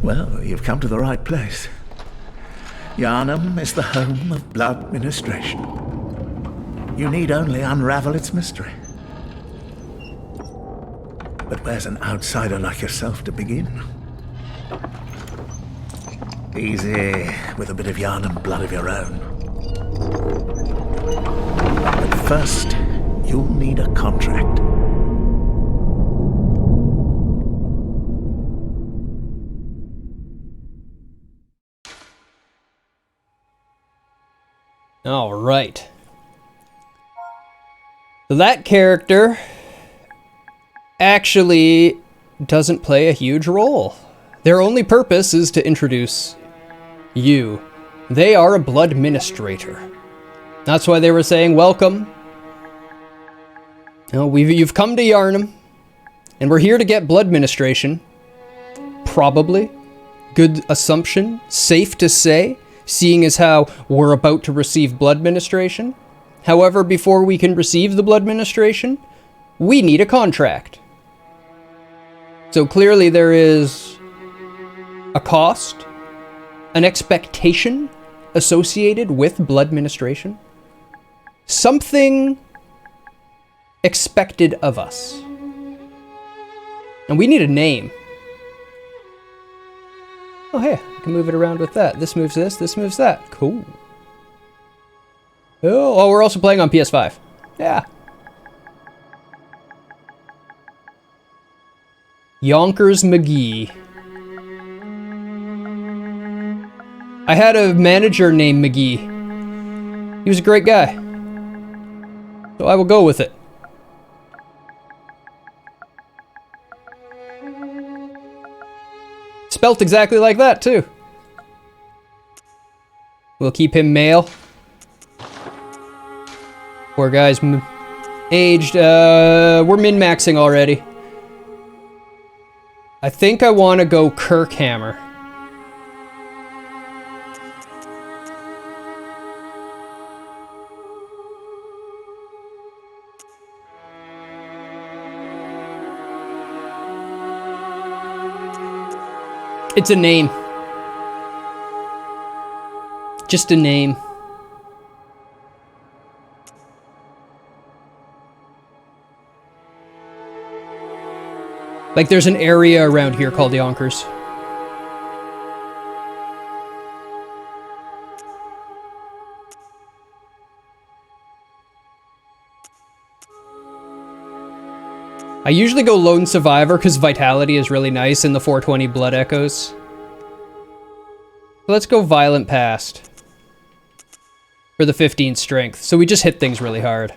Well, you've come to the right place. Yharnam is the home of blood administration. You need only unravel its mystery. But where's an outsider like yourself to begin? Easy, with a bit of Yharnam blood of your own. But first, you'll need a contract. All right. So that character actually doesn't play a huge role. Their only purpose is to introduce you. They are a blood administrator. That's why they were saying, welcome. You've come to Yharnam, and we're here to get blood administration. Probably. Good assumption. Safe to say, seeing as how we're about to receive blood administration. However, before we can receive the blood administration, we need a contract. So clearly there is a cost, an expectation associated with blood administration. Something expected of us. And we need a name. Oh, hey, I can move it around with that. This moves this moves that. Cool. Oh, we're also playing on PS5. Yeah. Yonkers McGee. I had a manager named McGee. He was a great guy. So I will go with it. Spelt exactly like that, too. We'll keep him male. Poor guy's aged. We're min-maxing already. I think I want to go Kirkhammer. It's a name. Just a name. Like there's an area around here called Yonkers. I usually go Lone Survivor because Vitality is really nice in the 420 Blood Echoes. Let's go Violent Past. For the 15 Strength. So we just hit things really hard.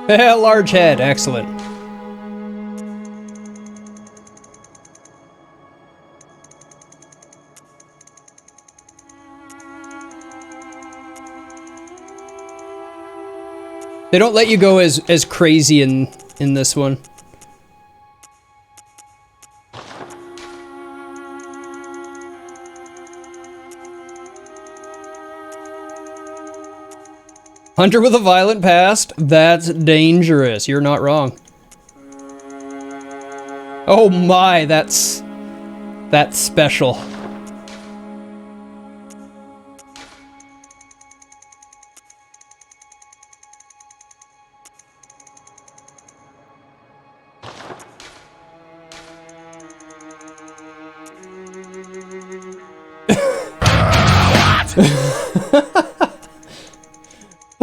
Large head, excellent. They don't let you go as crazy in this one. Hunter with a violent past? That's dangerous. You're not wrong. Oh my, that's special.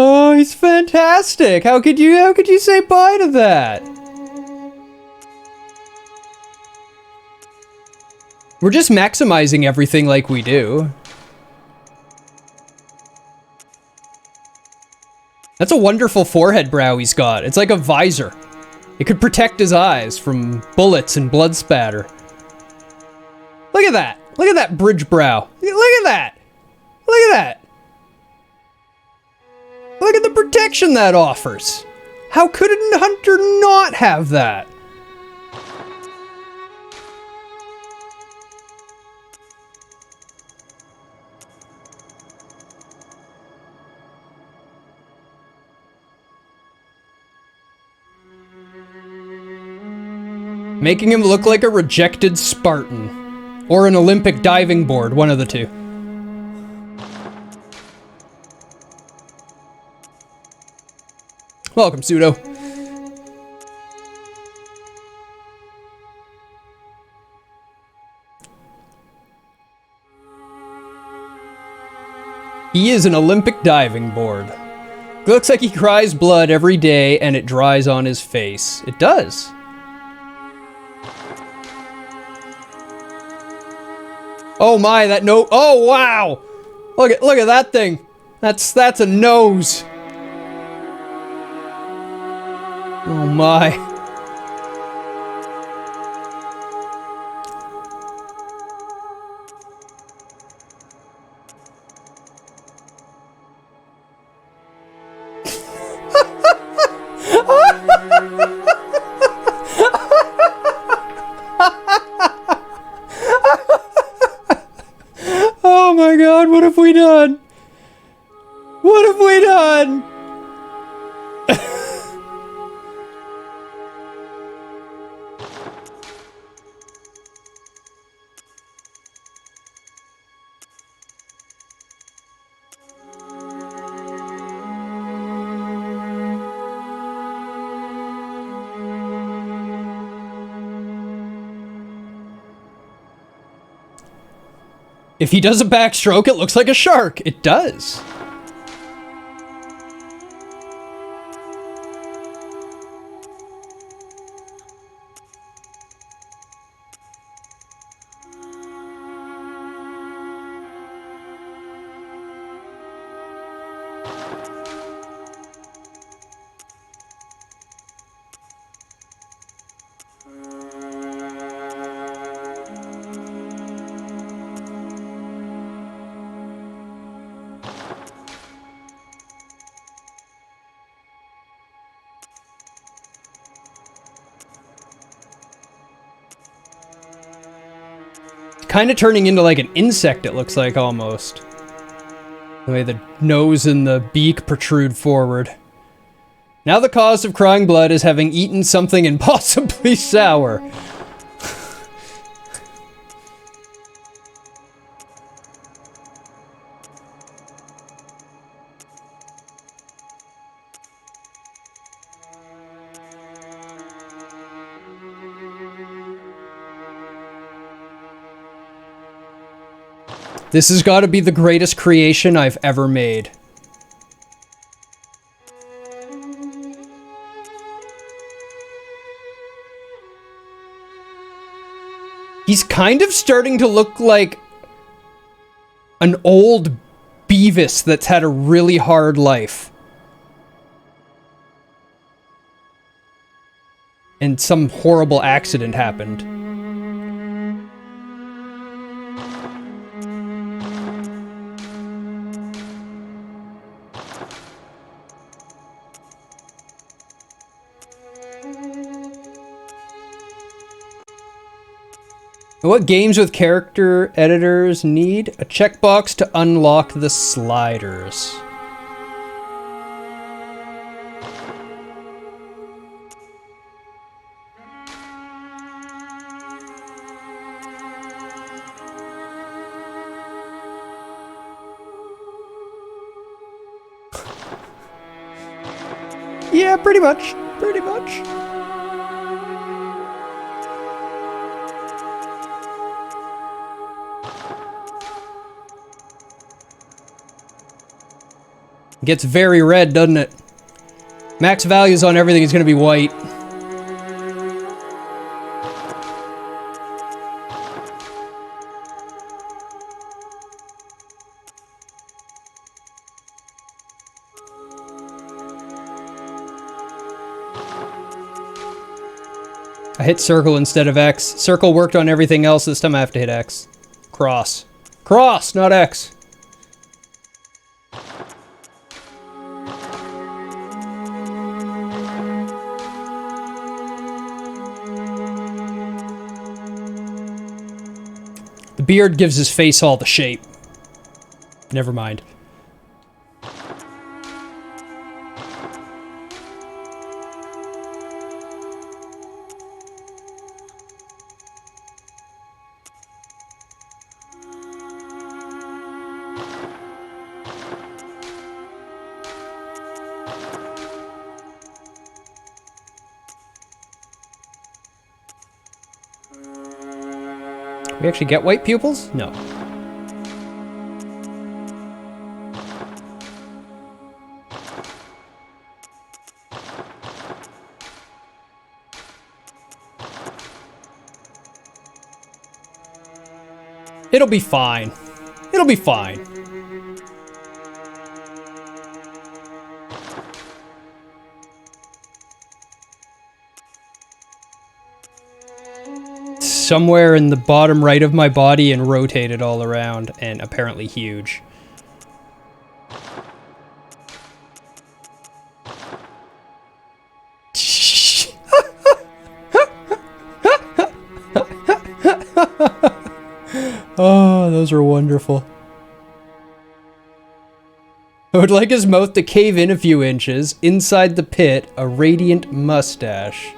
Oh, he's fantastic. How could you say bye to that? We're just maximizing everything like we do. That's a wonderful forehead brow he's got. It's like a visor. It could protect his eyes from bullets and blood spatter. Look at that. Look at that bridge brow. Look at that. Look at that. Look at the protection that offers. How could a hunter not have that? Making him look like a rejected Spartan. Or an Olympic diving board, one of the two. Welcome, Pseudo. He is an Olympic diving board. Looks like he cries blood every day and it dries on his face. It does. Oh my, that no- oh wow! Look at that thing! That's a nose! Oh my. Oh my god, what have we done? What have we done? If he does a backstroke, it looks like a shark. It does. Kind of turning into like an insect, it looks like, almost. The way the nose and the beak protrude forward. Now the cause of crying blood is having eaten something impossibly sour. This has got to be the greatest creation I've ever made. He's kind of starting to look like an old Beavis that's had a really hard life. And some horrible accident happened. What games with character editors need? A checkbox to unlock the sliders. Yeah, pretty much. Pretty much. Gets very red, doesn't it? Max values on everything is going to be white. I hit circle instead of X. Circle worked on everything else. This time I have to hit X. Cross. Cross, not X. The beard gives his face all the shape. Never mind. We actually get white pupils? No. It'll be fine. It'll be fine. Somewhere in the bottom right of my body and rotated all around, and apparently huge. Oh, those are wonderful. I would like his mouth to cave in a few inches. Inside the pit, a radiant mustache.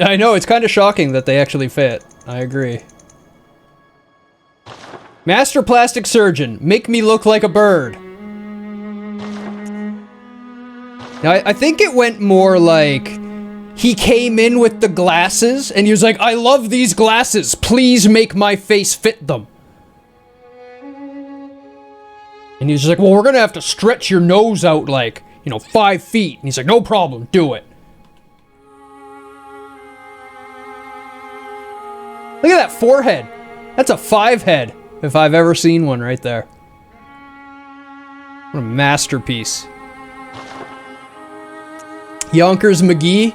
I know, it's kind of shocking that they actually fit. I agree. Master Plastic Surgeon, make me look like a bird. Now, I think it went more like he came in with the glasses and he was like, I love these glasses. Please make my face fit them. And he's like, well, we're going to have to stretch your nose out like, 5 feet. And he's like, no problem, do it. Look at that forehead. That's a 5 head, if I've ever seen one right there. What a masterpiece. Yonkers McGee,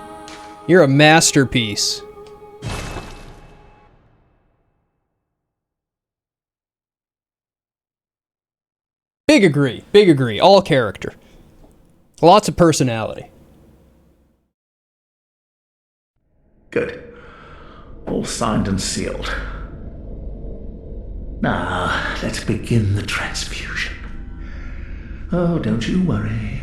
you're a masterpiece. Big agree, all character. Lots of personality. Good. All signed and sealed. Now, let's begin the transfusion. Oh, don't you worry.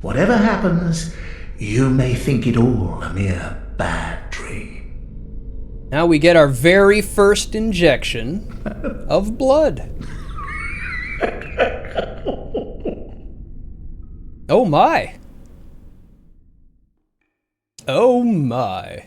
Whatever happens, you may think it all a mere bad dream. Now we get our very first injection of blood. Oh my. Oh my.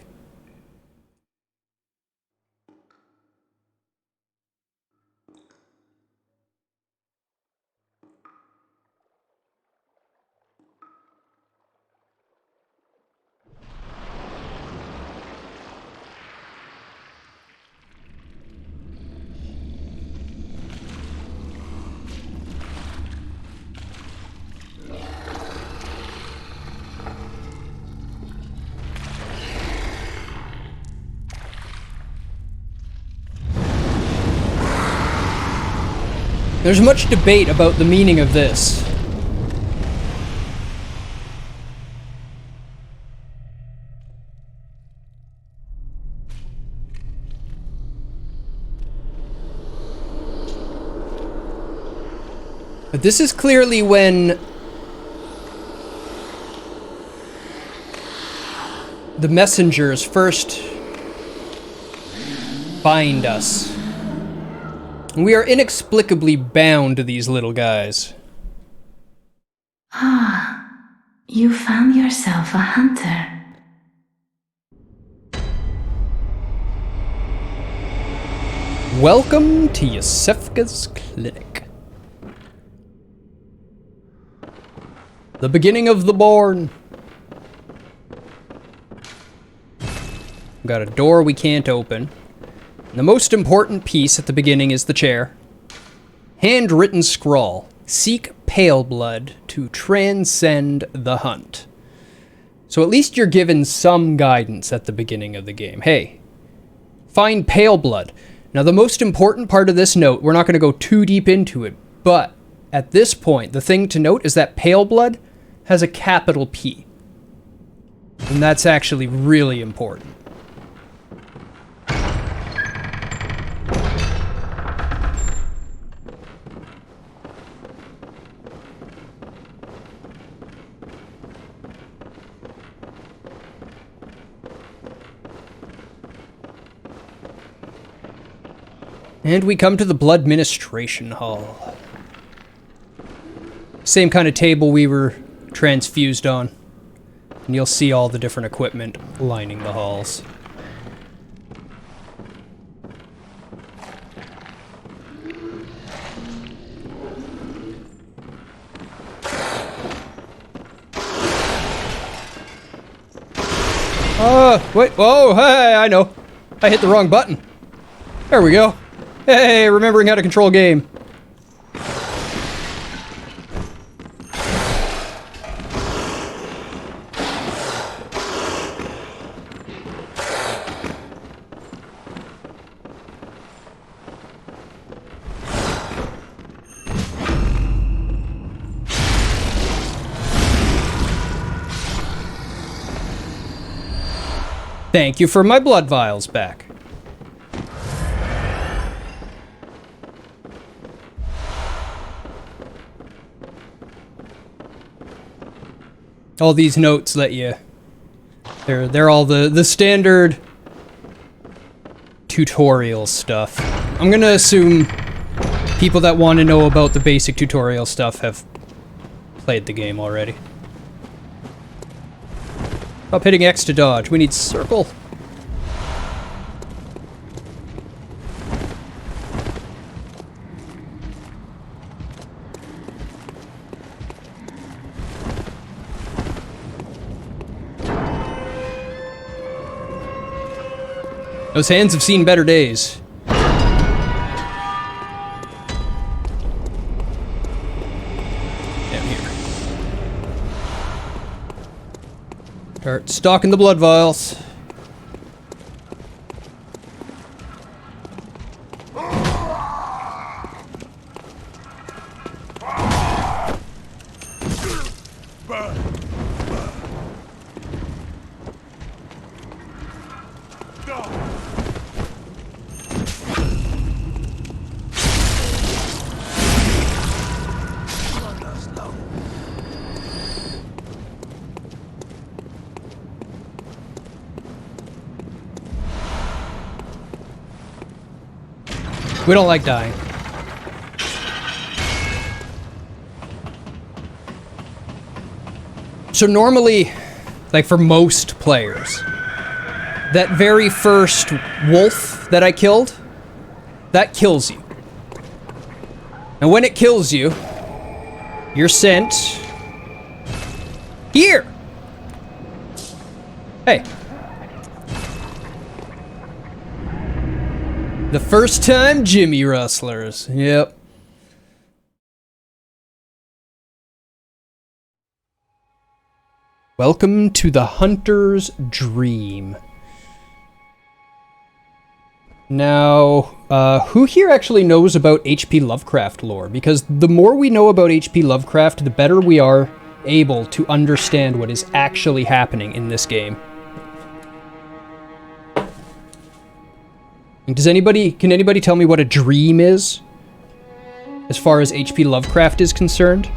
There's much debate about the meaning of this. But this is clearly when the messengers first bind us. We are inexplicably bound to these little guys. Ah, you found yourself a hunter. Welcome to Yosefka's clinic. The beginning of the Born. We've got a door we can't open. The most important piece at the beginning is the chair. Handwritten scrawl. Seek pale blood to transcend the hunt. So at least you're given some guidance at the beginning of the game. Hey, find pale blood. Now the most important part of this note, we're not going to go too deep into it, but at this point, the thing to note is that pale blood has a capital P. And that's actually really important. And we come to the Blood Administration Hall. Same kind of table we were transfused on. And you'll see all the different equipment lining the halls. Wait, whoa, hey, I know. I hit the wrong button. There we go. Hey, remembering how to control game. Thank you for my blood vials back. All these notes let you... They're all the standard tutorial stuff. I'm gonna assume people that want to know about the basic tutorial stuff have played the game already. Stop hitting X to dodge. We need circle. Those hands have seen better days. Down here. Start stocking the blood vials. We don't like dying. So normally, like for most players, that very first wolf that I killed, that kills you. And when it kills you, you're sent here. Hey. The first time Jimmy Rustlers. Yep. Welcome to the Hunter's Dream. Now, who here actually knows about H.P. Lovecraft lore? Because the more we know about H.P. Lovecraft, the better we are able to understand what is actually happening in this game. Can anybody tell me what a dream is? As far as H.P. Lovecraft is concerned?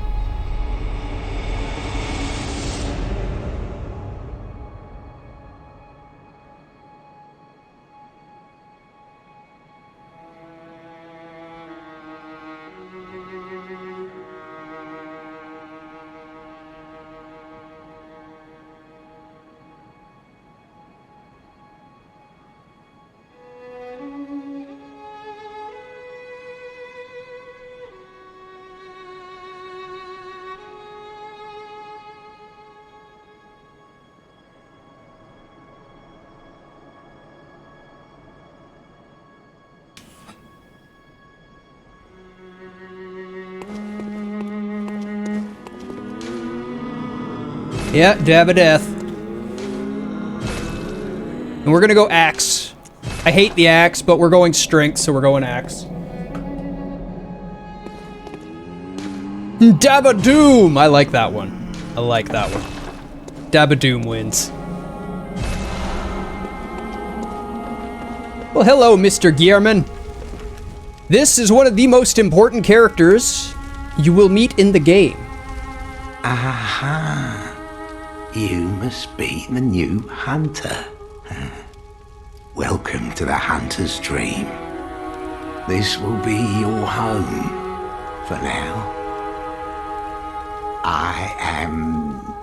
Yeah, dab of death. And we're gonna go axe. I hate the axe, but we're going strength, so we're going axe. Dab of doom! I like that one. I like that one. Dab of doom wins. Well, hello, Mr. Gearman. This is one of the most important characters you will meet in the game. Aha! You must be the new hunter. Welcome to the Hunter's Dream. This will be your home for now. I am...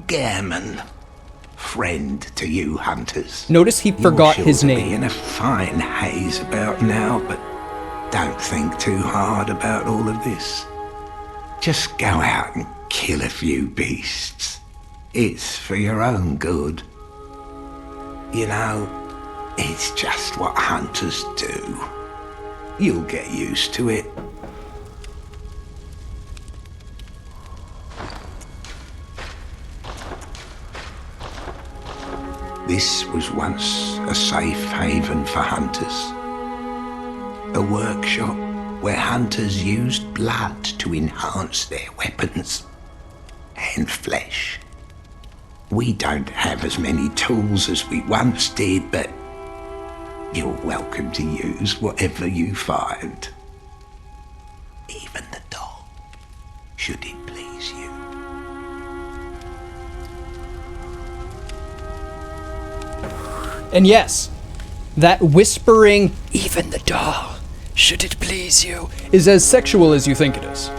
Gammon. Friend to you hunters. Notice he forgot You're his sure to be name. in a fine haze about now, but don't think too hard about all of this. Just go out and kill a few beasts. It's for your own good. You know, it's just what hunters do. You'll get used to it. This was once a safe haven for hunters. A workshop where hunters used blood to enhance their weapons and flesh. We don't have as many tools as we once did, but you're welcome to use whatever you find. Even the dog, should it please you. And yes, that whispering, even the doll, should it please you, is as sexual as you think it is.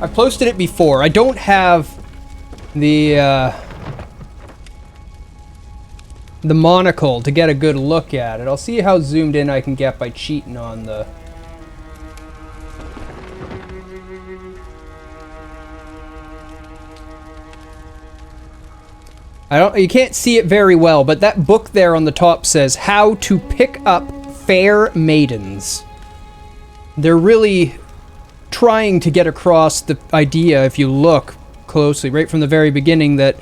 I've posted it before. I don't have the monocle to get a good look at it. I'll see how zoomed in I can get by cheating on the... You can't see it very well, but that book there on the top says How to Pick Up Fair Maidens. They're really trying to get across the idea, if you look closely, right from the very beginning, that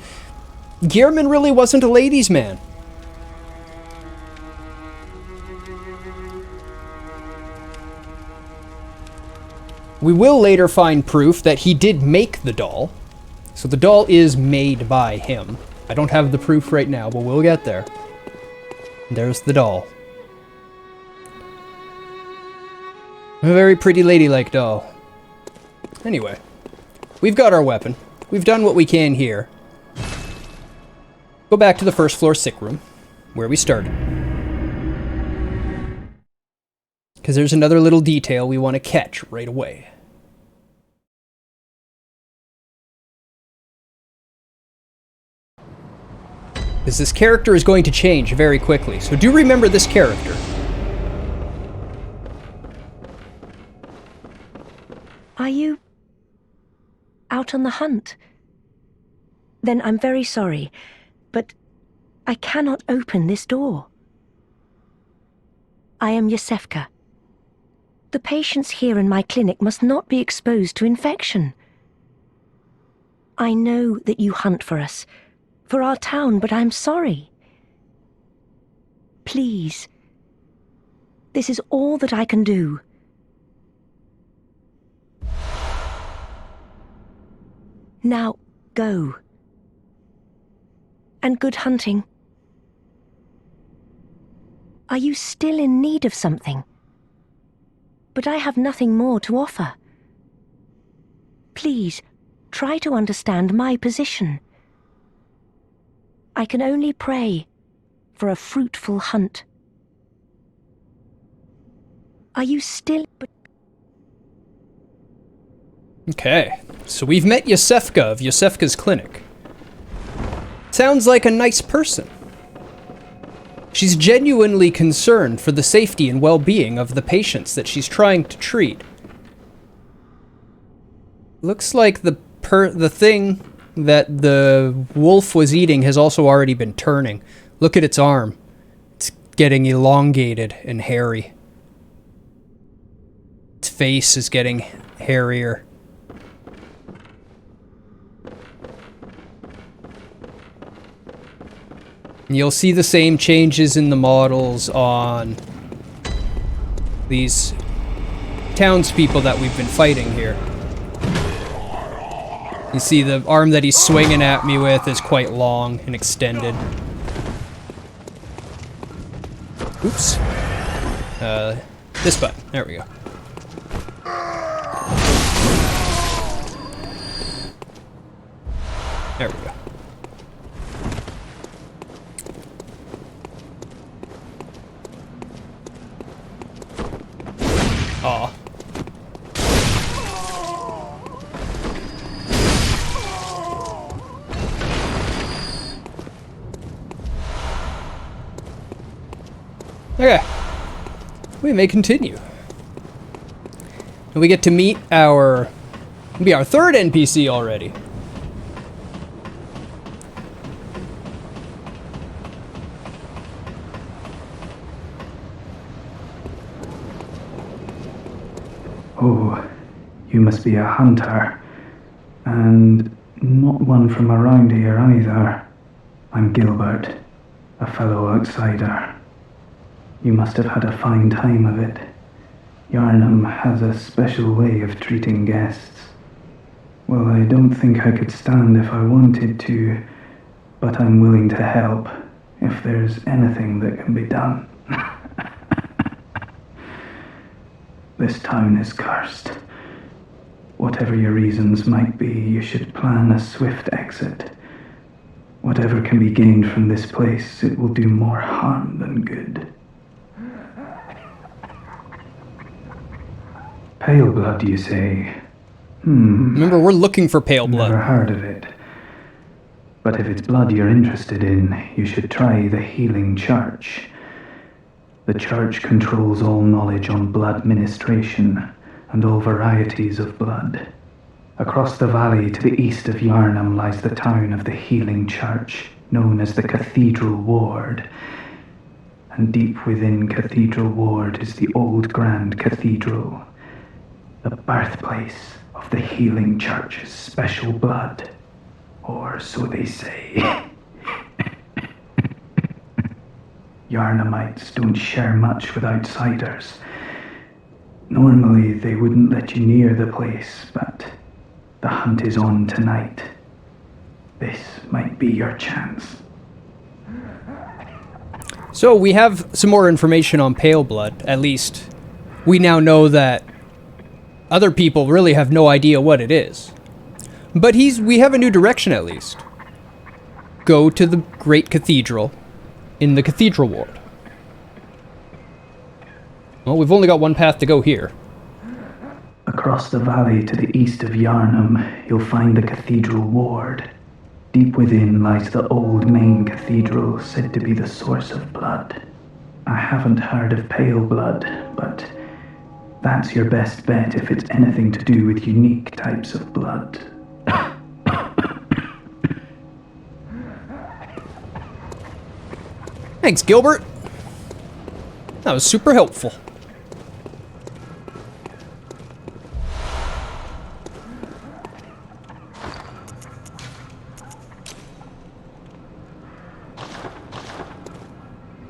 Gehrman really wasn't a ladies' man. We will later find proof that he did make the doll. So the doll is made by him. I don't have the proof right now, but we'll get there. There's the doll. A very pretty ladylike doll. Anyway, we've got our weapon. We've done what we can here. Go back to the first floor sick room, where we started. Because there's another little detail we want to catch right away. Because this character is going to change very quickly, so do remember this character. Are you out on the hunt? Then I'm very sorry, but I cannot open this door. I am Yosefka. The patients here in my clinic must not be exposed to infection. I know that you hunt for us, for our town, but I'm sorry. Please. This is all that I can do. Now, go. And good hunting. Are you still in need of something? But I have nothing more to offer. Please, try to understand my position. I can only pray for a fruitful hunt. Are you still... Okay, so we've met Yosefka of Yosefka's clinic. Sounds like a nice person. She's genuinely concerned for the safety and well-being of the patients that she's trying to treat. Looks like the thing that the wolf was eating has also already been turning. Look at its arm. It's getting elongated and hairy. Its face is getting hairier. And you'll see the same changes in the models on these townspeople that we've been fighting here. You see the arm that he's swinging at me with is quite long and extended. Oops. This button. There we go. There we go. Okay. We may continue. And we get to meet our... It'll be our third NPC already. Oh, you must be a hunter. And not one from around here either. I'm Gilbert, a fellow outsider. You must have had a fine time of it. Yarnum has a special way of treating guests. Well, I don't think I could stand if I wanted to, but I'm willing to help if there's anything that can be done. This town is cursed. Whatever your reasons might be, you should plan a swift exit. Whatever can be gained from this place, it will do more harm than good. Pale blood, you say? Remember, we're looking for pale blood. Never heard of it. But if it's blood you're interested in, you should try the Healing Church. The church controls all knowledge on blood ministration and all varieties of blood. Across the valley to the east of Yarnum lies the town of the Healing Church, known as the Cathedral Ward. And deep within Cathedral Ward is the old Grand Cathedral, the birthplace of the Healing Church's special blood, or so they say. Yarnumites don't share much with outsiders. Normally they wouldn't let you near the place, but the hunt is on tonight. This might be your chance. So we have some more information on pale blood, at least. We now know that other people really have no idea what it is. But we have a new direction at least. Go to the Great Cathedral in the Cathedral Ward. Well, we've only got one path to go here. Across the valley to the east of Yarnum, you'll find the Cathedral Ward. Deep within lies the old main cathedral, said to be the source of blood. I haven't heard of pale blood, but that's your best bet if it's anything to do with unique types of blood. Thanks, Gilbert. That was super helpful.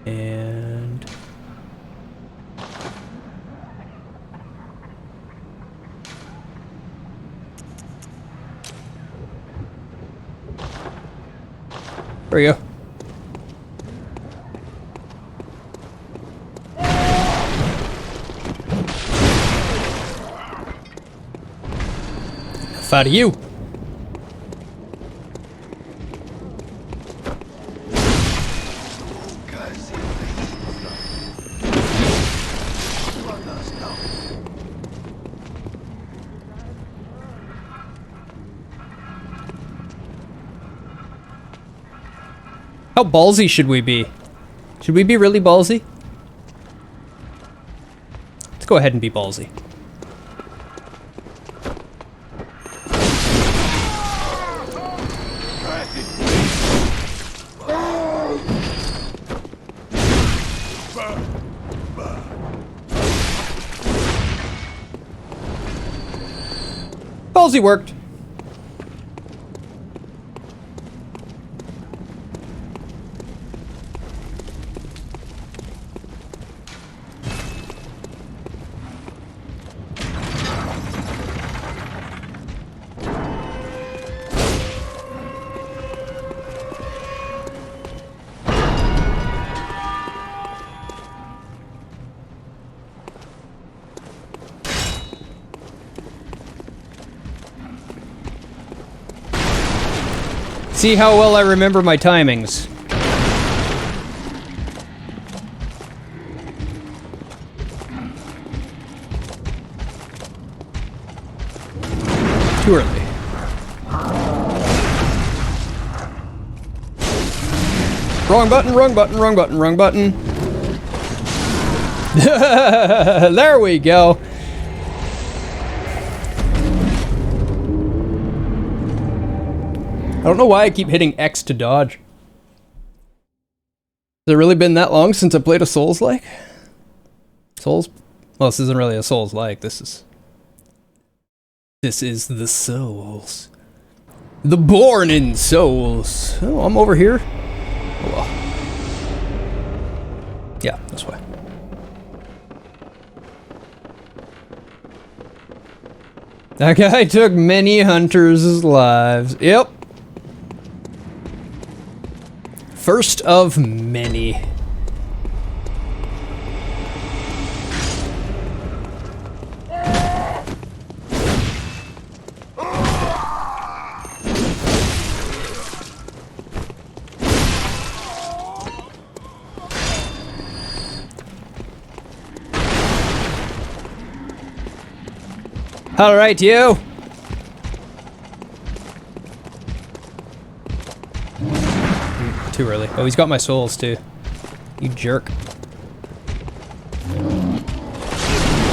And... there we go. Enough out of you. How ballsy should we be? Should we be really ballsy? Let's go ahead and be ballsy. Ballsy worked. See how well I remember my timings. Too early. Wrong button, wrong button, wrong button, wrong button. There we go. I don't know why I keep hitting X to dodge. Has it really been that long since I played a Souls-like? Souls? Well, this isn't really a Souls-like. This is the Souls. The Born in Souls. Oh, I'm over here. Oh well. Yeah, this way. That guy took many hunters' lives. Yep. First of many. All right, you. Too early. Oh, he's got my souls too. You jerk.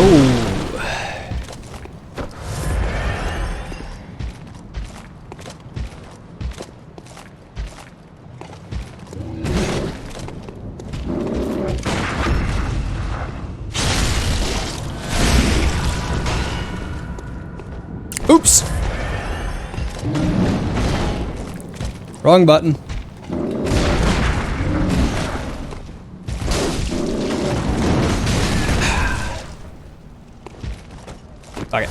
Oh. Oops. Wrong button. Okay.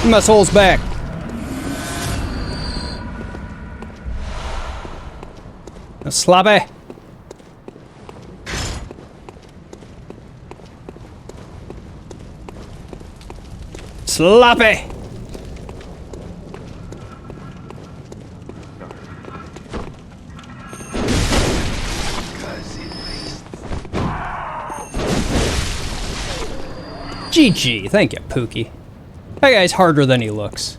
My soul's back. Sloppy. Sloppy. GG, thank you, Pookie. That guy's harder than he looks.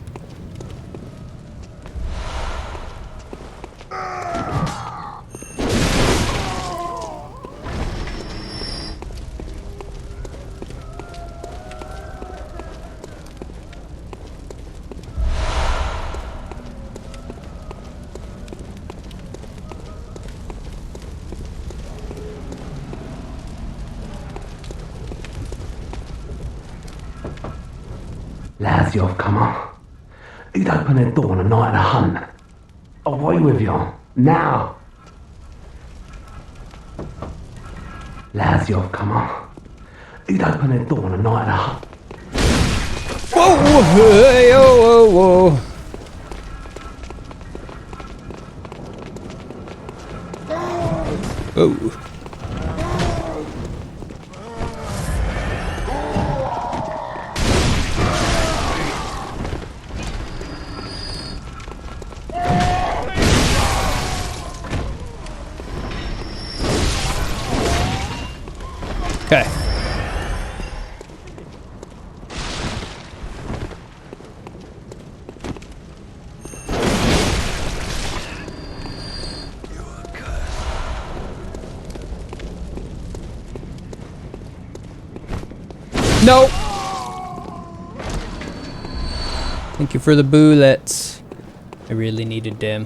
Lads, you've come on. Who'd open their door on a night of a hunt? Away with you, now! Lads, you've come on. Who'd open their door on a night of a hunt? Whoa, hey, whoa, whoa, whoa. Oh. Okay. No. Thank you for the bullets. I really needed them.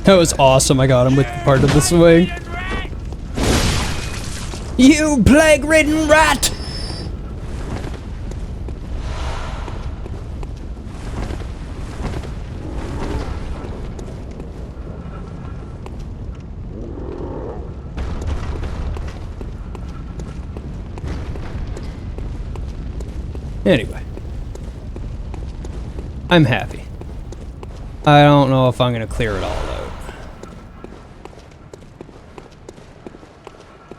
That was awesome. I got him with part of the swing. You plague-ridden rat! Anyway. I'm happy. I don't know if I'm gonna clear it all out.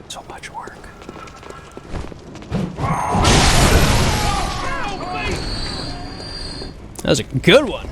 So much work. That was a good one.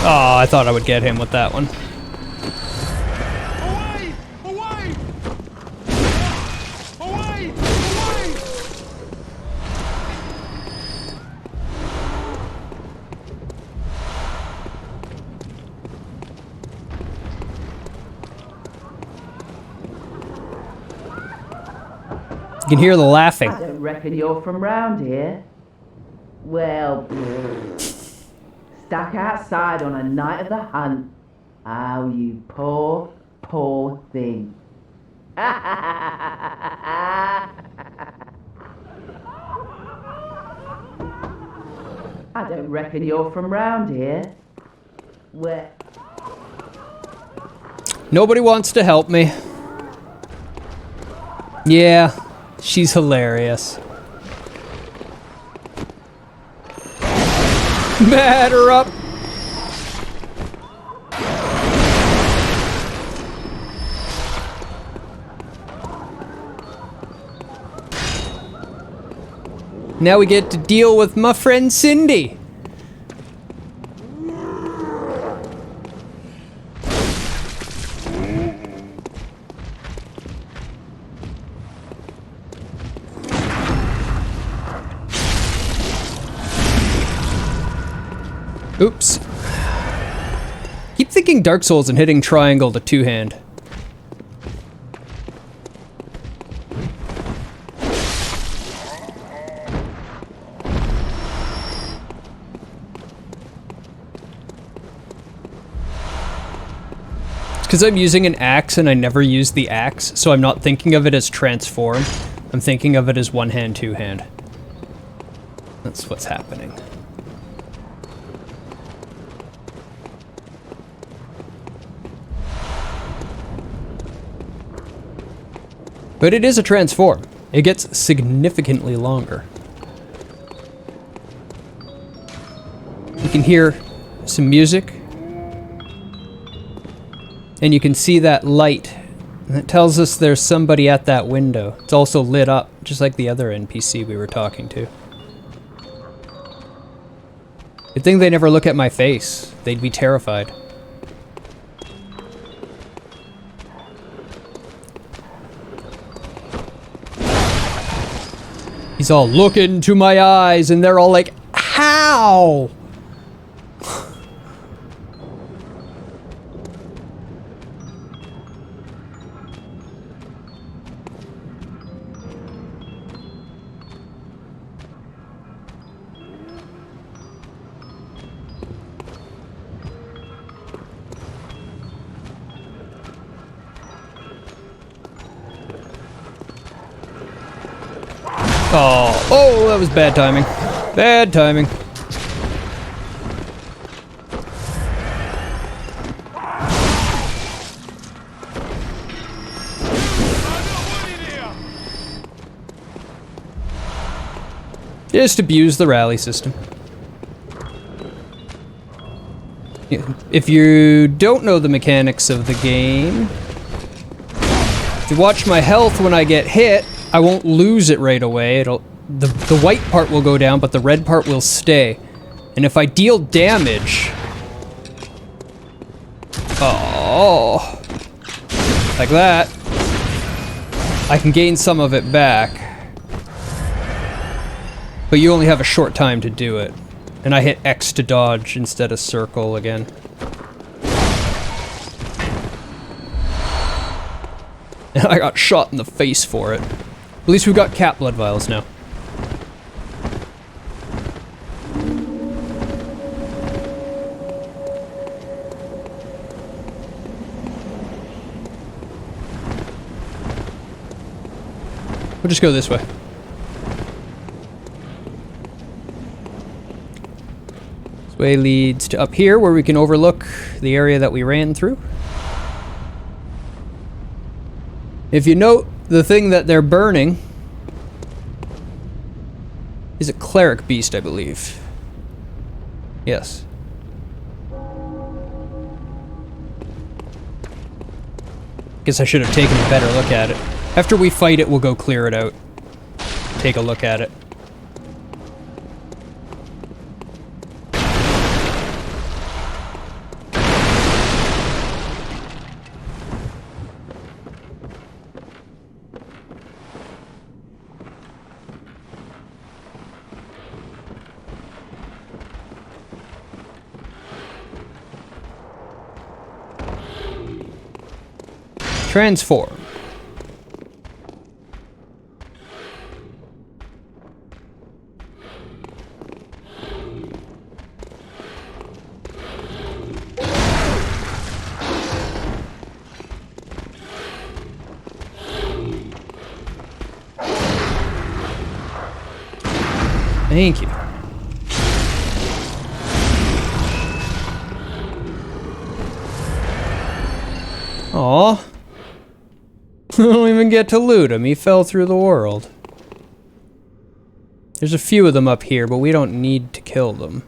Oh, I thought I would get him with that one. Away! Away! Away! Away! You can hear the laughing. I don't reckon you're from round here. Well, stuck outside on a night of the hunt. Oh, you poor, poor thing. I don't reckon you're from round here. Well, Nobody wants to help me. Yeah, she's hilarious. Batter up. Now we get to deal with my friend Cindy. Oops. Keep thinking Dark Souls and hitting triangle to two-hand. It's because I'm using an axe and I never use the axe, so I'm not thinking of it as transform. I'm thinking of it as one hand, two hand. That's what's happening. But it is a transform. It gets significantly longer. You can hear some music. And you can see that light. And it tells us there's somebody at that window. It's also lit up, just like the other NPC we were talking to. Good thing they never look at my face. They'd be terrified. He's all, look into my eyes, and they're all like, how? Oh, that was bad timing. Bad timing. Just abuse the rally system. If you don't know the mechanics of the game, if you watch my health when I get hit, I won't lose it right away. The white part will go down, but the red part will stay. And if I deal damage... Oh... Like that. I can gain some of it back. But you only have a short time to do it. And I hit X to dodge instead of circle again. And I got shot in the face for it. At least we've got cat blood vials now. We'll just go this way. This way leads to up here where we can overlook the area that we ran through. If you note, the thing that they're burning is a cleric beast, I believe. Yes. Guess I should have taken a better look at it. After we fight it, we'll go clear it out. Take a look at it. Transform. Thank you. Aw. I don't even get to loot him. He fell through the world. There's a few of them up here, but we don't need to kill them.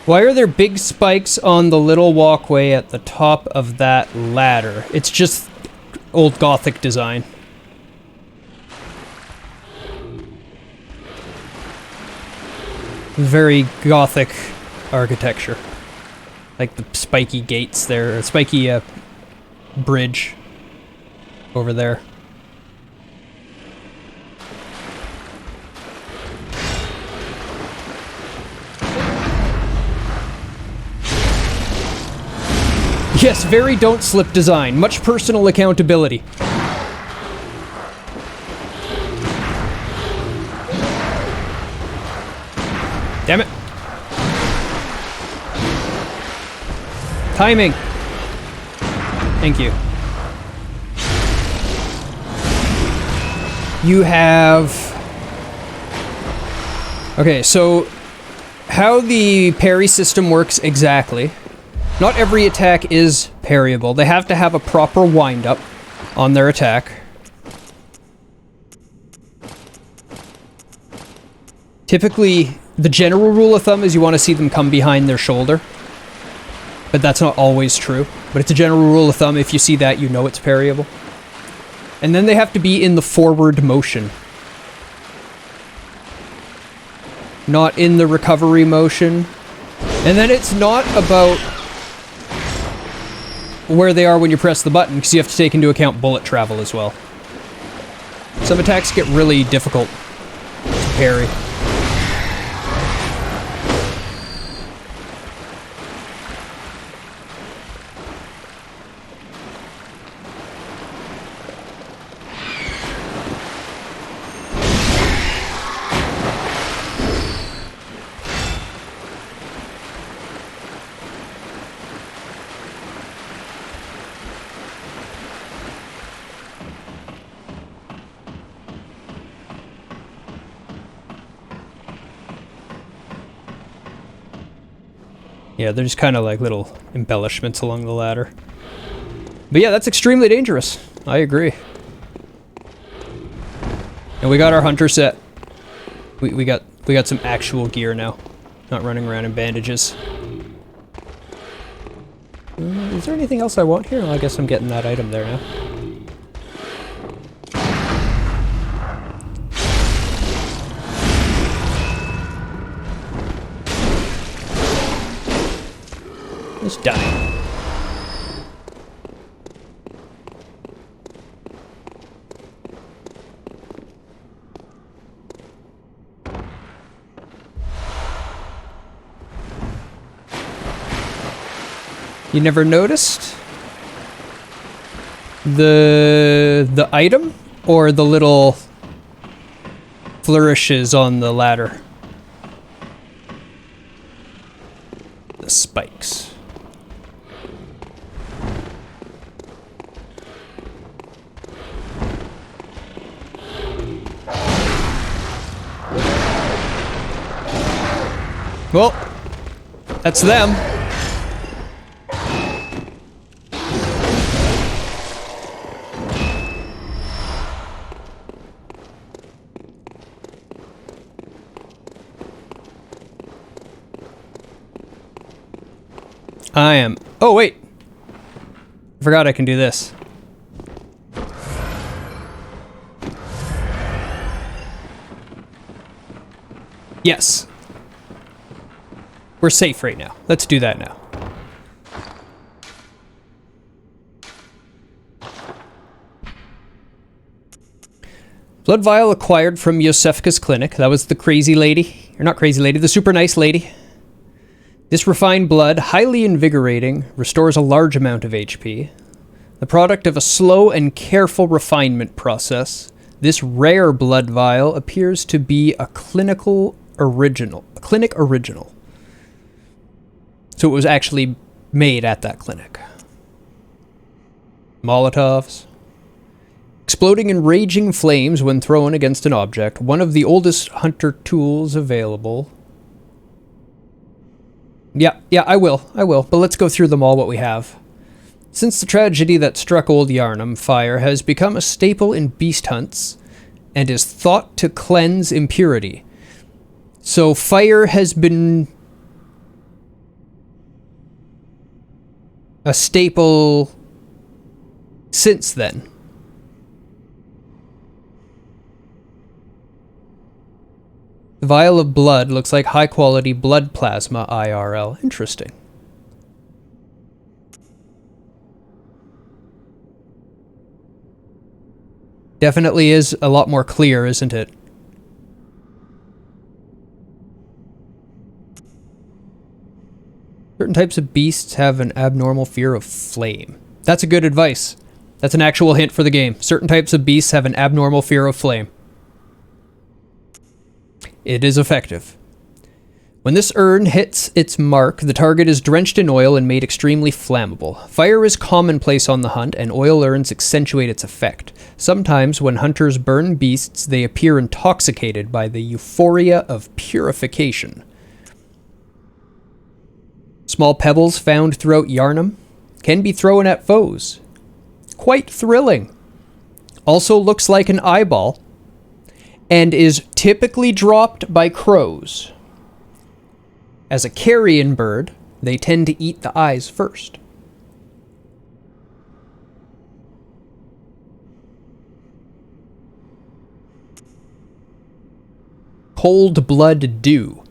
Why are there big spikes on the little walkway at the top of that ladder? It's just old Gothic design. Very Gothic architecture. Like the spiky gates there, or spiky bridge over there. Yes, very don't slip design. Much personal accountability. Damn it. Timing. Thank you. You have... Okay, so how the parry system works exactly. Not every attack is parryable. They have to have a proper wind-up on their attack. Typically, the general rule of thumb is you want to see them come behind their shoulder. But that's not always true. But it's a general rule of thumb. If you see that, you know it's parryable. And then they have to be in the forward motion. Not in the recovery motion. And then it's not about where they are when you press the button, because you have to take into account bullet travel as well. Some attacks get really difficult to parry. Yeah, they're just kind of like little embellishments along the ladder. But yeah, that's extremely dangerous. I agree. And we got our hunter set. We got some actual gear now. Not running around in bandages. Is there anything else I want here? Well, I guess I'm getting that item there now. Just die. You never noticed the item or the little flourishes on the ladder? The spikes. Well, that's them. I am... Oh, wait. I forgot I can do this. Yes. We're safe right now. Let's do that now. Blood vial acquired from Yosefka's clinic. That was the crazy lady. Or not crazy lady, the super nice lady. This refined blood, highly invigorating, restores a large amount of HP. The product of a slow and careful refinement process, this rare blood vial appears to be a clinic original. So it was actually made at that clinic. Molotovs. Exploding in raging flames when thrown against an object, one of the oldest hunter tools available. Yeah, I will. But let's go through them all, what we have. Since the tragedy that struck Old Yarnum, fire has become a staple in beast hunts and is thought to cleanse impurity. So fire has been a staple since then. The vial of blood looks like high-quality blood plasma IRL. Interesting. Definitely is a lot more clear, isn't it? Certain types of beasts have an abnormal fear of flame. That's a good advice. That's an actual hint for the game. Certain types of beasts have an abnormal fear of flame. It is effective. When this urn hits its mark, the target is drenched in oil and made extremely flammable. Fire is commonplace on the hunt, and oil urns accentuate its effect. Sometimes, when hunters burn beasts, they appear intoxicated by the euphoria of purification. Small pebbles found throughout Yarnum can be thrown at foes. Quite thrilling. Also looks like an eyeball, and is typically dropped by crows. As a carrion bird, they tend to eat the eyes first. Cold blood dew.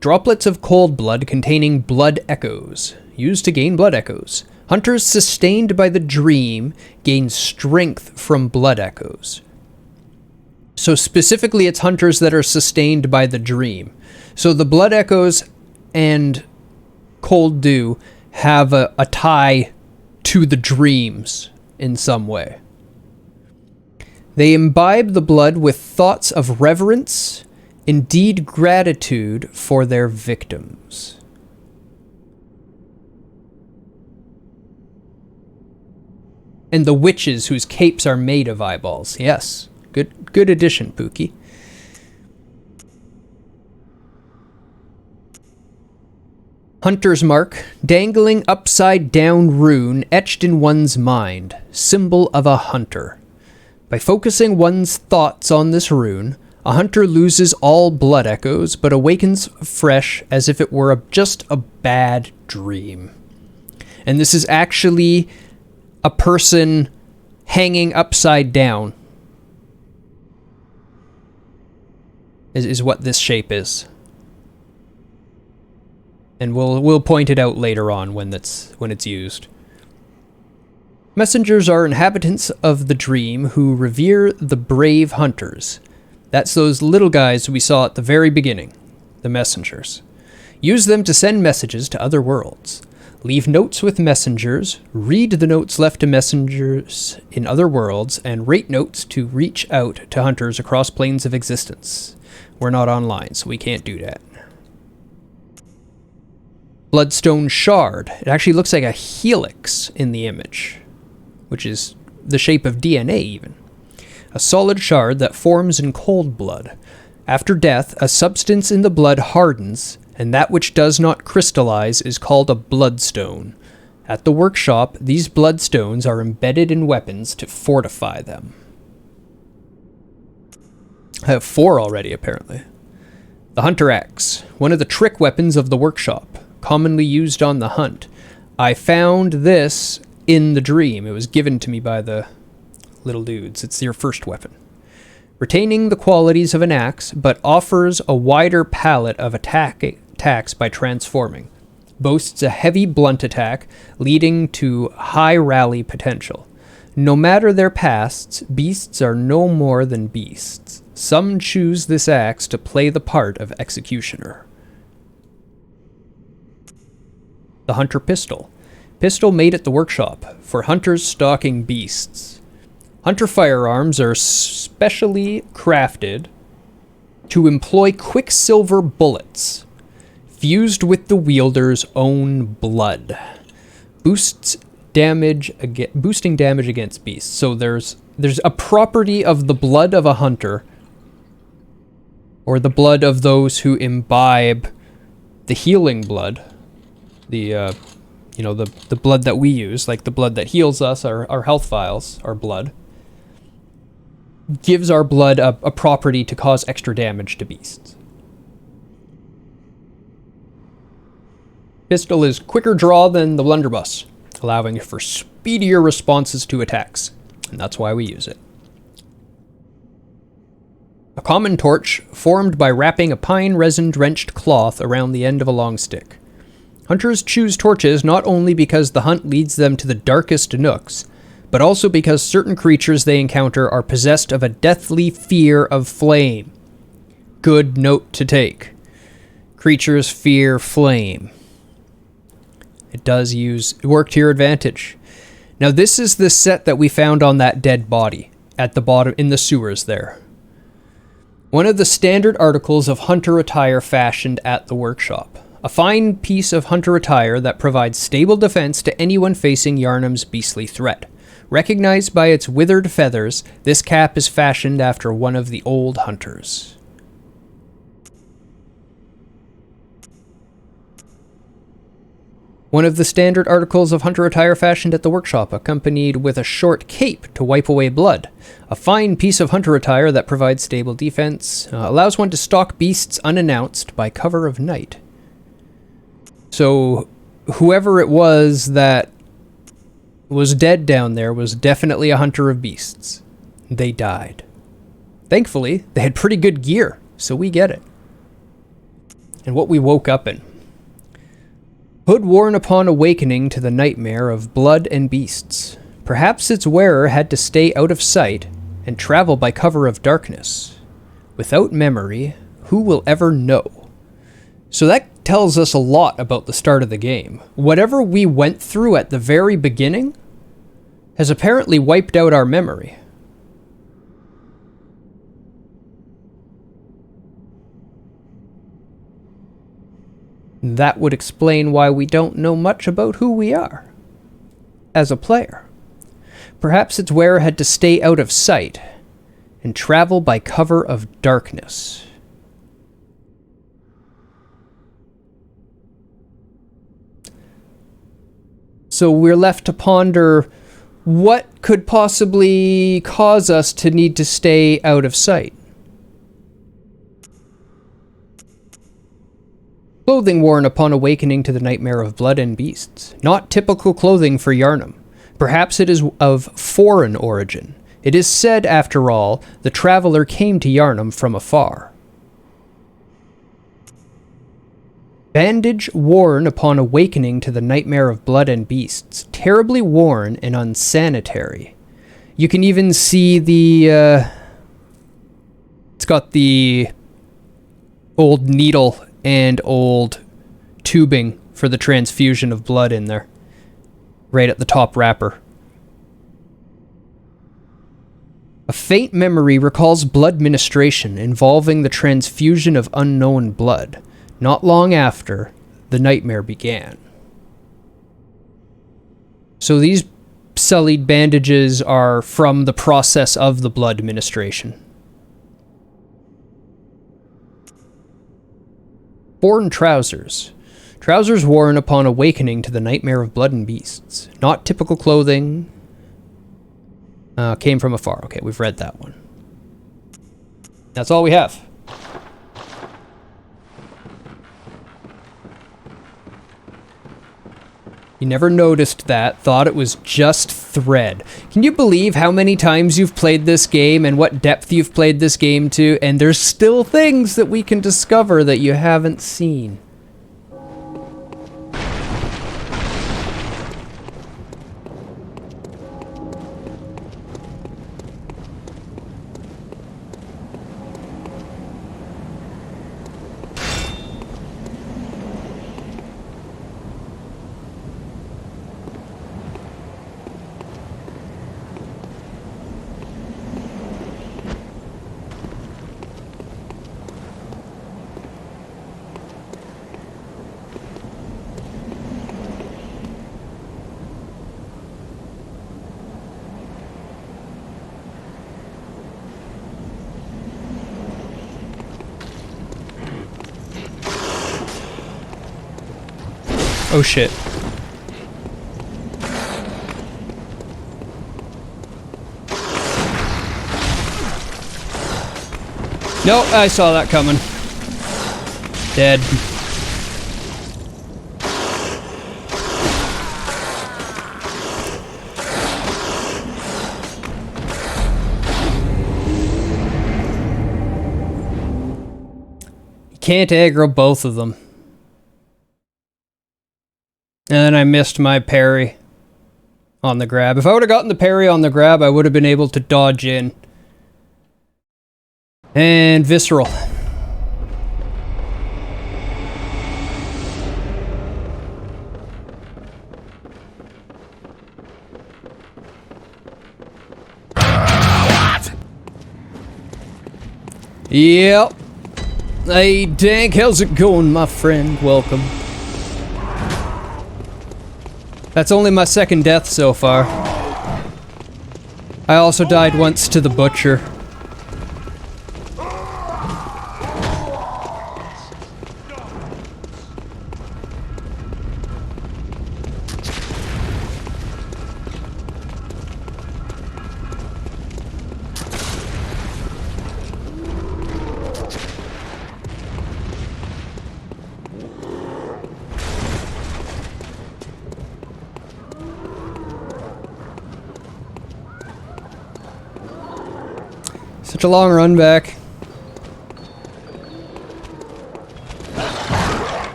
Droplets of cold blood containing blood echoes. Used to gain blood echoes. Hunters sustained by the dream gain strength from blood echoes. So specifically, it's hunters that are sustained by the dream. So the blood echoes and cold dew have a tie to the dreams in some way. They imbibe the blood with thoughts of reverence, indeed gratitude for their victims. And the witches whose capes are made of eyeballs. Yes. Good addition, Pookie. Hunter's Mark, dangling upside down rune etched in one's mind, symbol of a hunter. By focusing one's thoughts on this rune, a hunter loses all blood echoes, but awakens fresh as if it were just a bad dream. And this is actually a person hanging upside down. Is what this shape is. And we'll point it out later on when it's used. Messengers are inhabitants of the dream who revere the brave hunters. That's those little guys we saw at the very beginning, the messengers. Use them to send messages to other worlds. Leave notes with messengers, read the notes left to messengers in other worlds, and rate notes to reach out to hunters across planes of existence. We're not online, so we can't do that. Bloodstone shard. It actually looks like a helix in the image, which is the shape of DNA even. A solid shard that forms in cold blood. After death, a substance in the blood hardens, and that which does not crystallize is called a bloodstone. At the workshop, these bloodstones are embedded in weapons to fortify them. I have 4 already, apparently. The Hunter Axe, one of the trick weapons of the workshop, commonly used on the hunt. I found this in the dream. It was given to me by the little dudes. It's your first weapon. Retaining the qualities of an axe, but offers a wider palette of attacks by transforming. Boasts a heavy blunt attack, leading to high rally potential. No matter their pasts, beasts are no more than beasts. Some choose this axe to play the part of executioner. The Hunter Pistol. Pistol made at the workshop for hunters stalking beasts. Hunter firearms are specially crafted to employ quicksilver bullets, fused with the wielder's own blood. Boosting damage against beasts. So there's a property of the blood of a hunter, or the blood of those who imbibe the healing blood. The blood that we use, like the blood that heals us, our health vials, our blood, gives our blood a property to cause extra damage to beasts. Pistol is quicker draw than the blunderbuss, allowing for speedier responses to attacks, and that's why we use it. A common torch formed by wrapping a pine resin-drenched cloth around the end of a long stick. Hunters choose torches not only because the hunt leads them to the darkest nooks, but also because certain creatures they encounter are possessed of a deathly fear of flame. Good note to take. Creatures fear flame. It does work to your advantage. Now this is the set that we found on that dead body at the bottom in the sewers there. One of the standard articles of hunter attire fashioned at the workshop. A fine piece of hunter attire that provides stable defense to anyone facing Yharnam's beastly threat. Recognized by its withered feathers, this cap is fashioned after one of the old hunters. One of the standard articles of hunter attire fashioned at the workshop, accompanied with a short cape to wipe away blood. A fine piece of hunter attire that provides stable defense, allows one to stalk beasts unannounced by cover of night. So, whoever it was that was dead down there was definitely a hunter of beasts. They died. Thankfully, they had pretty good gear, so we get it. And what we woke up in. Hood worn upon awakening to the nightmare of blood and beasts. Perhaps its wearer had to stay out of sight and travel by cover of darkness. Without memory, who will ever know? So that tells us a lot about the start of the game. Whatever we went through at the very beginning has apparently wiped out our memory. That would explain why we don't know much about who we are as a player. Perhaps its wearer had to stay out of sight and travel by cover of darkness. So we're left to ponder what could possibly cause us to need to stay out of sight. Clothing worn upon awakening to the nightmare of blood and beasts. Not typical clothing for Yharnam. Perhaps it is of foreign origin. It is said, after all, the traveler came to Yharnam from afar. Bandage worn upon awakening to the nightmare of blood and beasts. Terribly worn and unsanitary. You can even see the, it's got the old needle and old tubing for the transfusion of blood in there. Right at the top wrapper. A faint memory recalls blood ministration involving the transfusion of unknown blood, not long after the nightmare began. So these sullied bandages are from the process of the blood ministration. Worn trousers. Trousers worn upon awakening to the nightmare of blood and beasts. Not typical clothing. Came from afar. Okay, we've read that one. That's all we have. You never noticed that, thought it was just thread. Can you believe how many times you've played this game and what depth you've played this game to, and there's still things that we can discover that you haven't seen? Oh shit. Nope, I saw that coming. Dead. You can't aggro both of them. And then I missed my parry on the grab. If I would have gotten the parry on the grab, I would have been able to dodge in. And visceral. Yep. Hey, Dank, how's it going, my friend? Welcome. That's only my second death so far. I also died once to the butcher. Such a long run back.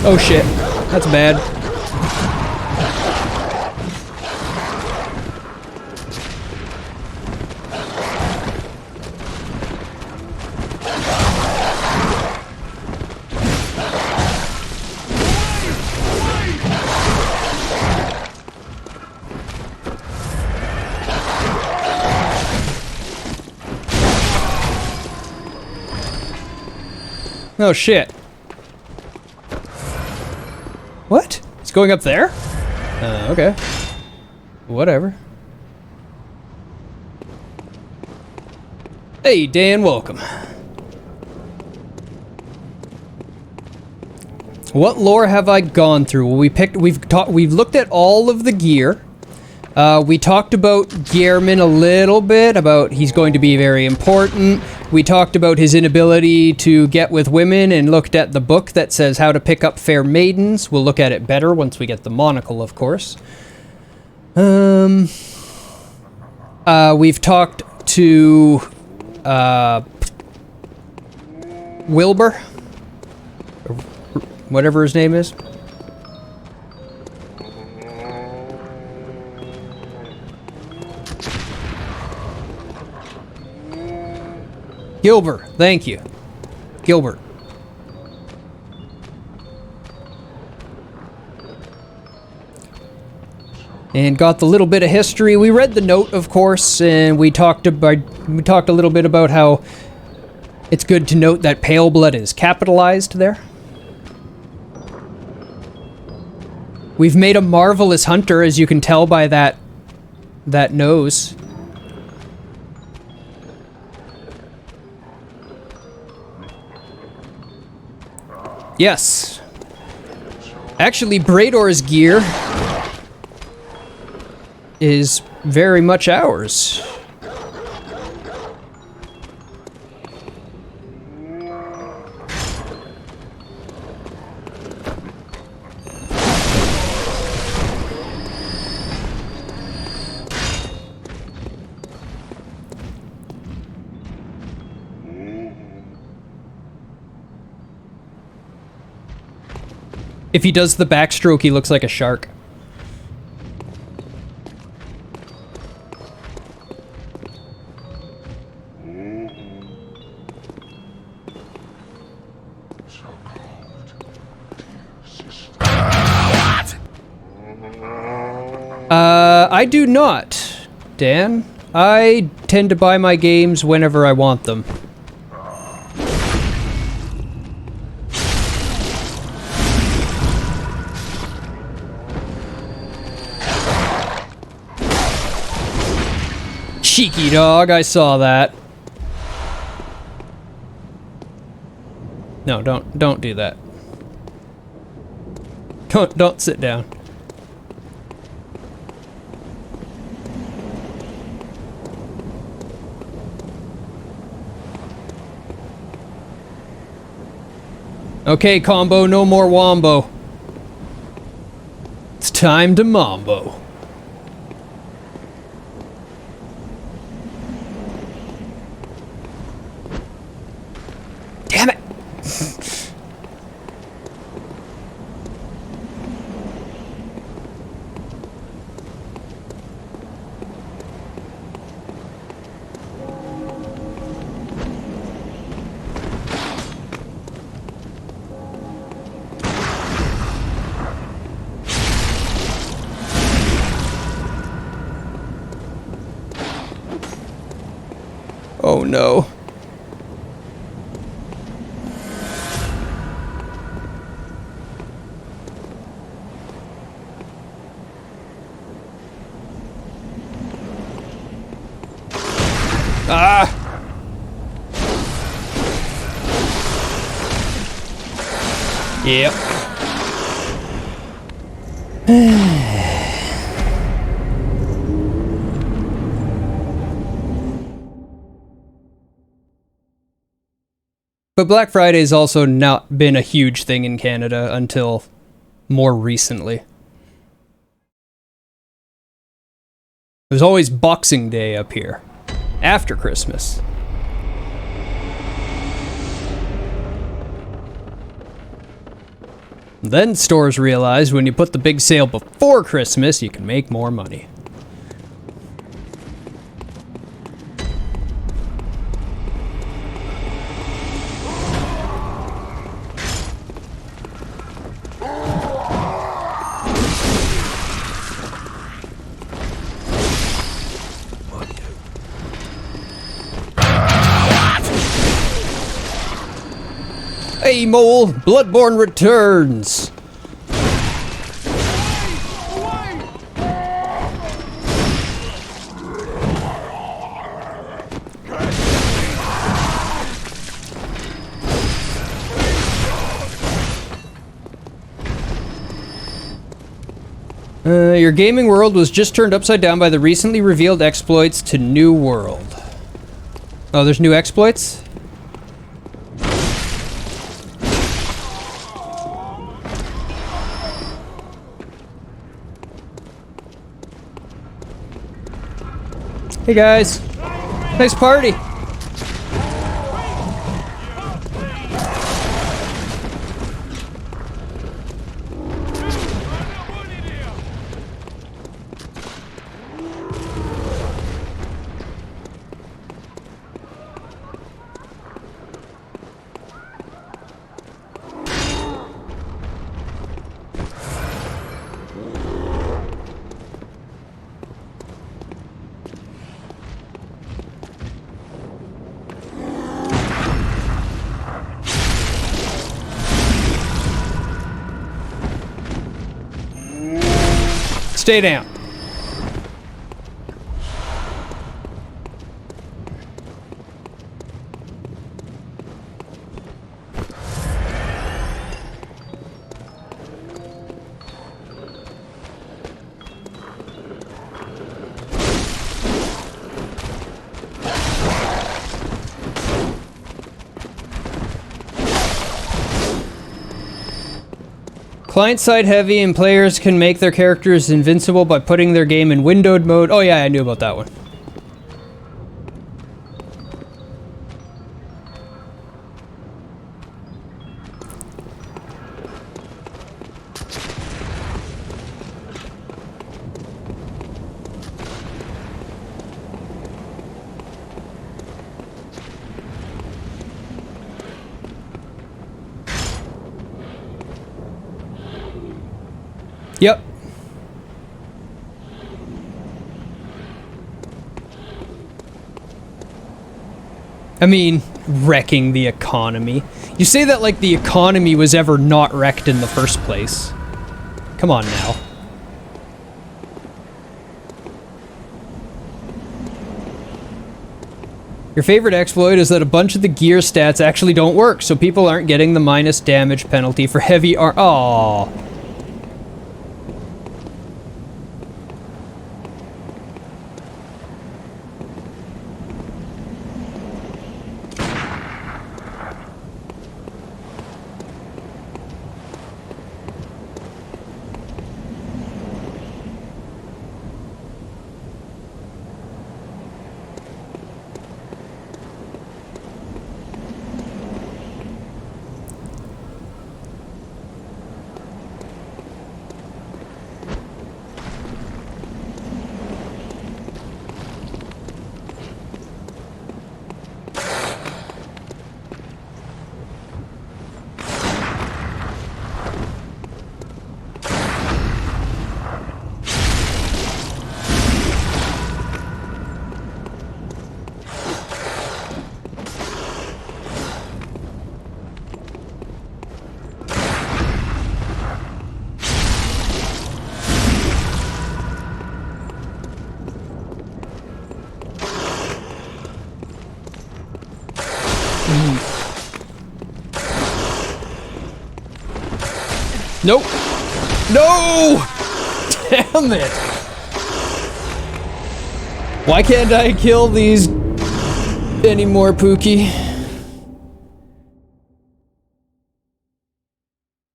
Oh shit, that's bad. Oh shit. What? It's going up there? Okay. Whatever. Hey, Dan, welcome. What lore have I gone through? Well, we've looked at all of the gear. We talked about Gehrman a little bit, about he's going to be very important. We talked about his inability to get with women and looked at the book that says how to pick up fair maidens. We'll look at it better once we get the monocle, of course. We've talked to Wilbur whatever his name is. Gilbert, thank you. Gilbert. And got the little bit of history. We read the note, of course, and we talked a little bit about how it's good to note that pale blood is capitalized there. We've made a marvelous hunter, as you can tell by that nose. Yes. Actually, Brador's gear is very much ours. If he does the backstroke, he looks like a shark. I do not, Dan. I tend to buy my games whenever I want them. Cheeky dog, I saw that. No, don't do that. Don't sit down. Okay, combo, no more wombo. It's time to mambo. Damn it! Oh no. Ah! Yep. But Black Friday's also not been a huge thing in Canada until more recently. It was always Boxing Day up here, after Christmas. Then stores realized when you put the big sale before Christmas, you can make more money. Hey mole, Bloodborne returns! Your gaming world was just turned upside down by the recently revealed exploits to New World. Oh, there's new exploits? Hey guys, nice party. Stay down. Client-side heavy, and players can make their characters invincible by putting their game in windowed mode. Oh yeah, I knew about that one. Yep. I mean, wrecking the economy. You say that like the economy was ever not wrecked in the first place. Come on now. Your favorite exploit is that a bunch of the gear stats actually don't work, so people aren't getting the minus damage penalty for heavy ar- Aww. Nope. No! Damn it! Why can't I kill these anymore, Pookie?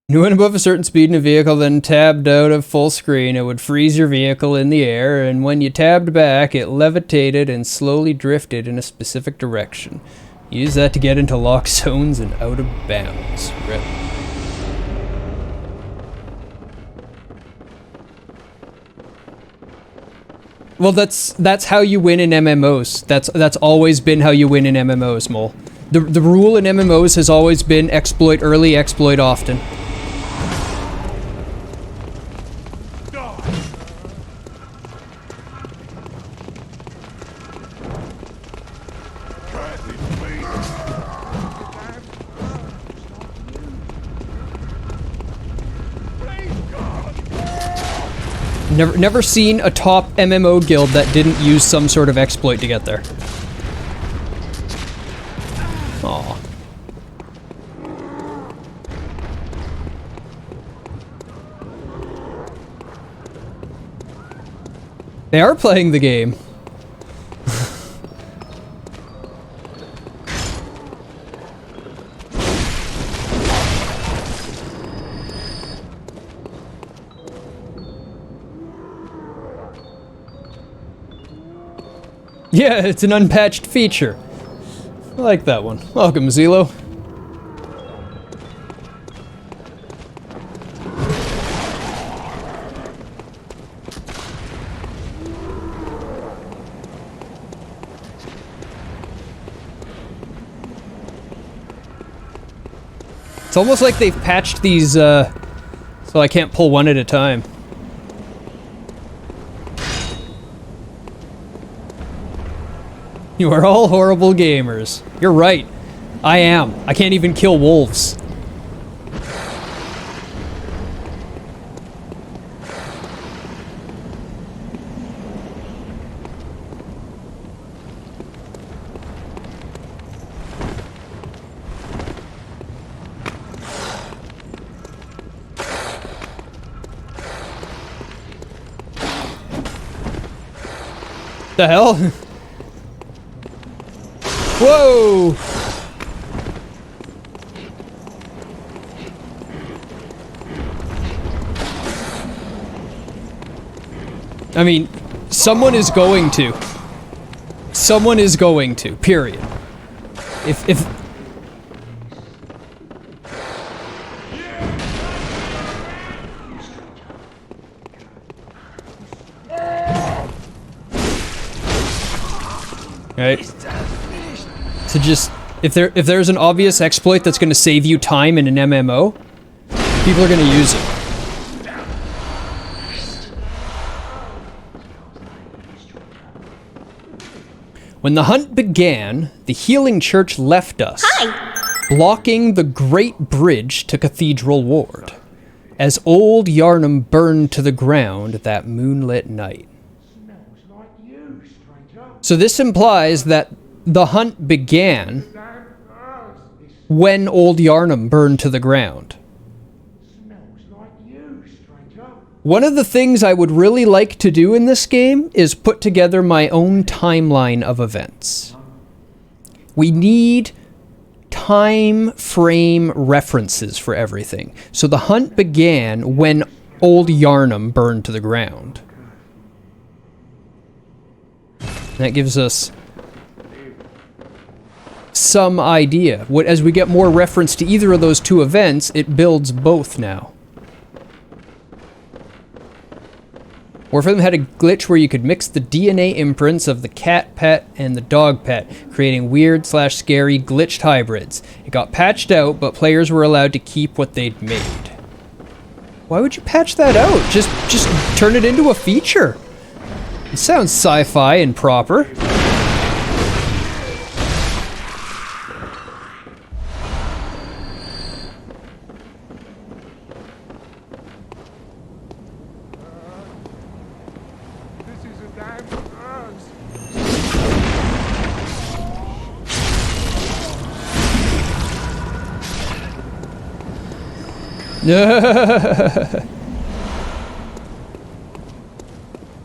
You went above a certain speed in a vehicle, then tabbed out of full screen. It would freeze your vehicle in the air, and when you tabbed back, it levitated and slowly drifted in a specific direction. Use that to get into lock zones and out of bounds. Rip. Well, that's how you win in MMOs. That's always been how you win in MMOs, Mole. The rule in MMOs has always been exploit early, exploit often. Never seen a top MMO guild that didn't use some sort of exploit to get there. Aw. They are playing the game. Yeah, it's an unpatched feature. I like that one. Welcome, Zelo. It's almost like they've patched these, so I can't pull one at a time. You are all horrible gamers. You're right. I am. I can't even kill wolves. The hell? Whoa! I mean, someone is going to. Someone is going to, period. If... Right? So just, if there's an obvious exploit that's gonna save you time in an MMO, people are gonna use it. When the hunt began, the healing church left us, blocking the great bridge to Cathedral Ward, as old Yarnum burned to the ground that moonlit night. So this implies that the hunt began when old Yarnum burned to the ground. One of the things I would really like to do in this game is put together my own timeline of events. We need time frame references for everything. So the hunt began when old Yarnum burned to the ground. That gives us some idea. As we get more reference to either of those two events, it builds both now. Warframe had a glitch where you could mix the DNA imprints of the cat pet and the dog pet, creating weird/scary glitched hybrids. It got patched out, but players were allowed to keep what they'd made. Why would you patch that out? Just turn it into a feature. It sounds sci-fi and proper.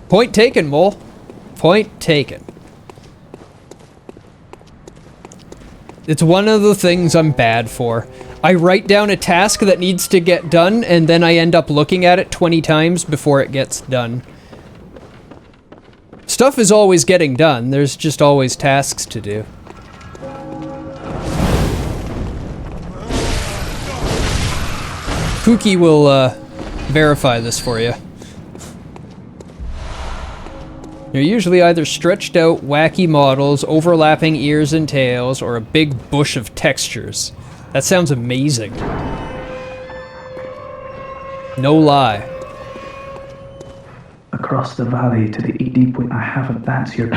Point taken, Mole. Point taken. It's one of the things I'm bad for. I write down a task that needs to get done, and then I end up looking at it 20 times before it gets done. Stuff is always getting done. There's just always tasks to do. Pookie will verify this for you. They're usually either stretched out, wacky models, overlapping ears and tails, or a big bush of textures. That sounds amazing. No lie. Across the valley to the deep I haven't, that's your...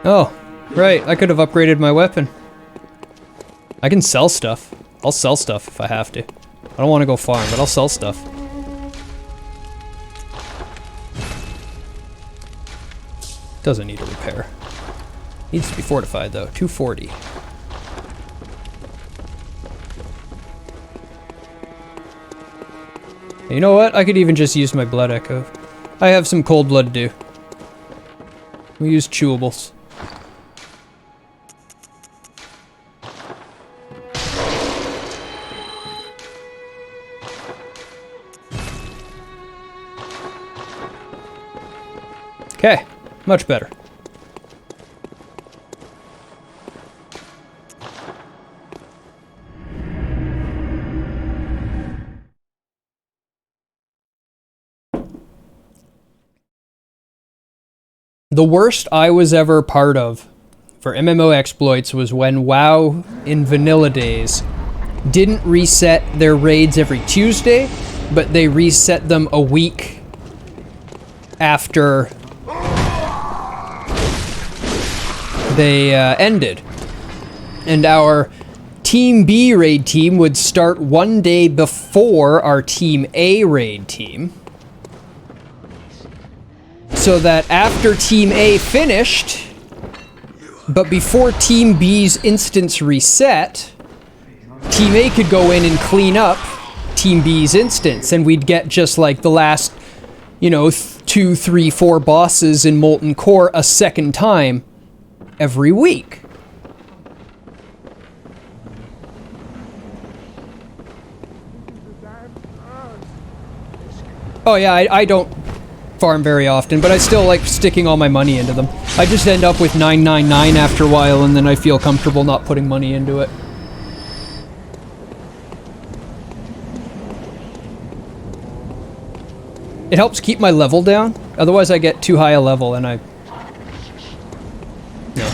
Oh, right. I could have upgraded my weapon. I can sell stuff. I'll sell stuff if I have to. I don't want to go farm, but I'll sell stuff. Doesn't need a repair. Needs to be fortified though. 240. You know what? I could even just use my blood echo. I have some cold blood to do. We use chewables. Okay, much better. The worst I was ever part of for MMO exploits was when WoW in vanilla days didn't reset their raids every Tuesday, but they reset them a week after they ended. And our Team B raid team would start one day before our Team A raid team. So that after Team A finished, but before Team B's instance reset, Team A could go in and clean up Team B's instance, and we'd get just like the last, 2, 3, 4 bosses in Molten Core a second time every week. Oh yeah, I don't farm very often, but I still like sticking all my money into them. I just end up with 999 after a while, and then I feel comfortable not putting money into it. It helps keep my level down, otherwise I get too high a level and I... No.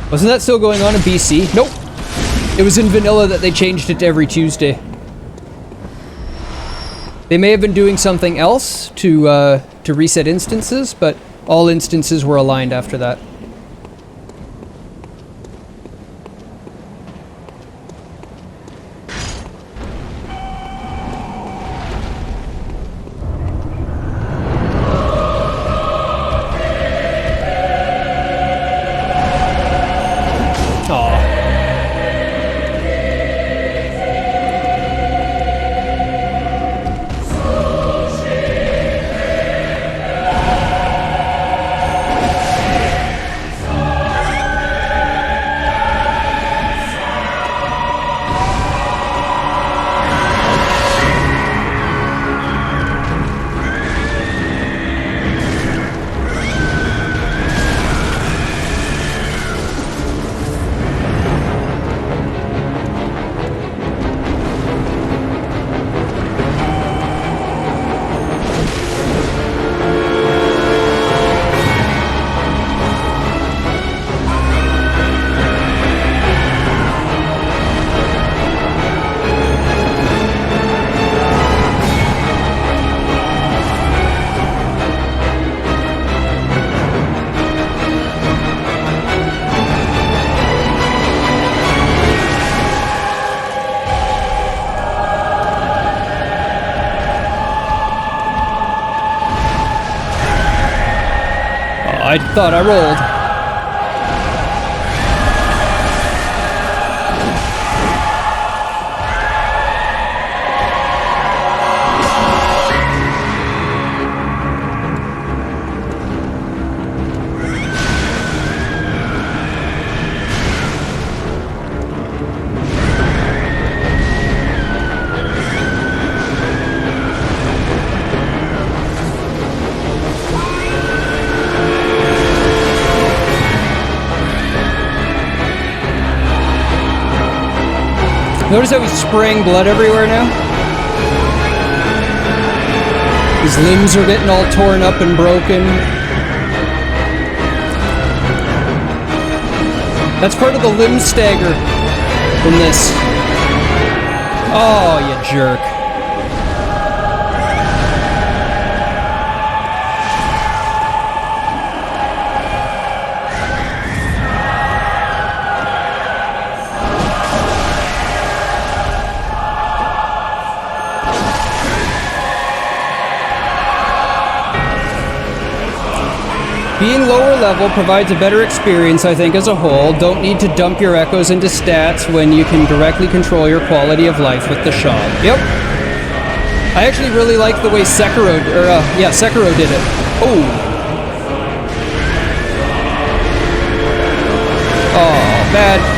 Wasn't that still going on in BC? Nope. It was in vanilla that they changed it to every Tuesday. They may have been doing something else to reset instances, but all instances were aligned after that. I thought I rolled. Notice how he's spraying blood everywhere now? His limbs are getting all torn up and broken. That's part of the limb stagger in this. Oh, you jerk. Being lower level provides a better experience, I think, as a whole. Don't need to dump your echoes into stats when you can directly control your quality of life with the shop. Yep. I actually really like the way Sekiro did it. Oh. Oh, bad.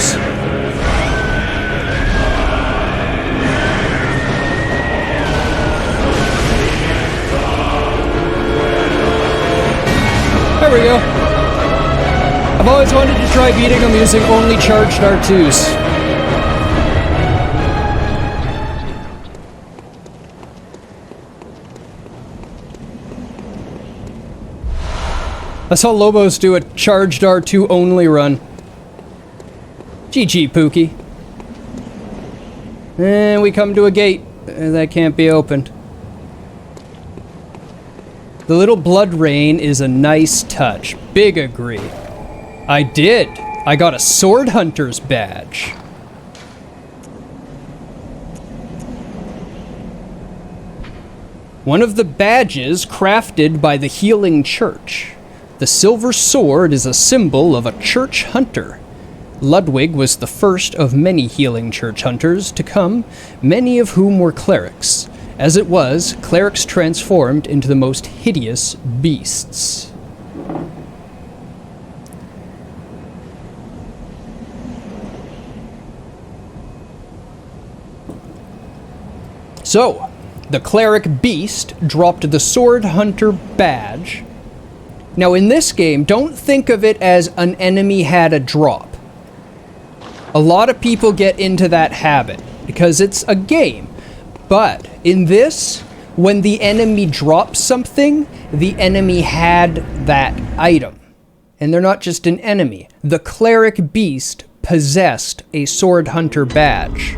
tubes. There we go. I've always wanted to try beating them using only charged R2s. I saw Lobos do a charged R2 only run. GG, Pookie. And we come to a gate that can't be opened. The little blood rain is a nice touch. Big agree. I did. I got a Sword Hunter's badge. One of the badges crafted by the Healing Church. The silver sword is a symbol of a church hunter. Ludwig was the first of many Healing Church hunters to come, many of whom were clerics. As it was, clerics transformed into the most hideous beasts. So, the cleric beast dropped the sword hunter badge. Now in this game, don't think of it as an enemy had a drop. A lot of people get into that habit because it's a game. But in this, when the enemy drops something, the enemy had that item. And they're not just an enemy. The cleric beast possessed a sword hunter badge.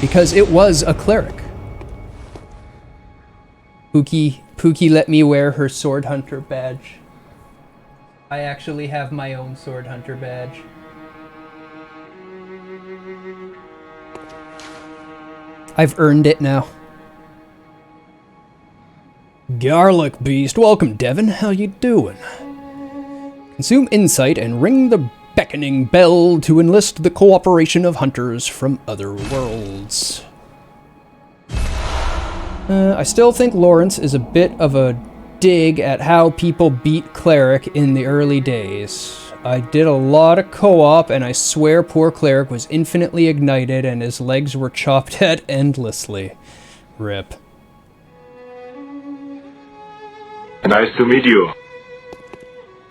Because it was a cleric. Pookie let me wear her sword hunter badge. I actually have my own sword hunter badge. I've earned it now. Garlic Beast. Welcome, Devin. How you doing? Consume insight and ring the beckoning bell to enlist the cooperation of hunters from other worlds. I still think Lawrence is a bit of a dig at how people beat Cleric in the early days. I did a lot of co-op, and I swear poor Cleric was infinitely ignited and his legs were chopped at endlessly. Rip. Nice to meet you.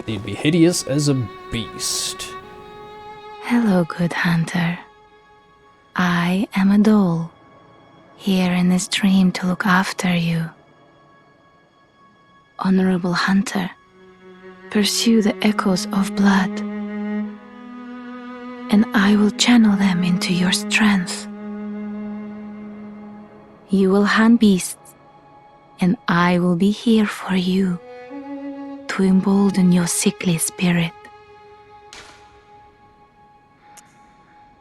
He'd be hideous as a beast. Hello, good hunter. I am a doll, here in this dream to look after you. Honorable hunter, pursue the echoes of blood, and I will channel them into your strength. You will hunt beasts, and I will be here for you to embolden your sickly spirit.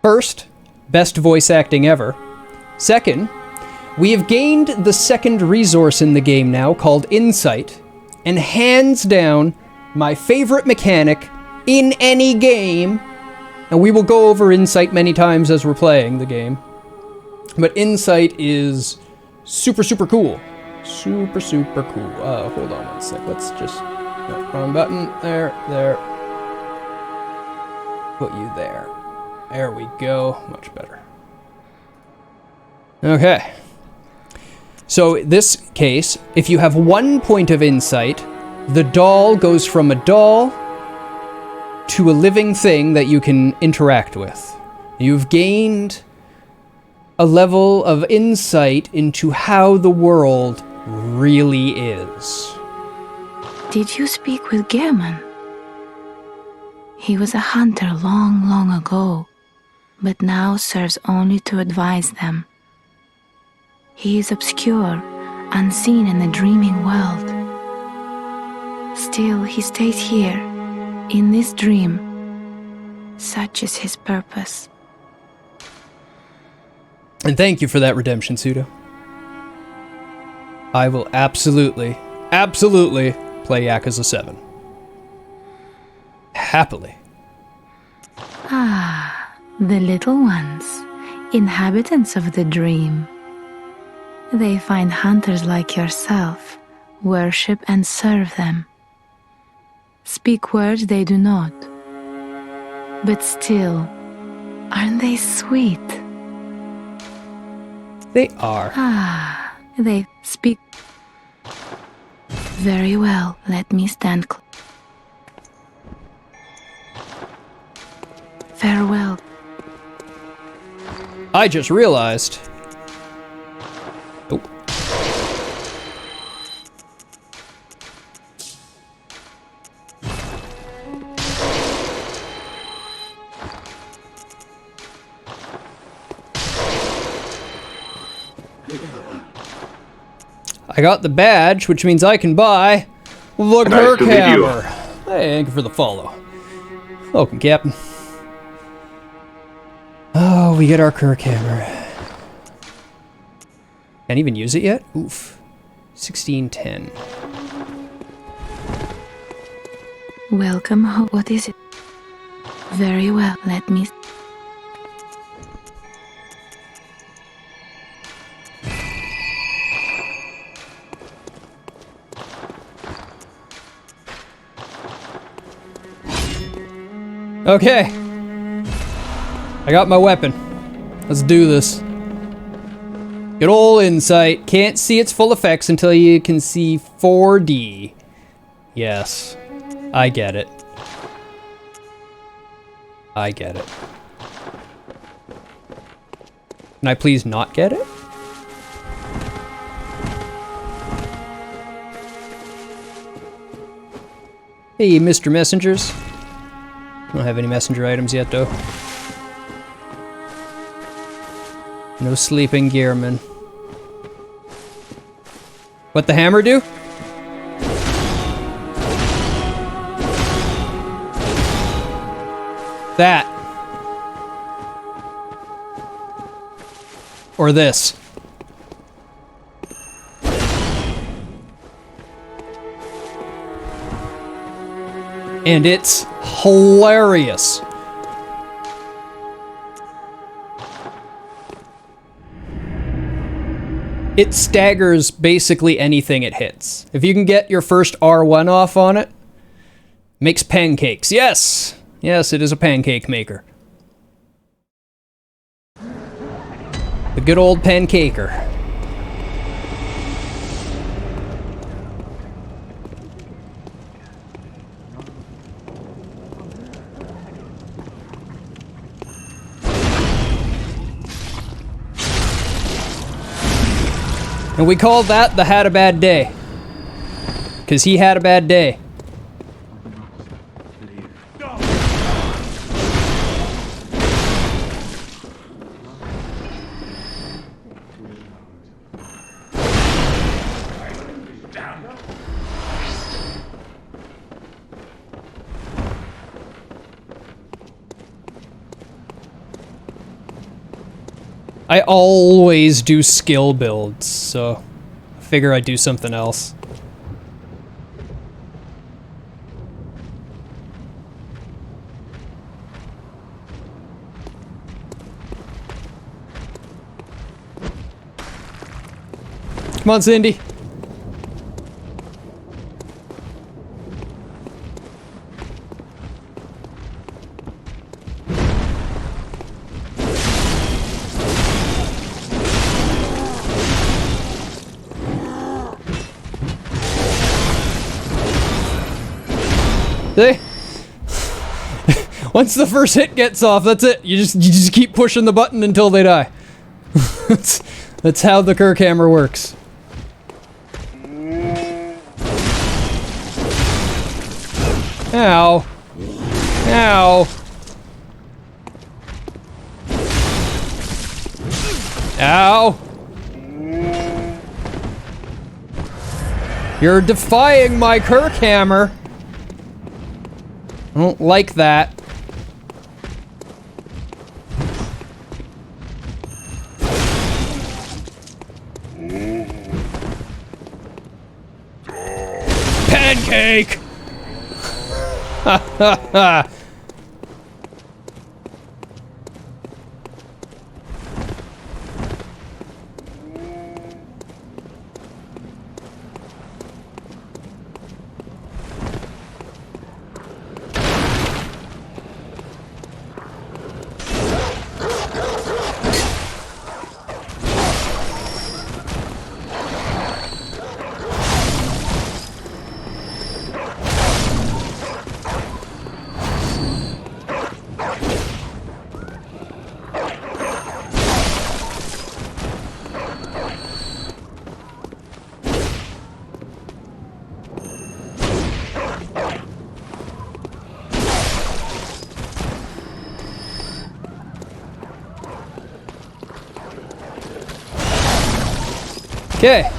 First, best voice acting ever. Second, we have gained the second resource in the game now called Insight, and hands down, my favorite mechanic in any game, and we will go over Insight many times as we're playing the game, but Insight is super, super cool. Super, super cool. Hold on one sec. Let's just... No, wrong button. There. Put you there. There we go. Much better. Okay. So, in this case, if you have 1 point of insight, the doll goes from a doll to a living thing that you can interact with. You've gained a level of insight into how the world really is. Did you speak with German? He was a hunter long, long ago, but now serves only to advise them. He is obscure, unseen in the dreaming world. Still, he stays here, in this dream. Such is his purpose. And thank you for that redemption, Pseudo. I will absolutely play Yakuza 7. Happily. Ah, the little ones, inhabitants of the dream. They find hunters like yourself, worship and serve them. Speak words they do not, But still, aren't they sweet? They are. Ah, they speak. Very well, let me stand farewell. I just realized. Oh. I got the badge, which means I can buy the Kirk hammer. Hey, thank you for the follow. Welcome, Captain. Oh, we get our Kirk hammer. Can't even use it yet? Oof. 1610. Welcome home. What is it? Very well, let me. Okay. I got my weapon. Let's do this. Good old insight. Can't see its full effects until you can see 4D. Yes. I get it. I get it. Can I please not get it? Hey, Mr. Messengers. I don't have any messenger items yet, though. No sleeping gearman. What the hammer do? That. Or this. And it's hilarious. It staggers basically anything it hits. If you can get your first R1 off on it, makes pancakes. Yes! Yes, it is a pancake maker. The good old pancaker. And we call that the had a bad day. 'Cause he had a bad day. I always do skill builds, so I figure I'd do something else. Come on, Cindy. See? Once the first hit gets off, that's it. You just keep pushing the button until they die. that's how the Kirk hammer works. Ow. Ow. Ow. You're defying my Kirk hammer. I don't like that. Pancake! Ha ha ha! Okay,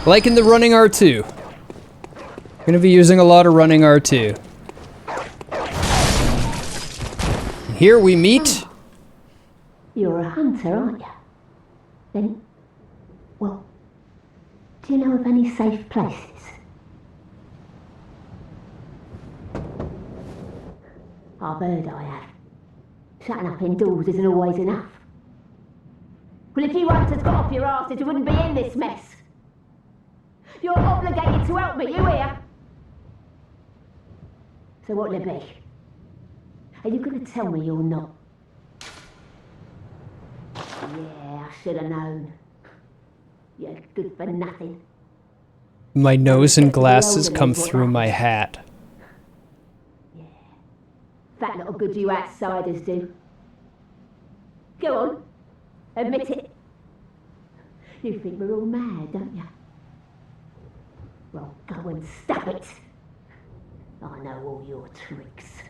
liking the running R2. Gonna be using a lot of running R2. And here we meet... You're a hunter, aren't you? Then, well, do you know of any safe places? I've heard I have. Shutting up indoors isn't always enough. Well, if you hunters got off your asses, you wouldn't be in this mess. You're obligated to help me, you hear? So what'll it be? Are you going to tell me you're not? Yeah, I should have known. You're good for nothing. My nose and glasses come through my hat. Yeah. That little good you outsiders do. Go on. Admit it. You think we're all mad, don't you? Well, go and stop it. I know all your tricks.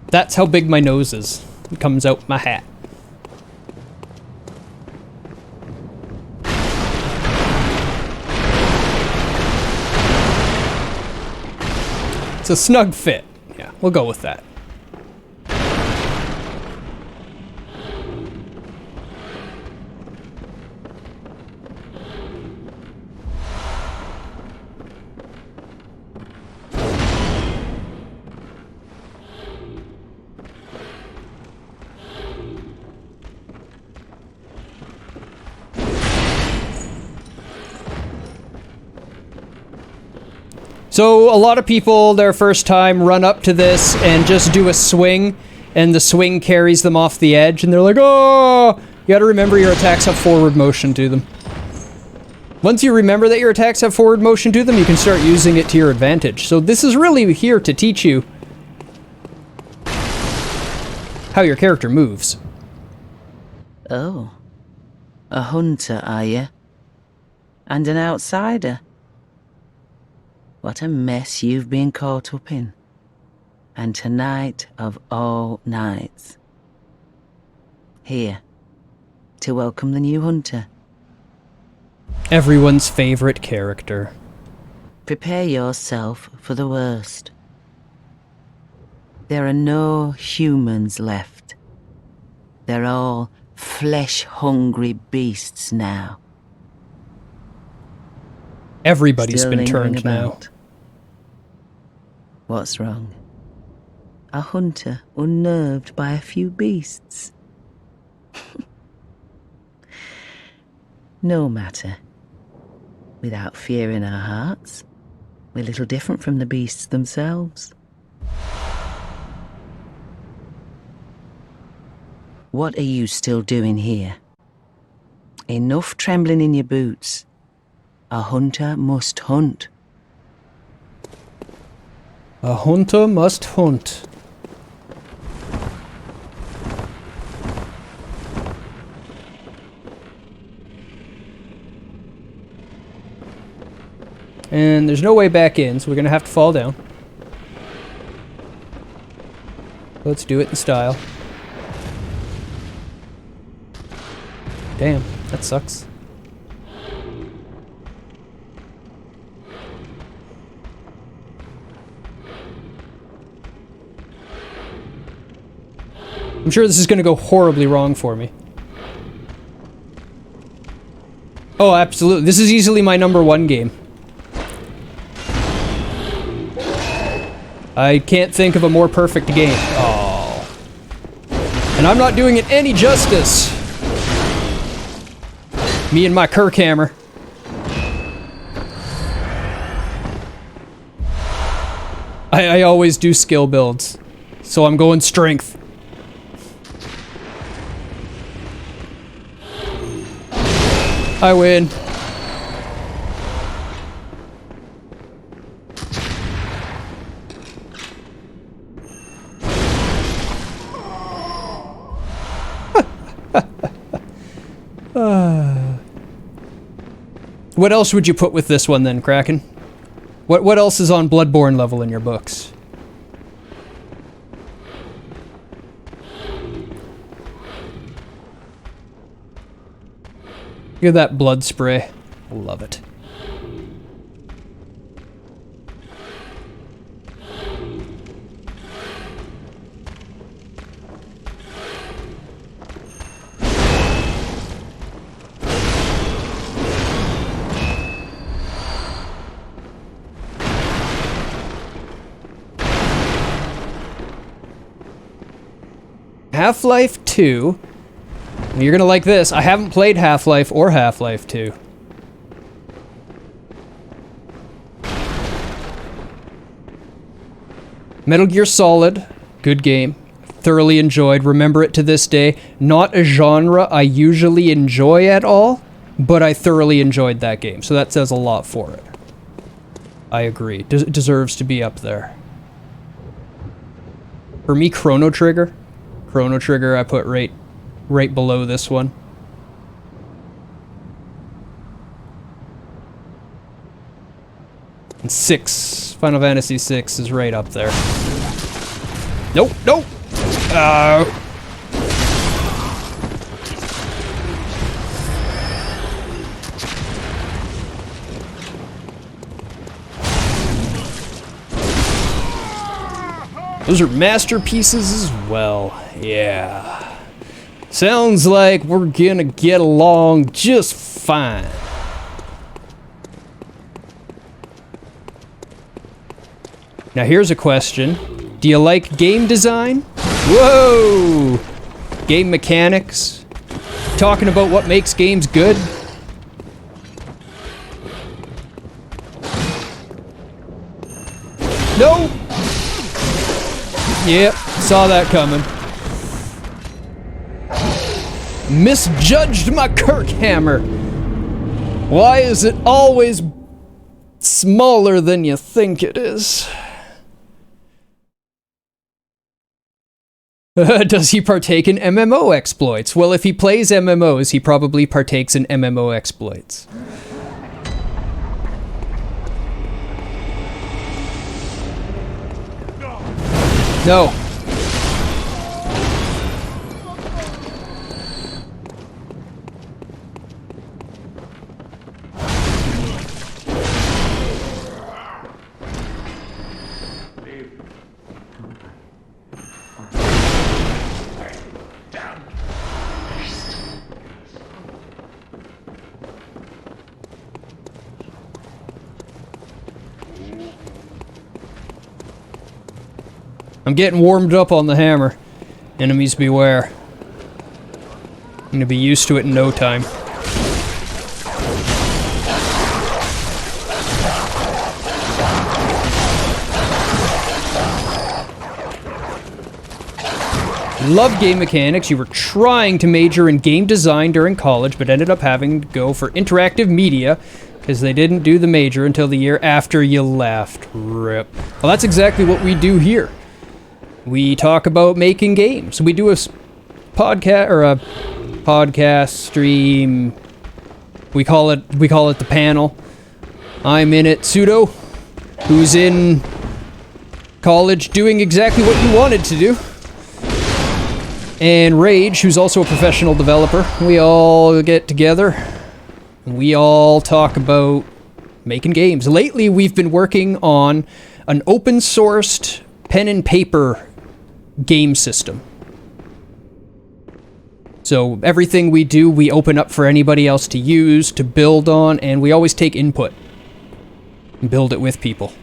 That's how big my nose is. It comes out my hat. It's a snug fit. Yeah, we'll go with that. So a lot of people, their first time, run up to this and just do a swing, and the swing carries them off the edge, and they're like, oh! You gotta remember your attacks have forward motion to them. Once you remember that your attacks have forward motion to them, you can start using it to your advantage. So this is really here to teach you how your character moves. Oh. A hunter, are you? And an outsider? What a mess you've been caught up in. And tonight of all nights. Here, to welcome the new hunter. Everyone's favorite character. Prepare yourself for the worst. There are no humans left. They're all flesh-hungry beasts now. Everybody's Still been lingering turned now. about. What's wrong? A hunter unnerved by a few beasts? No matter. Without fear in our hearts, we're little different from the beasts themselves. What are you still doing here? Enough trembling in your boots. A hunter must hunt. A hunter must hunt. And there's no way back in, so we're gonna have to fall down. Let's do it in style. Damn, that sucks. I'm sure this is gonna go horribly wrong for me. Oh, absolutely. This is easily my #1 game. I can't think of a more perfect game. Oh. And I'm not doing it any justice. Me and my Kirkhammer. I always do skill builds. So I'm going strength. I win. What else would you put with this one then, Kraken? What else is on Bloodborne level in your books? Look at that blood spray. I love it. Half-Life 2. You're gonna like this. I haven't played Half-Life or Half-Life 2. Metal Gear Solid. Good game. Thoroughly enjoyed. Remember it to this day. Not a genre I usually enjoy at all, but I thoroughly enjoyed that game. So that says a lot for it. I agree. Deserves to be up there. For me, Chrono Trigger. Chrono Trigger I put right below this one. And 6, Final Fantasy 6 is right up there. Nope, nope! Those are masterpieces as well. Yeah. Sounds like we're gonna get along just fine. Now here's a question. Do you like game design? Whoa! Game mechanics? Talking about what makes games good? No! Yep, saw that coming. Misjudged my Kirk hammer. Why is it always smaller than you think it is? Does he partake in MMO exploits? Well, if he plays MMOs, he probably partakes in MMO exploits. No. I'm getting warmed up on the hammer. Enemies beware. I'm gonna be used to it in no time. Love game mechanics. You were trying to major in game design during college, but ended up having to go for interactive media because they didn't do the major until the year after you left. Rip. Well, that's exactly what we do here. We talk about making games. We do a podcast stream. We call it the panel. I'm in it. Pseudo, who's in college doing exactly what you wanted to do. And Rage, who's also a professional developer. We all get together. We all talk about making games. Lately, we've been working on an open-sourced pen and paper game system. So everything we do, we open up for anybody else to use, to build on, and we always take input and build it with people.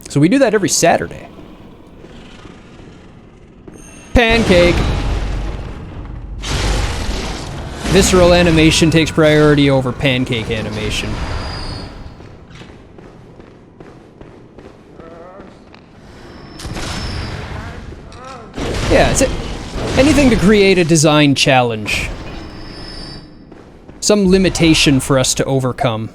So we do that every Saturday. Pancake! Visceral animation takes priority over pancake animation. Yeah, it's anything to create a design challenge. Some limitation for us to overcome.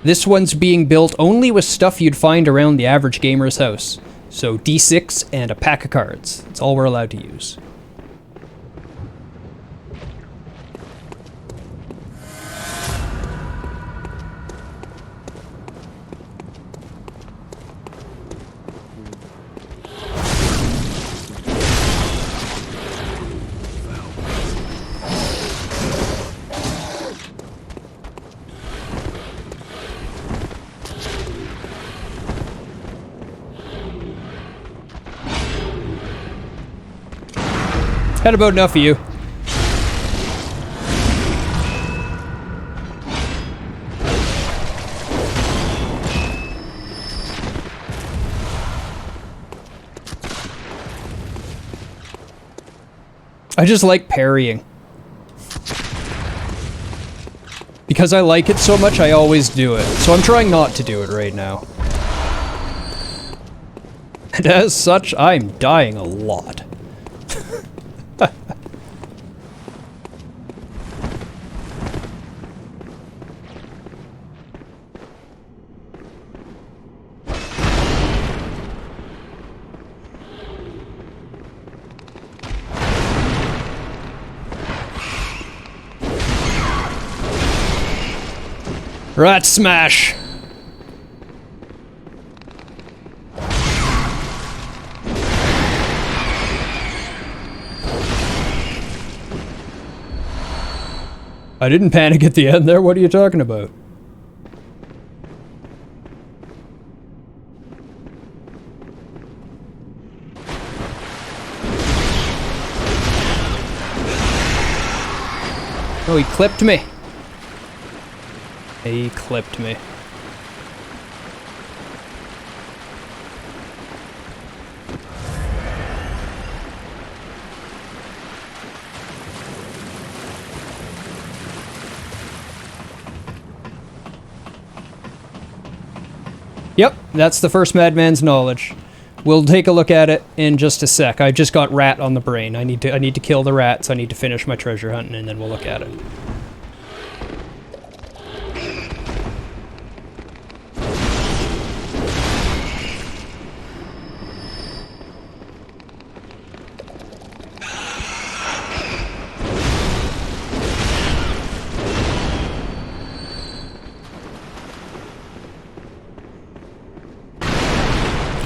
This one's being built only with stuff you'd find around the average gamer's house. So D6 and a pack of cards. That's all we're allowed to use. Had about enough of you. I just like parrying. Because I like it so much, I always do it. So I'm trying not to do it right now. And as such, I'm dying a lot. Rat smash! I didn't panic at the end there, what are you talking about? Oh, he clipped me. He clipped me. Yep, that's the first madman's knowledge. We'll take a look at it in just a sec. I just got rat on the brain. I need to kill the rats. I need to finish my treasure hunting, and then we'll look at it.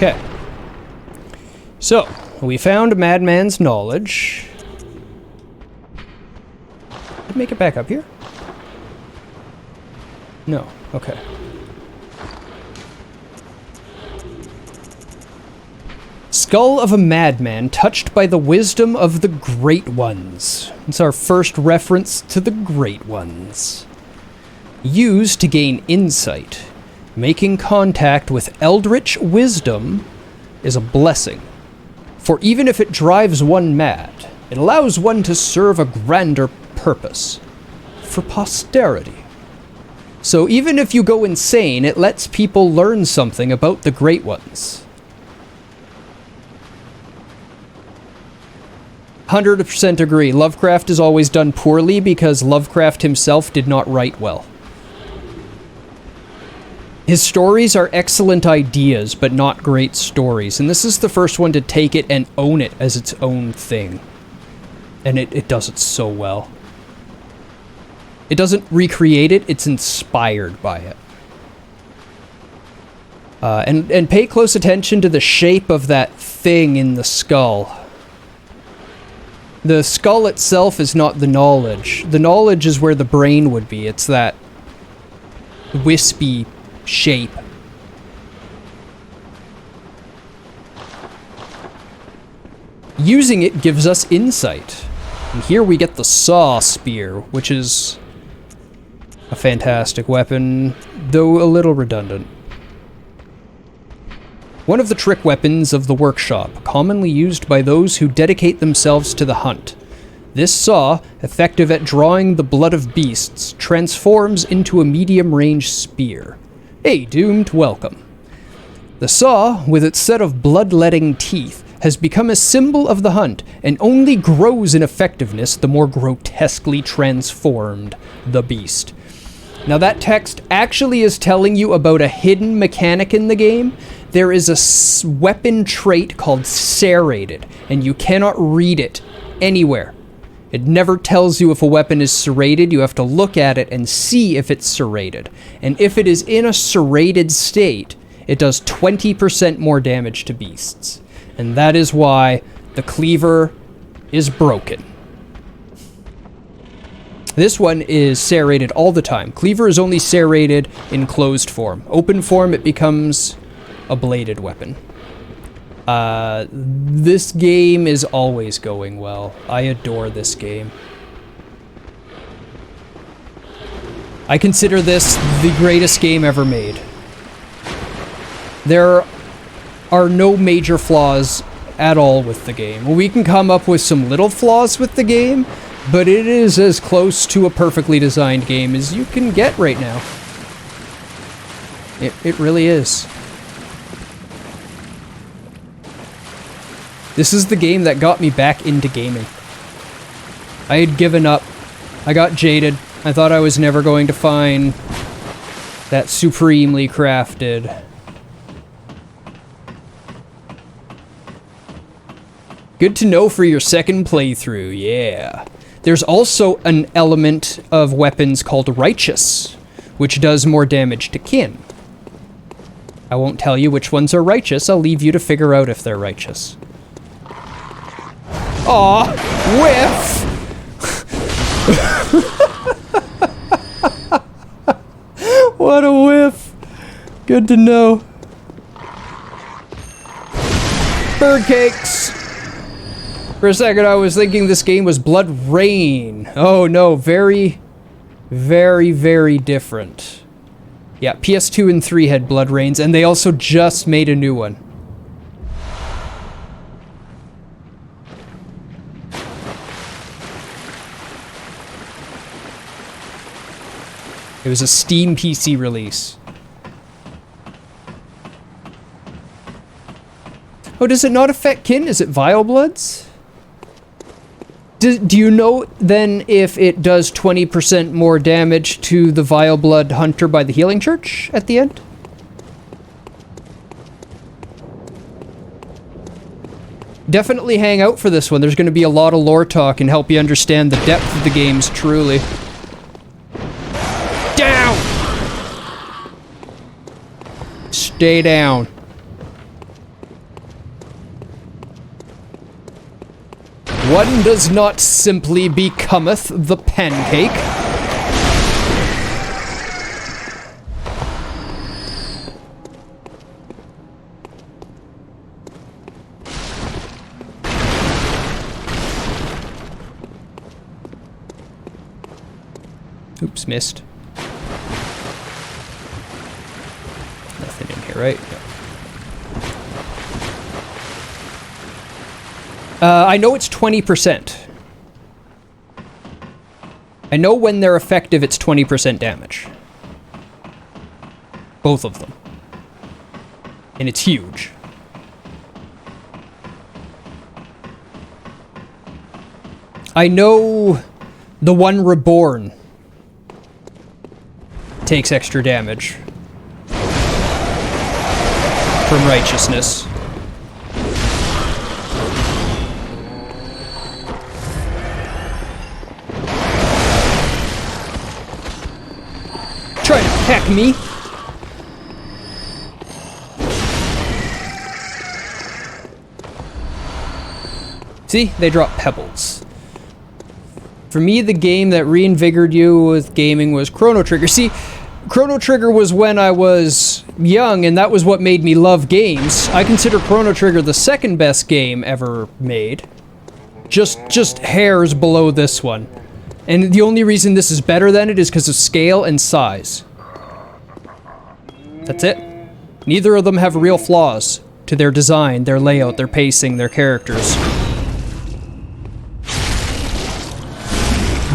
Okay. So, we found Madman's knowledge. Did I make it back up here? No. Okay. Skull of a madman touched by the wisdom of the Great Ones. It's our first reference to the Great Ones. Used to gain insight. Making contact with eldritch wisdom is a blessing. For even if it drives one mad, it allows one to serve a grander purpose. For posterity. So even if you go insane, it lets people learn something about the Great Ones. 100% agree. Lovecraft is always done poorly because Lovecraft himself did not write well. His stories are excellent ideas, but not great stories, and this is the first one to take it and own it as its own thing. And it does it so well. It doesn't recreate it, it's inspired by it. And pay close attention to the shape of that thing in the skull. The skull itself is not the knowledge. The knowledge is where the brain would be. It's that wispy shape. Using it gives us insight. And here we get the saw spear, which is a fantastic weapon, though a little redundant. One of the trick weapons of the workshop, commonly used by those who dedicate themselves to the hunt. This saw, effective at drawing the blood of beasts, transforms into a medium-range spear. Hey, Doomed, welcome. The saw, with its set of bloodletting teeth, has become a symbol of the hunt, and only grows in effectiveness the more grotesquely transformed the beast. Now that text actually is telling you about a hidden mechanic in the game. There is a weapon trait called serrated, and you cannot read it anywhere. It never tells you if a weapon is serrated. You have to look at it and see if it's serrated. And if it is in a serrated state, it does 20% more damage to beasts. And that is why the cleaver is broken. This one is serrated all the time. Cleaver is only serrated in closed form. Open form, it becomes a bladed weapon. This game is always going well. I adore this game. I consider this the greatest game ever made. There are no major flaws at all with the game. We can come up with some little flaws with the game, but it is as close to a perfectly designed game as you can get right now. It really is. This is the game that got me back into gaming. I had given up. I got jaded. I thought I was never going to find that supremely crafted. Good to know for your second playthrough, yeah. There's also an element of weapons called Righteous, which does more damage to kin. I won't tell you which ones are righteous, I'll leave you to figure out if they're righteous. Aw, whiff! What a whiff! Good to know. Bird cakes! For a second I was thinking this game was Blood Rain. Oh no, very, very, very different. Yeah, PS2 and 3 had Blood Rains, and they also just made a new one. It was a Steam PC release. Oh, does it not affect kin? Is it Vile Bloods? Do you know then if it does 20% more damage to the Vile Blood Hunter by the Healing Church at the end? Definitely hang out for this one. There's going to be a lot of lore talk and help you understand the depth of the games truly. Down! Stay down. One does not simply becometh the pancake. Oops, missed. Nothing in here, right? No. I know it's 20%. I know when they're effective, it's 20% damage. Both of them. And it's huge. I know the one Reborn takes extra damage from righteousness. Try to peck me. See, they drop pebbles. For me, the game that reinvigorated you with gaming was Chrono Trigger. See, Chrono Trigger was when I was young, and that was what made me love games. I consider Chrono Trigger the second best game ever made. Just hairs below this one. And the only reason this is better than it is because of scale and size. That's it. Neither of them have real flaws to their design, their layout, their pacing, their characters.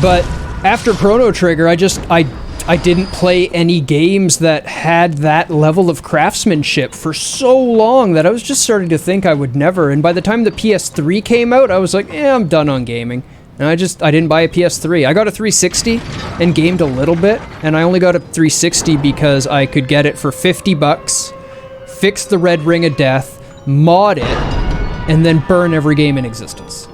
But after Chrono Trigger, I didn't play any games that had that level of craftsmanship for so long that I was just starting to think I would never. And by the time the PS3 came out, I was like, I'm done on gaming. And I didn't buy a PS3. I got a 360 and gamed a little bit, and I only got a 360 because I could get it for 50 bucks, fix the red ring of death, mod it, and then burn every game in existence.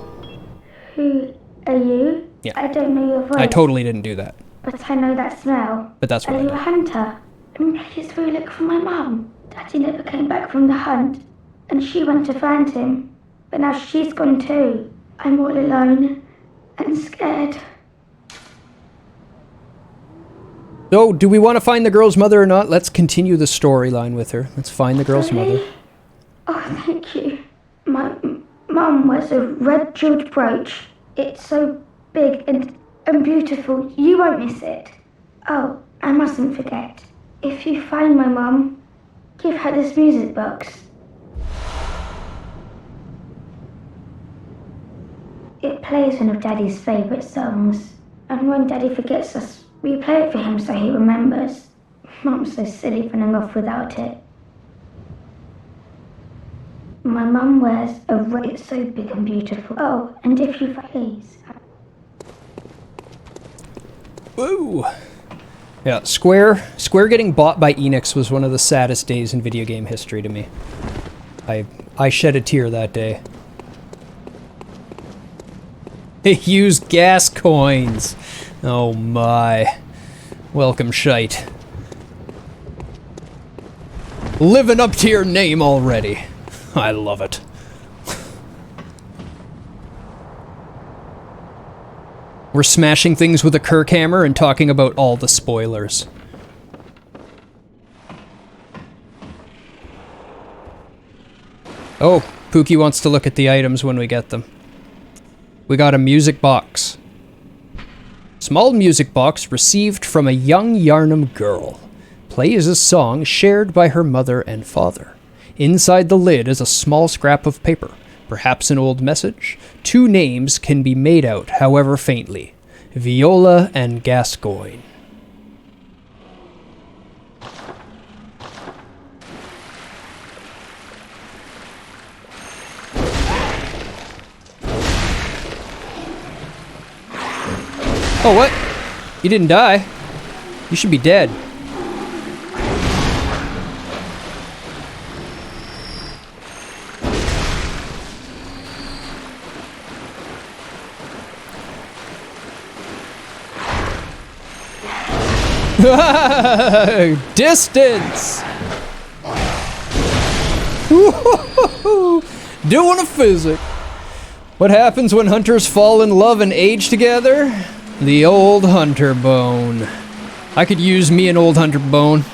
Who are you? Yeah. I don't know your voice. I totally didn't do that. But I know that smell. But that's what Are you a hunter? I'm really sorry, look for my mum. Daddy never came back from the hunt, and she went to find him. But now she's gone too. I'm all alone and scared. So, do we want to find the girl's mother or not? Let's continue the storyline with her. Let's find the girl's mother. Oh, thank you. My mum wears a red jeweled brooch. It's so big and beautiful. You won't miss it. Oh, I mustn't forget. If you find my mum, give her this music box. It plays one of Daddy's favourite songs. And when Daddy forgets us, we play it for him so he remembers. Mum's so silly running off without it. My mum wears a red, it's so big and beautiful. Oh, and if you please. Woo! Yeah, Square getting bought by Enix was one of the saddest days in video game history to me. I shed a tear that day. They used gas coins! Oh my. Welcome, shite. Living up to your name already. I love it. We're smashing things with a Kirk hammer and talking about all the spoilers. Oh, Pookie wants to look at the items when we get them. We got a music box. Small music box received from a young Yarnum girl. Plays a song shared by her mother and father. Inside the lid is a small scrap of paper, perhaps an old message. 2 names can be made out, however faintly. Viola and Gascoigne. Oh, what? You didn't die. You should be dead. Distance! Doing a physic. What happens when hunters fall in love and age together? The old hunter bone. I could use me an old hunter bone.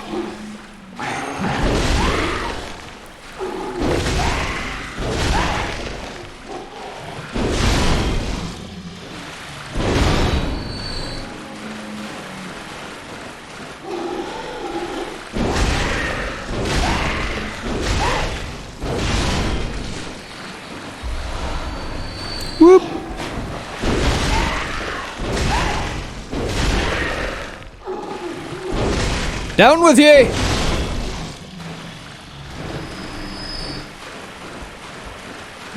Whoop. Down with ye!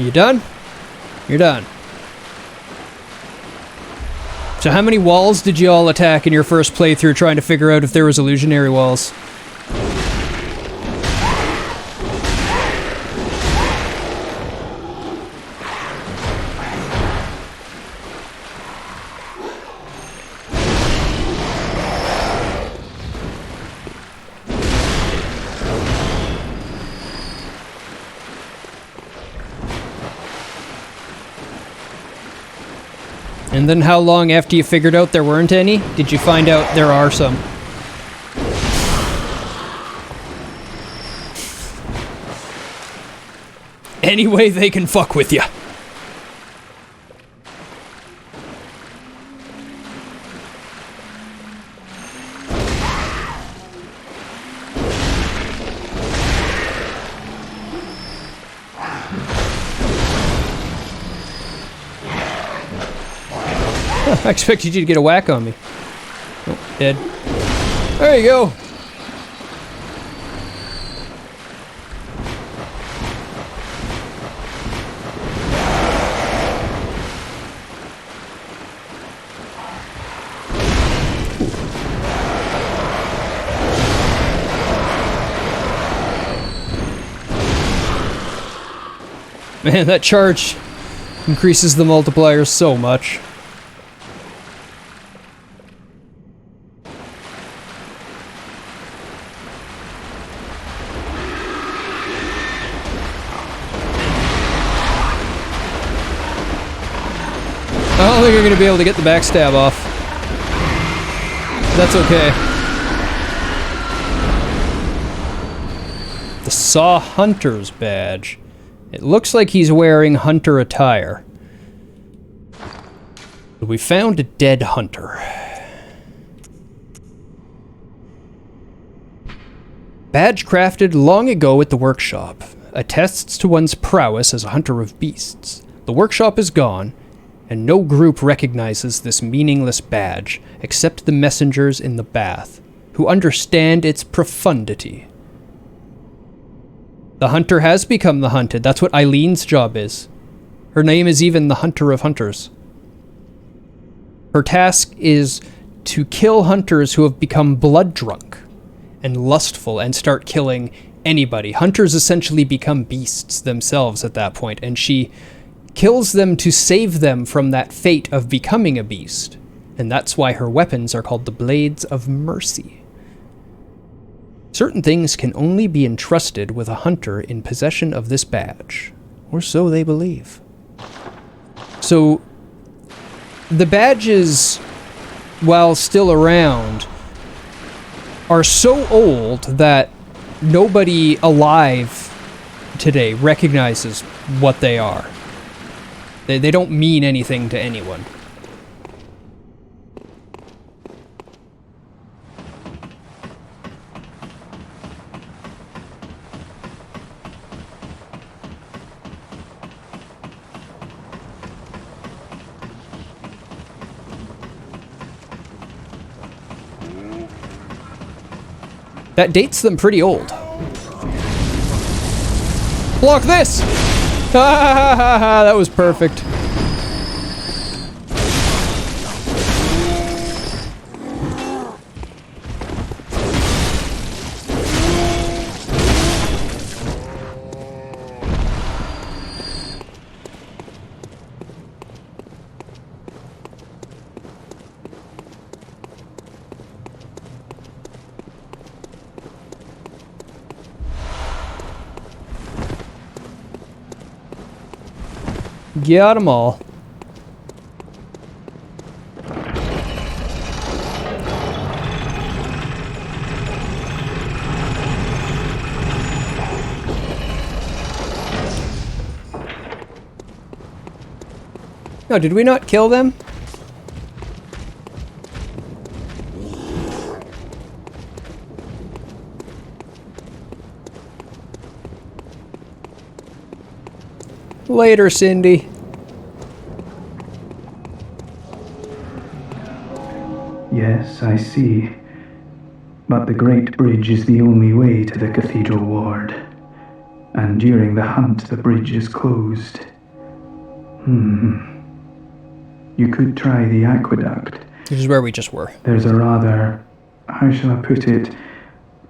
You done? You're done. So how many walls did you all attack in your first playthrough trying to figure out if there was illusionary walls? And then how long after you figured out there weren't any, did you find out there are some? Any way they can fuck with you. I expected you to get a whack on me. Oh, dead. There you go. Man, that charge increases the multiplier so much. I don't think you're going to be able to get the backstab off. That's okay. The Saw Hunter's badge. It looks like he's wearing hunter attire. We found a dead hunter. Badge crafted long ago at the workshop. Attests to one's prowess as a hunter of beasts. The workshop is gone, and no group recognizes this meaningless badge except the messengers in the bath, who understand its profundity. The hunter has become the hunted. That's what Eileen's job is. Her name is even the Hunter of Hunters. Her task is to kill hunters who have become blood drunk and lustful and start killing anybody. Hunters essentially become beasts themselves at that point, and she kills them to save them from that fate of becoming a beast. And that's why her weapons are called the Blades of Mercy. Certain things can only be entrusted with a hunter in possession of this badge, or so they believe. So, the badges, while still around, are so old that nobody alive today recognizes what they are. They don't mean anything to anyone. That dates them pretty old. Block this! Ah, that was perfect. Got them all. No, did we not kill them? Later, Cindy. Yes, I see. But the Great Bridge is the only way to the Cathedral Ward. And during the hunt, the bridge is closed. You could try the aqueduct. This is where we just were. There's a rather, how shall I put it,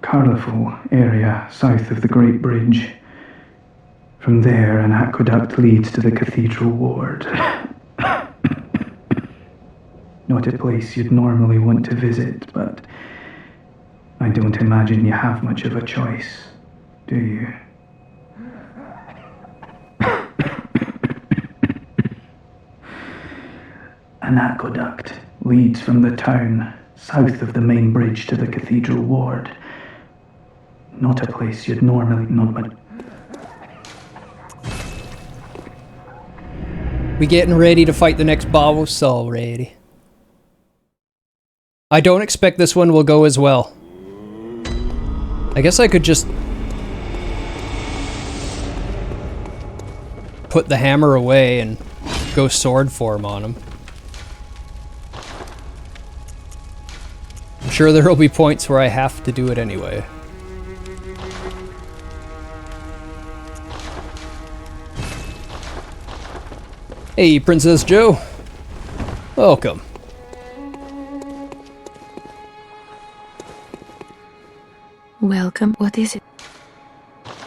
colourful area south of the Great Bridge. From there, an aqueduct leads to the Cathedral Ward. Not a place you'd normally want to visit, but I don't imagine you have much of a choice, do you? An aqueduct leads from the town south of the main bridge to the Cathedral Ward. Not a place you'd normally not. We getting ready to fight the next boss already. I don't expect this one will go as well. I guess I could just put the hammer away and go sword form on him. I'm sure there will be points where I have to do it anyway. Hey, Princess Joe. Welcome. Welcome. What is it?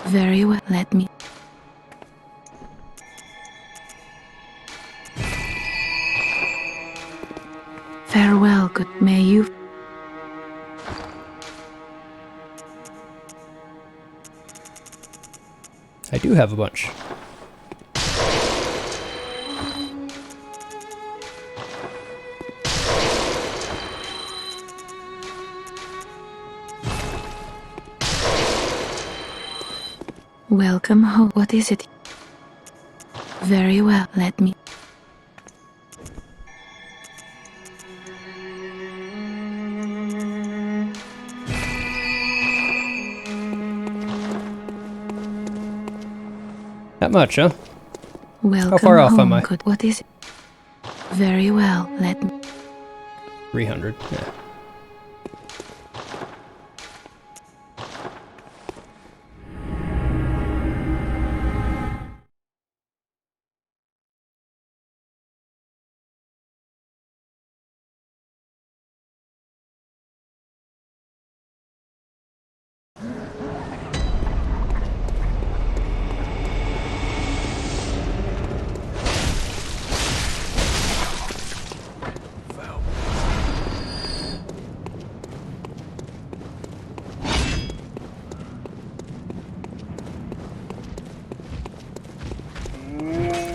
Very well. Let me. Farewell, good. May you. I do have a bunch. Welcome home. What is it? Very well, let me. That much, huh? Welcome How far off home, am I? good. What is it? Very well, let me. 300, yeah.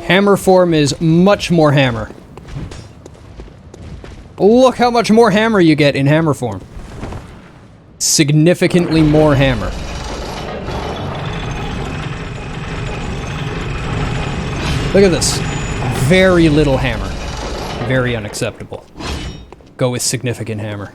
Hammer form is much more hammer. Look how much more hammer you get in hammer form. Significantly more hammer. Look at this. Very little hammer. Very unacceptable. Go with significant hammer.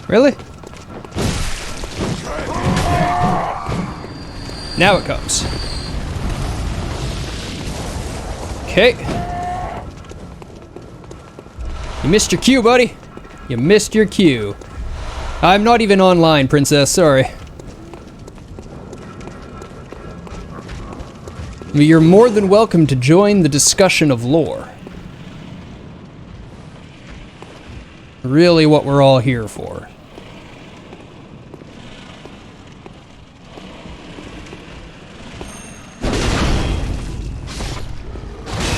Really? Now it comes. Okay. You missed your cue, buddy. You missed your cue. I'm not even online, princess, sorry. You're more than welcome to join the discussion of lore. Really what we're all here for.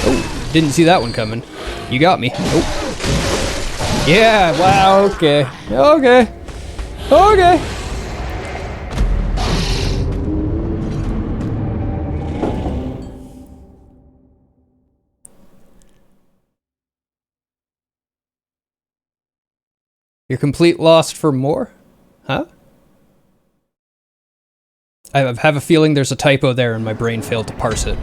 Oh, didn't see that one coming. You got me. Oh. Yeah, wow, okay. Okay. Okay. You're complete lost for more? Huh? I have a feeling there's a typo there and my brain failed to parse it.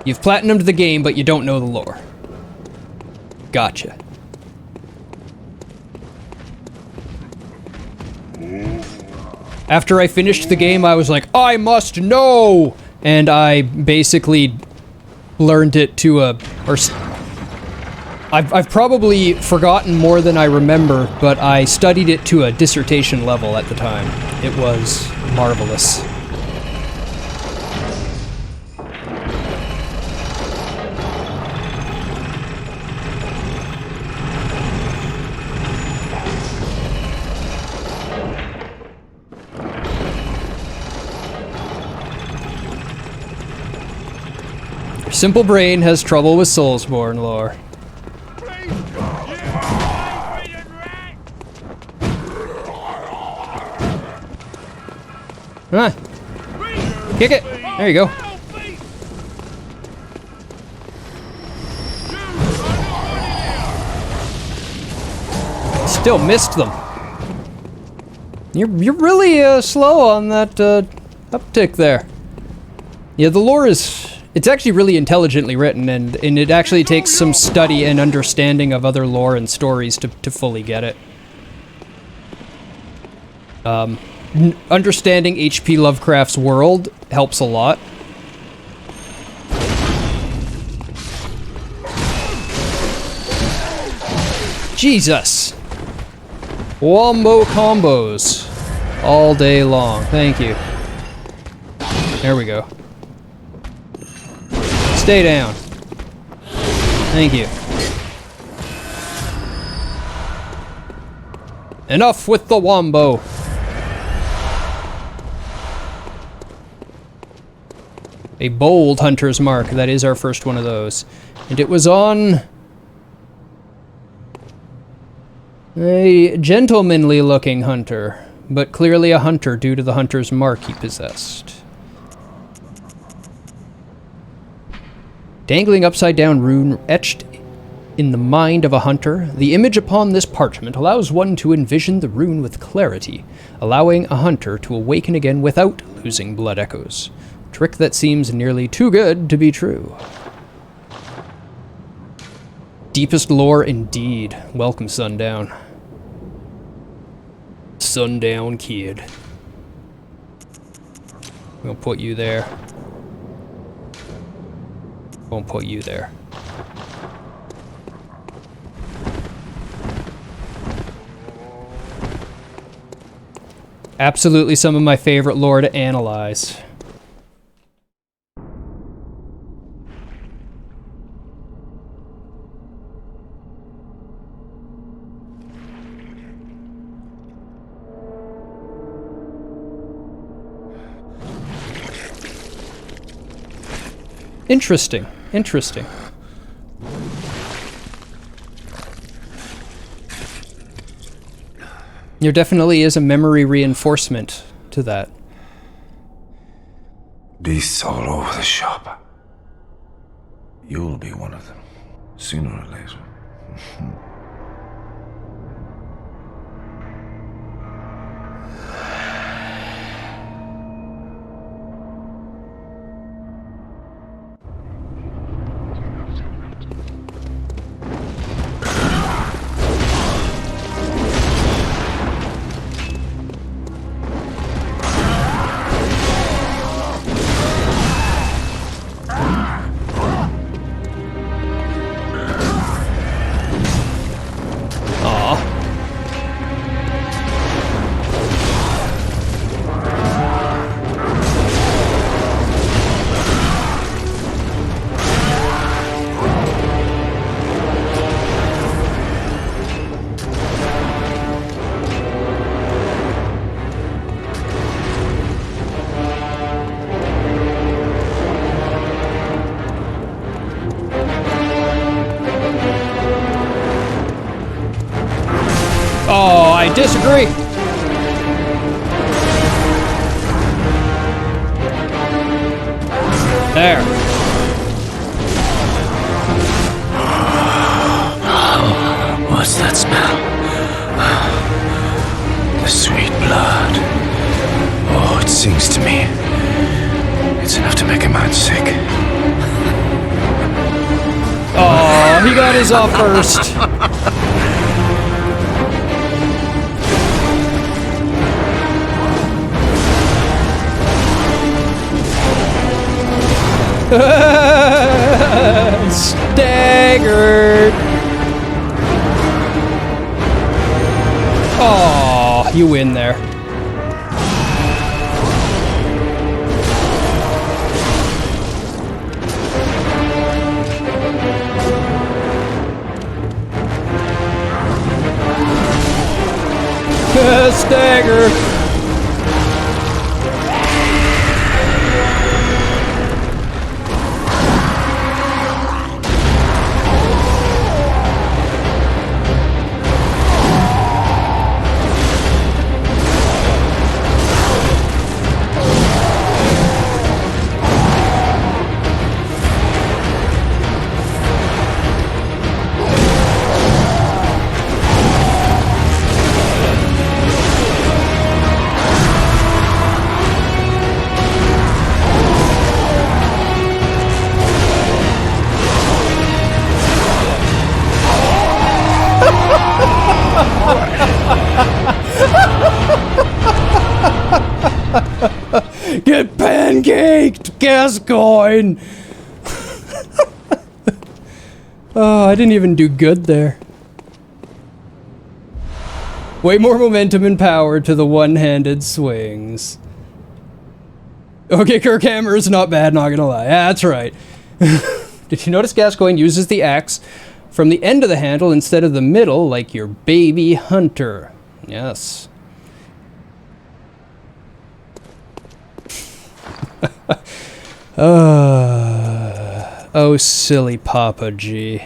You've platinumed the game, but you don't know the lore. Gotcha. After I finished the game, I was like, I must know! And I basically learned it to I've probably forgotten more than I remember, but I studied it to a dissertation level at the time. It was marvelous. Your simple brain has trouble with Soulsborne lore. Huh. Kick it! There you go. Still missed them. You're really slow on that uptick there. Yeah, the lore is... It's actually really intelligently written, and it actually takes some study and understanding of other lore and stories to fully get it. Understanding H.P. Lovecraft's world helps a lot. Jesus! Wombo combos. All day long. Thank you. There we go. Stay down. Thank you. Enough with the wombo. A bold hunter's mark. That is our first one of those. And it was on... a gentlemanly looking hunter. but clearly a hunter due to the hunter's mark he possessed. Dangling upside-down rune etched in the mind of a hunter, the image upon this parchment allows one to envision the rune with clarity, allowing a hunter to awaken again without losing blood echoes. A trick that seems nearly too good to be true. Deepest lore indeed. Welcome, Sundown. Sundown Kid. We'll put you there. Won't put you there. Absolutely some of my favorite lore to analyze. Interesting. Interesting. There definitely is a memory reinforcement to that. Beasts all over the shop. You'll be one of them, sooner or later. Oh, I disagree. There. What's that smell? The sweet blood. Oh, it sings to me. It's enough to make a man sick. Oh, he got his off first. Staggered. Oh, you win there. Stagger. Get pancaked, Gascoigne! Oh, I didn't even do good there. Way more momentum and power to the one-handed swings. Okay, Kirkhammer is not bad, not gonna lie. Yeah, that's right. Did you notice Gascoigne uses the axe from the end of the handle instead of the middle, like your baby hunter? Yes. Oh, silly Papa G.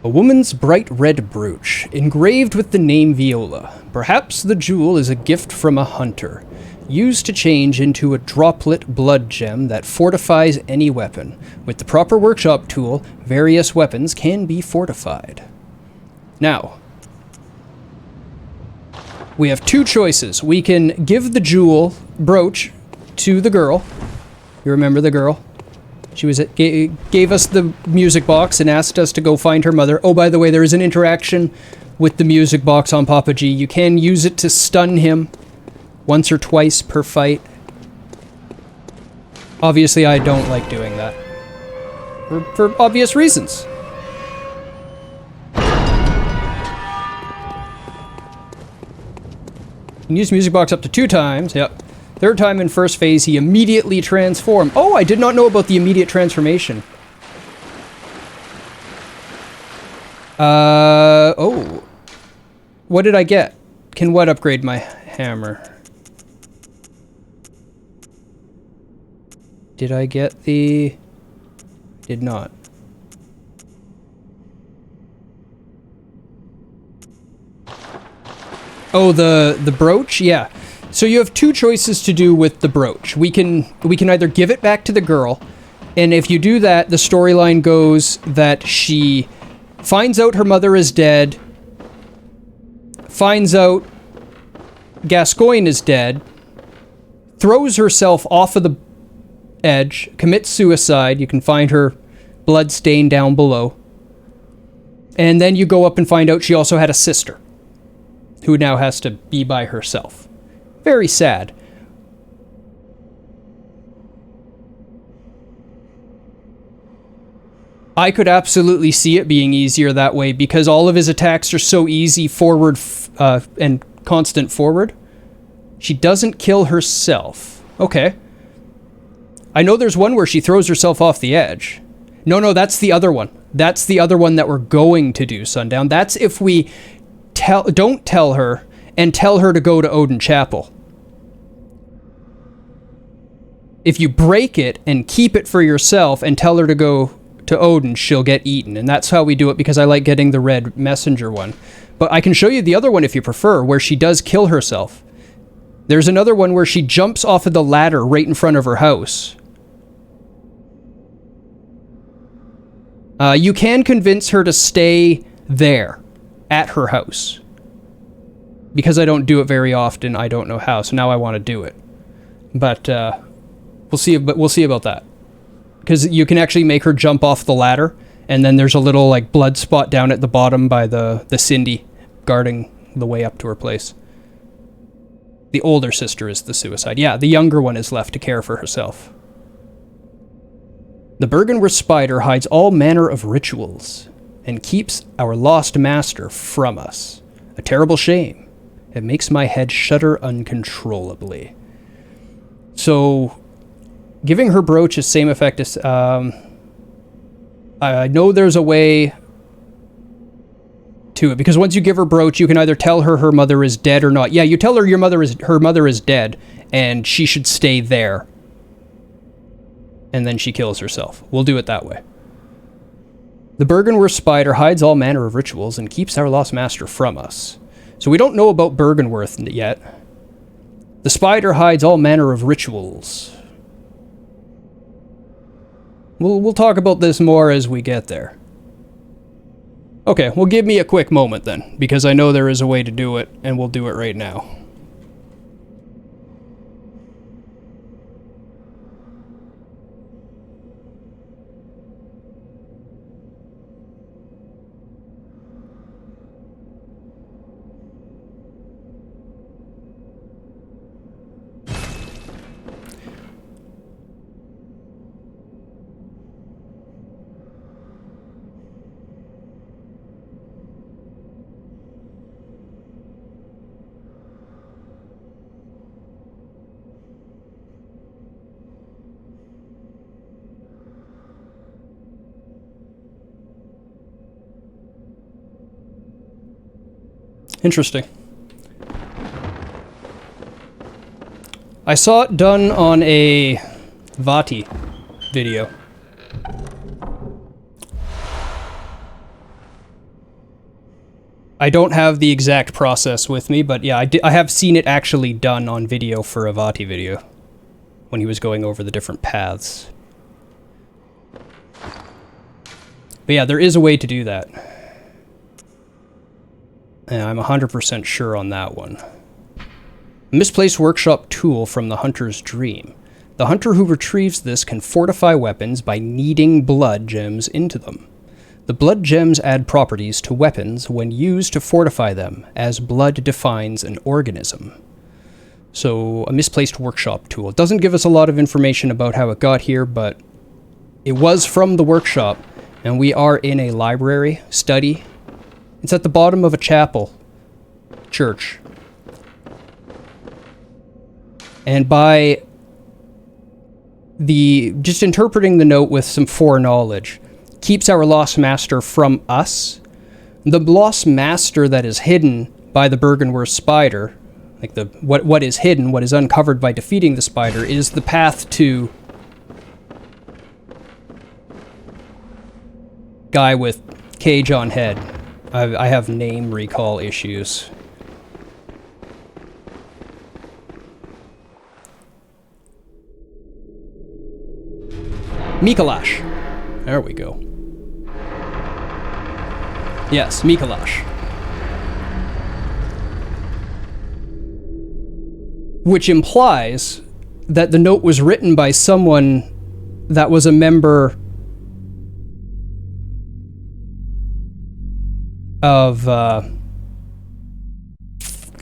A woman's bright red brooch, engraved with the name Viola. Perhaps the jewel is a gift from a hunter, used to change into a droplet blood gem that fortifies any weapon. With the proper workshop tool, various weapons can be fortified. Now, we have two choices. We can give the jewel brooch to the girl. You remember the girl? She was gave us the music box and asked us to go find her mother. Oh, by the way, there is an interaction with the music box on Papa G. You can use it to stun him once or twice per fight. Obviously, I don't like doing that. For obvious reasons. You can use music box up to 2 times. Yep. Third time in first phase, he immediately transformed. Oh, I did not know about the immediate transformation. Oh. What did I get? Can what upgrade my hammer? Did I get the... Did not. Oh, the brooch? Yeah. So you have 2 choices to do with the brooch. We can either give it back to the girl, and if you do that, the storyline goes that she finds out her mother is dead, finds out Gascoigne is dead, throws herself off of the edge, commits suicide. You can find her blood stain down below. And then you go up and find out she also had a sister, who now has to be by herself. Very sad. I could absolutely see it being easier that way because all of his attacks are so easy forward and constant forward. She doesn't kill herself. Okay. I know there's one where she throws herself off the edge. No, that's the other one. That's the other one that we're going to do, Sundown. That's if we don't tell her and tell her to go to Odin Chapel. If you break it and keep it for yourself and tell her to go to Odin, she'll get eaten. And that's how we do it because I like getting the red messenger one. But I can show you the other one if you prefer, where she does kill herself. There's another one where she jumps off of the ladder right in front of her house. You can convince her to stay there, at her house. Because I don't do it very often, I don't know how, so now I want to do it. But, we'll see about that. Because you can actually make her jump off the ladder, and then there's a little, like, blood spot down at the bottom by the Cindy guarding the way up to her place. The older sister is the suicide. Yeah, the younger one is left to care for herself. The Bergenworth spider hides all manner of rituals, and keeps our lost master from us. A terrible shame. It makes my head shudder uncontrollably. So, giving her brooch is same effect as... I know there's a way to it, because once you give her brooch, you can either tell her her mother is dead or not. Yeah, you tell her her mother is dead, and she should stay there. And then she kills herself. We'll do it that way. The Bergenworth spider hides all manner of rituals and keeps our lost master from us. So we don't know about Bergenworth yet. The spider hides all manner of rituals. We'll talk about this more as we get there. Okay, well, give me a quick moment then, because I know there is a way to do it, and we'll do it right now. Interesting. I saw it done on a Vati video. I don't have the exact process with me, but yeah, I have seen it actually done on video for a Vati video when he was going over the different paths. But yeah, there is a way to do that. And I'm 100% sure on that one. Misplaced workshop tool from the hunter's dream. The hunter who retrieves this can fortify weapons by kneading blood gems into them. The blood gems add properties to weapons when used to fortify them, as blood defines an organism. So, a misplaced workshop tool. It doesn't give us a lot of information about how it got here, but it was from the workshop, and we are in a library study. It's at the bottom of a chapel. Church. And by just interpreting the note with some foreknowledge, keeps our lost master from us. The lost master that is hidden by the Bergenworth spider, like what is hidden, what is uncovered by defeating the spider, is the path to guy with cage on head. I have name recall issues. Mikolash. There we go. Yes, Mikolash. Which implies that the note was written by someone that was a member of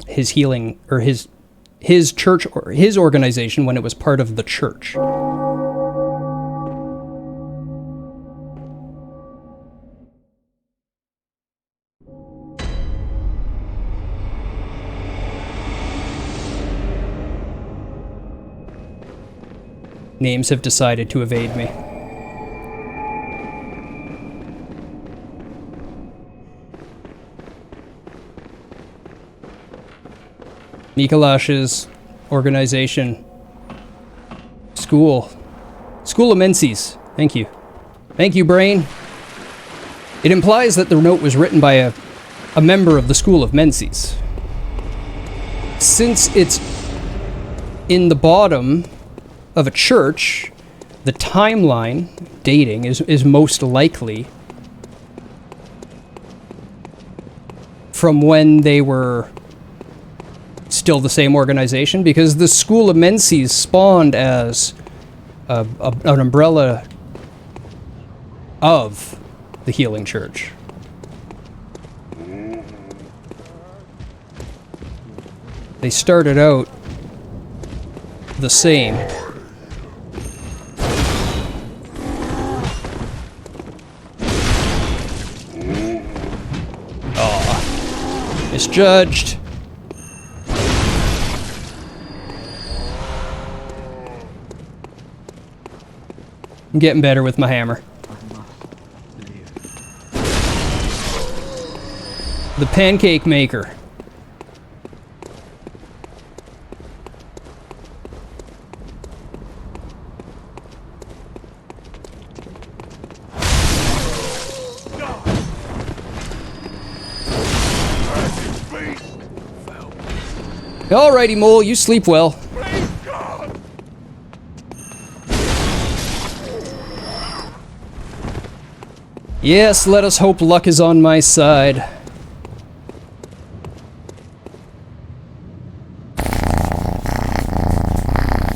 his healing, or his church, or his organization when it was part of the church. Names have decided to evade me. Nikolash's organization. School of Menses. Thank you. Thank you, brain. It implies that the note was written by a member of the School of Menses. Since it's in the bottom of a church, the timeline dating is most likely from when they were still the same organization, because the School of Menses spawned as an umbrella of the Healing Church. They started out the same. Misjudged. I'm getting better with my hammer. The pancake maker. Alrighty, Mole, you sleep well. Yes, let us hope luck is on my side.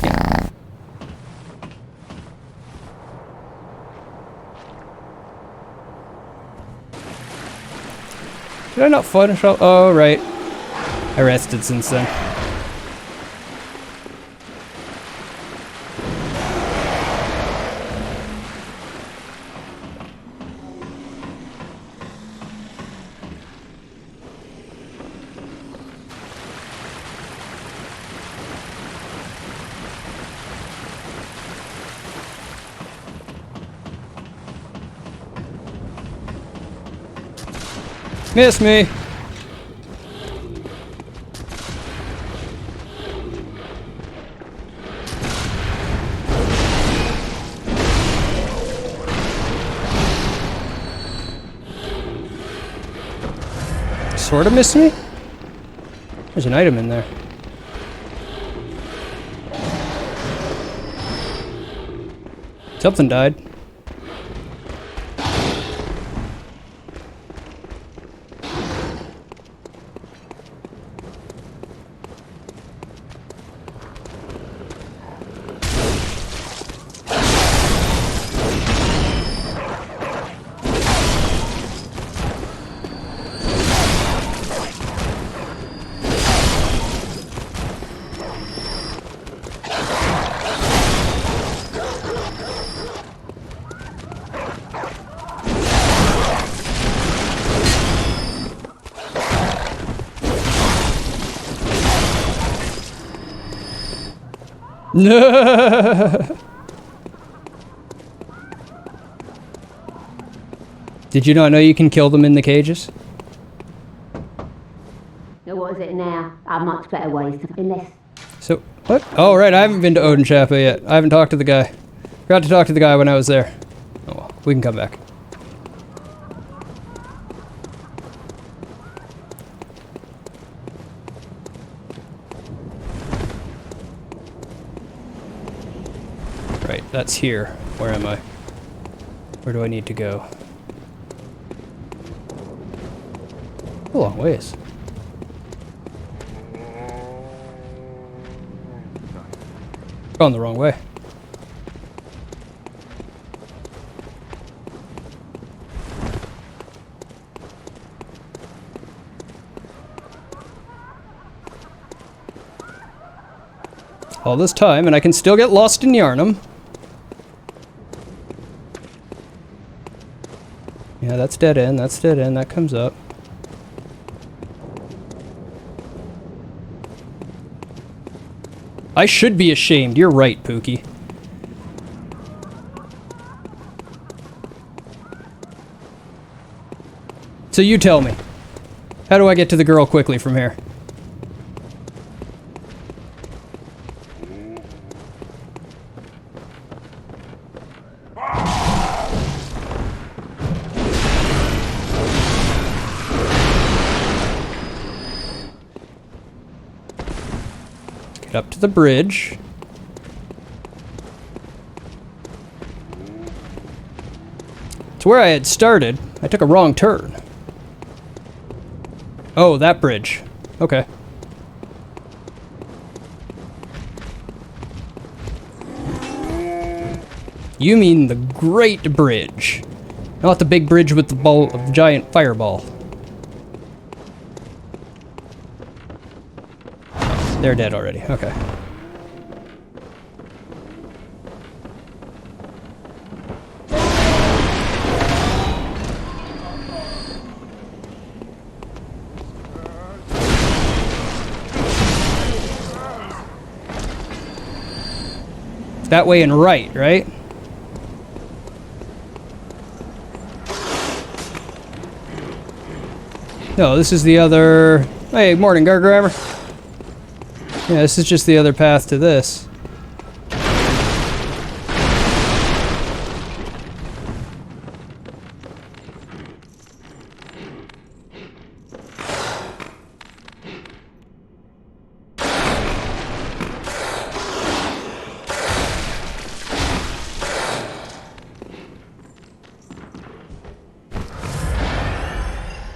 Yeah. Did I not finish up? Oh, right. I rested since then. Miss me. sort of miss me? There's an item in there. Something died. Did you not know you can kill them in the cages? Now what is it now? I much better ways to unless. So, what? Oh, right, I haven't been to Odin Chapel yet. I haven't talked to the guy. Forgot to talk to the guy when I was there. Oh well, we can come back. Right, that's here. Where am I? Where do I need to go? A long ways. Going the wrong way. All this time, and I can still get lost in Yharnam. Yeah, that's dead end, that's dead end, that comes up. I should be ashamed, you're right, Pookie. So you tell me, how do I get to the girl quickly from here? Get up to the bridge. To where I had started, I took a wrong turn. Oh, that bridge. Okay. You mean the Great Bridge, not the big bridge with the ball of the giant fireball. They're dead already. Okay. That way and right, right? No, this is the other... Hey, morning, Gargrammer. Yeah, this is just the other path to this.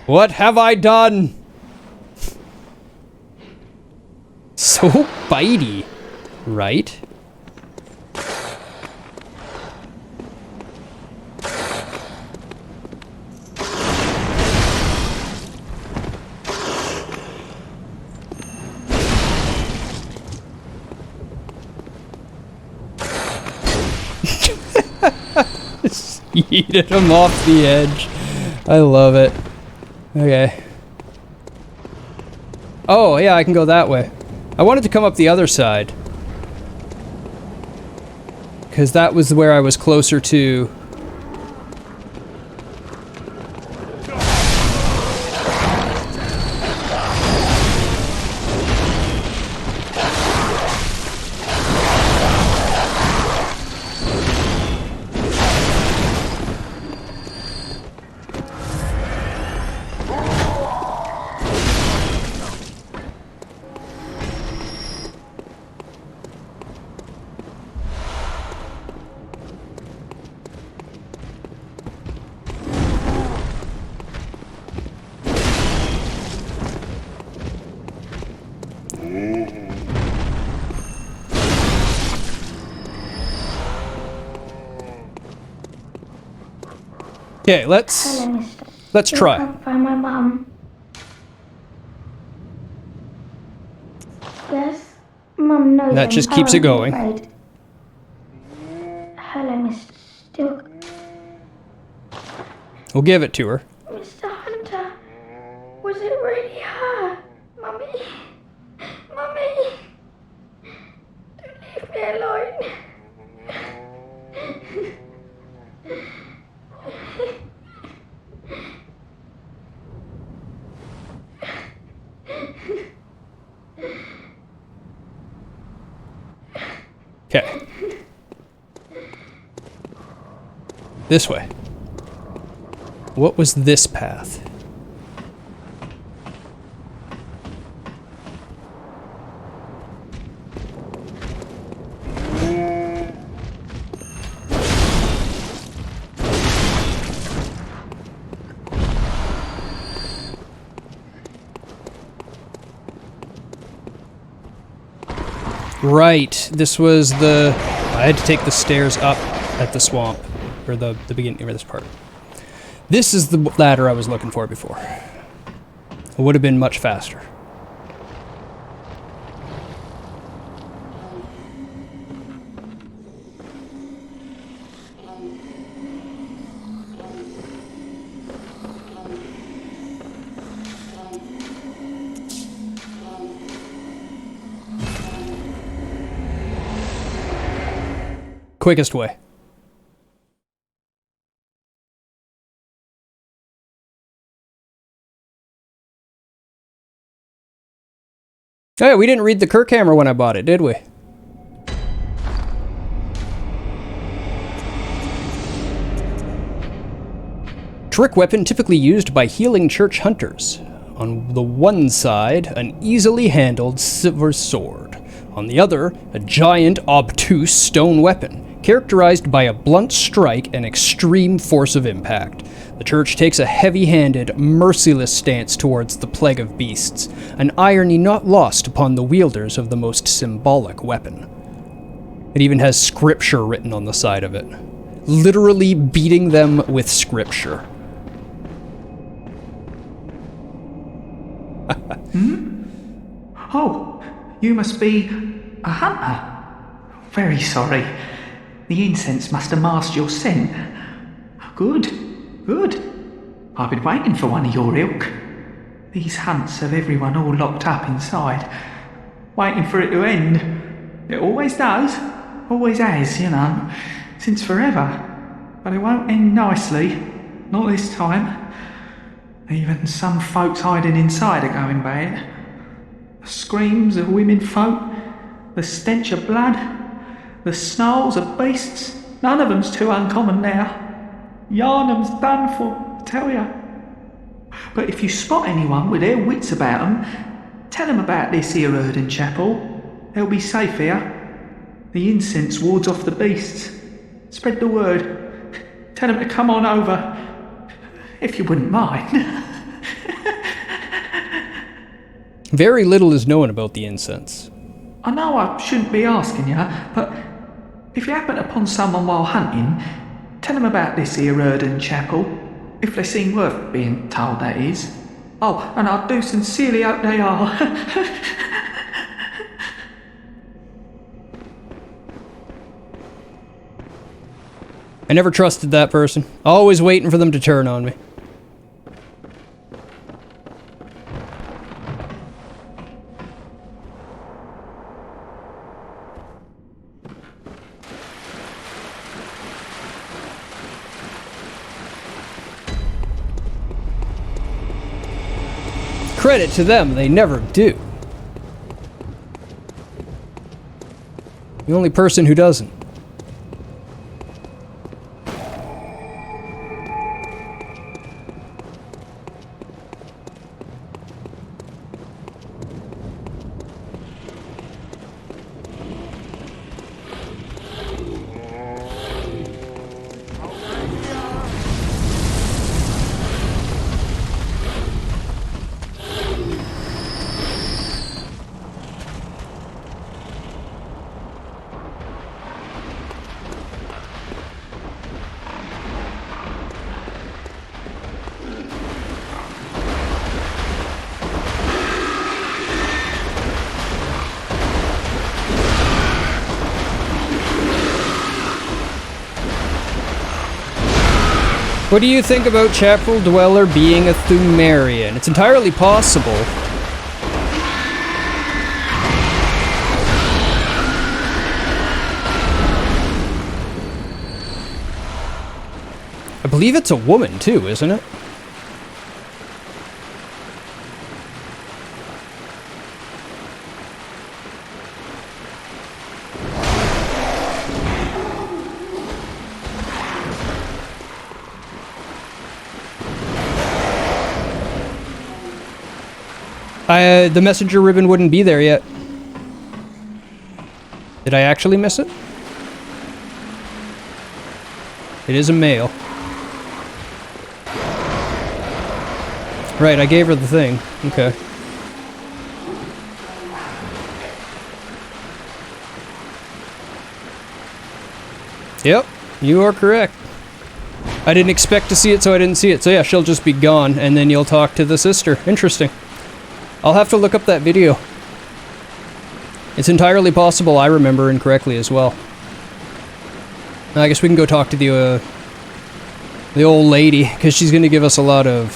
What have I done? So bitey, right? Just yeeted him off the edge. I love it. Okay. Oh, yeah, I can go that way. I wanted to come up the other side. Because that was where I was closer to... Okay, let's try. Can't find my mum. Yes, Mum knows. That just keeps it going. Afraid. Hello, Mister. Still, We'll give it to her. Mr. Hunter. Was it really her, Mummy? Mummy, don't leave me alone. Okay. This way. What was this path? Right, this was the... I had to take the stairs up at the swamp, or the beginning of this part. This is the ladder I was looking for before. It would have been much faster. Quickest way. Oh yeah, we didn't read the Kirk hammer when I bought it, did we? Trick weapon typically used by healing church hunters. On the one side, an easily handled silver sword. On the other, a giant, obtuse stone weapon, characterized by a blunt strike and extreme force of impact. The church takes a heavy-handed, merciless stance towards the plague of beasts, an irony not lost upon the wielders of the most symbolic weapon. It even has scripture written on the side of it. Literally beating them with scripture. Hmm? Oh, you must be a hunter. Very sorry. The incense must have masked your scent. Good, good. I've been waiting for one of your ilk. These hunts have everyone all locked up inside, waiting for it to end. It always does, always has, you know, since forever. But it won't end nicely, not this time. Even some folks hiding inside are going bad. The screams of women folk, the stench of blood, the snarls of beasts, none of them's too uncommon now. Yarnum's done for, I tell ya. But if you spot anyone with their wits about them, tell them about this here Erden Chapel. They'll be safe here. The incense wards off the beasts. Spread the word. Tell them to come on over, if you wouldn't mind. Very little is known about the incense. I know I shouldn't be asking you, but if you happen upon someone while hunting, tell them about this here Erden Chapel, if they seem worth being told, that is. Oh, and I do sincerely hope they are. I never trusted that person. Always waiting for them to turn on me. Credit to them, they never do. The only person who doesn't. What do you think about Chapel Dweller being a Thumerian? It's entirely possible. I believe it's a woman too, isn't it? The messenger ribbon wouldn't be there yet. Did I actually miss it? It is a male. Right, I gave her the thing. Okay. Yep, you are correct. I didn't expect to see it, so I didn't see it. So yeah, she'll just be gone, and then you'll talk to the sister. Interesting. I'll have to look up that video. It's entirely possible I remember incorrectly as well. I guess we can go talk to the old lady, because she's going to give us a lot of...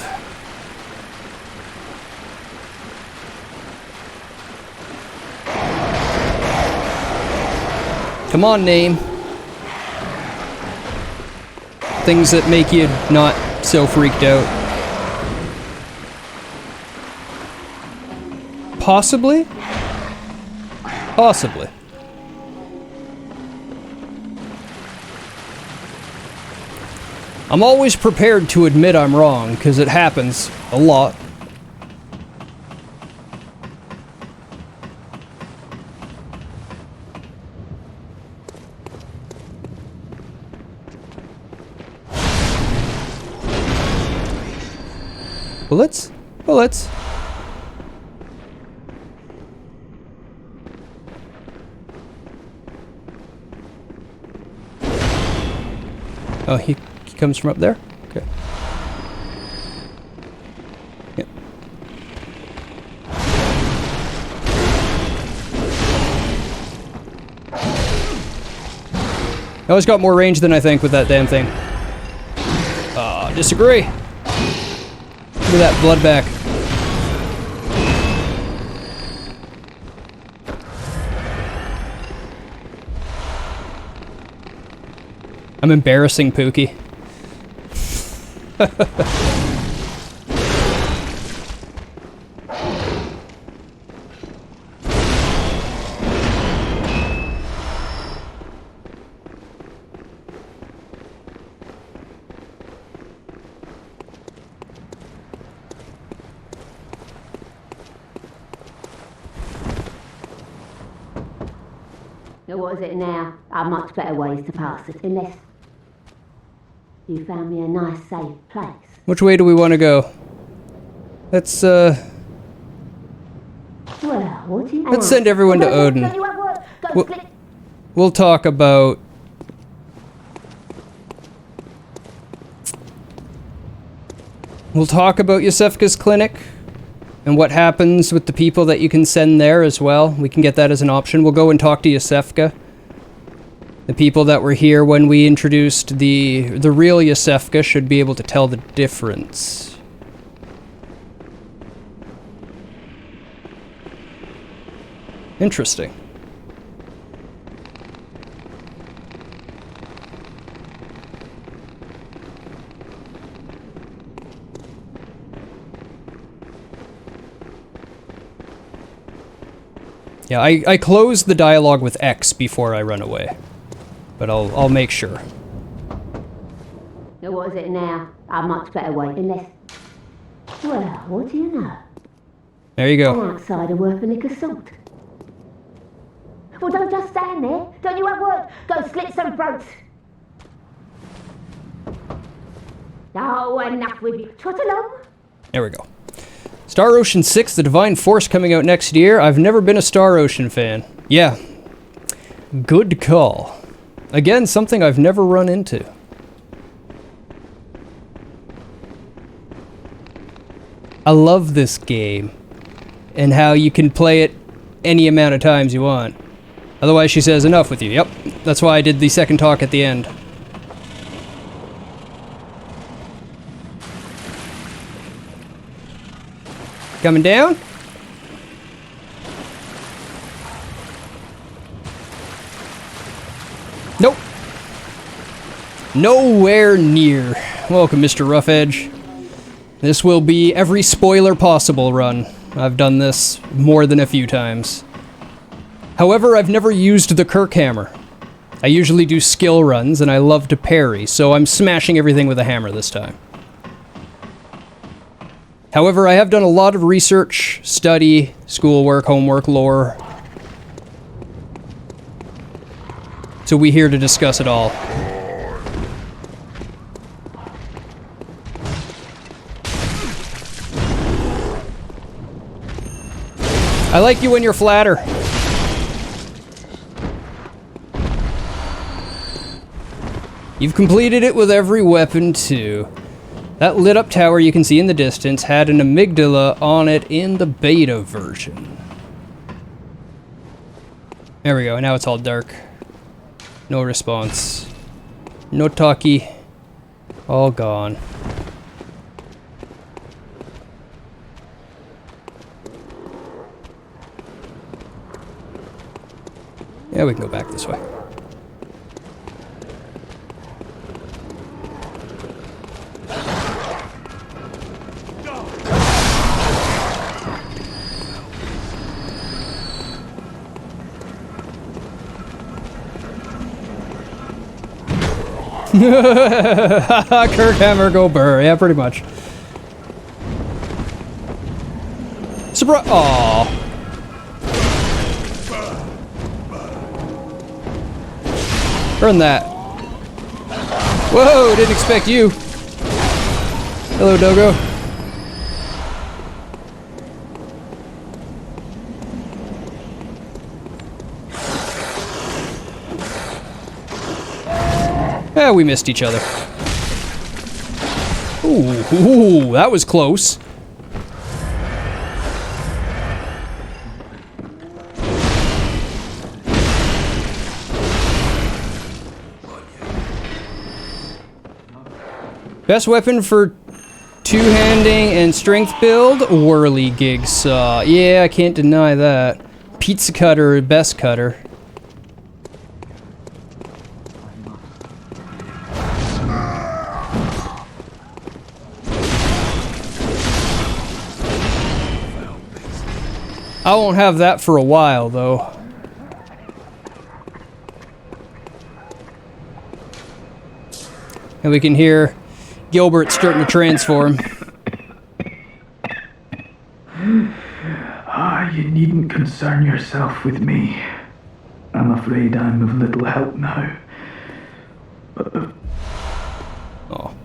Come on, name. Things that make you not so freaked out. Possibly? Possibly. I'm always prepared to admit I'm wrong, because it happens a lot. Bullets? Bullets. Oh, he comes from up there? Okay. Yep. I always got more range than I think with that damn thing. Disagree. Look at that blood back. I'm embarrassing Pookie. Now what is it now? Are much better ways to pass it, unless you found me a nice safe place. Which way do we want to go? Let's Well, what do you... let's send everyone to Odin. We'll talk about... We'll talk about Yosefka's clinic and what happens with the people that you can send there as well. We can get that as an option. We'll go and talk to Yosefka. The people that were here when we introduced the real Yosefka should be able to tell the difference. Interesting. Yeah, I closed the dialogue with X before I run away. But I'll make sure. Now what is it now? A much better way, unless... Well, what do you know? There you go. An outsider worth a lick of salt. Well, don't just stand there. Don't you have work? Go slit some throats. Oh, enough with you. Trot along. There we go. Star Ocean 6, The Divine Force, coming out next year. I've never been a Star Ocean fan. Yeah. Good call. Again, something I've never run into. I love this game. And how you can play it any amount of times you want. Otherwise, she says, enough with you. Yep. That's why I did the second talk at the end. Coming down. Nope. Nowhere near. Welcome, Mr. Roughedge. This will be every spoiler possible run. I've done this more than a few times. However, I've never used the Kirk hammer. I usually do skill runs, and I love to parry, so I'm smashing everything with a hammer this time. However, I have done a lot of research, study, schoolwork, homework, lore. So we're here to discuss it all. I like you when you're flatter. You've completed it with every weapon, too. That lit up tower you can see in the distance had an amygdala on it in the beta version. There we go, now it's all dark. No response. No talkie. All gone. Yeah, we can go back this way. Kirk hammer go burr. Yeah, pretty much. Surprise! Aww. Burn that. Whoa, didn't expect you. Hello, Dogo. Yeah, we missed each other. Ooh, that was close. Best weapon for two-handing and strength build? Whirligig saw. Yeah, I can't deny that. Pizza cutter, best cutter. I won't have that for a while, though. And we can hear Gilbert starting to transform. You needn't concern yourself with me. I'm afraid I'm of little help now. Oh.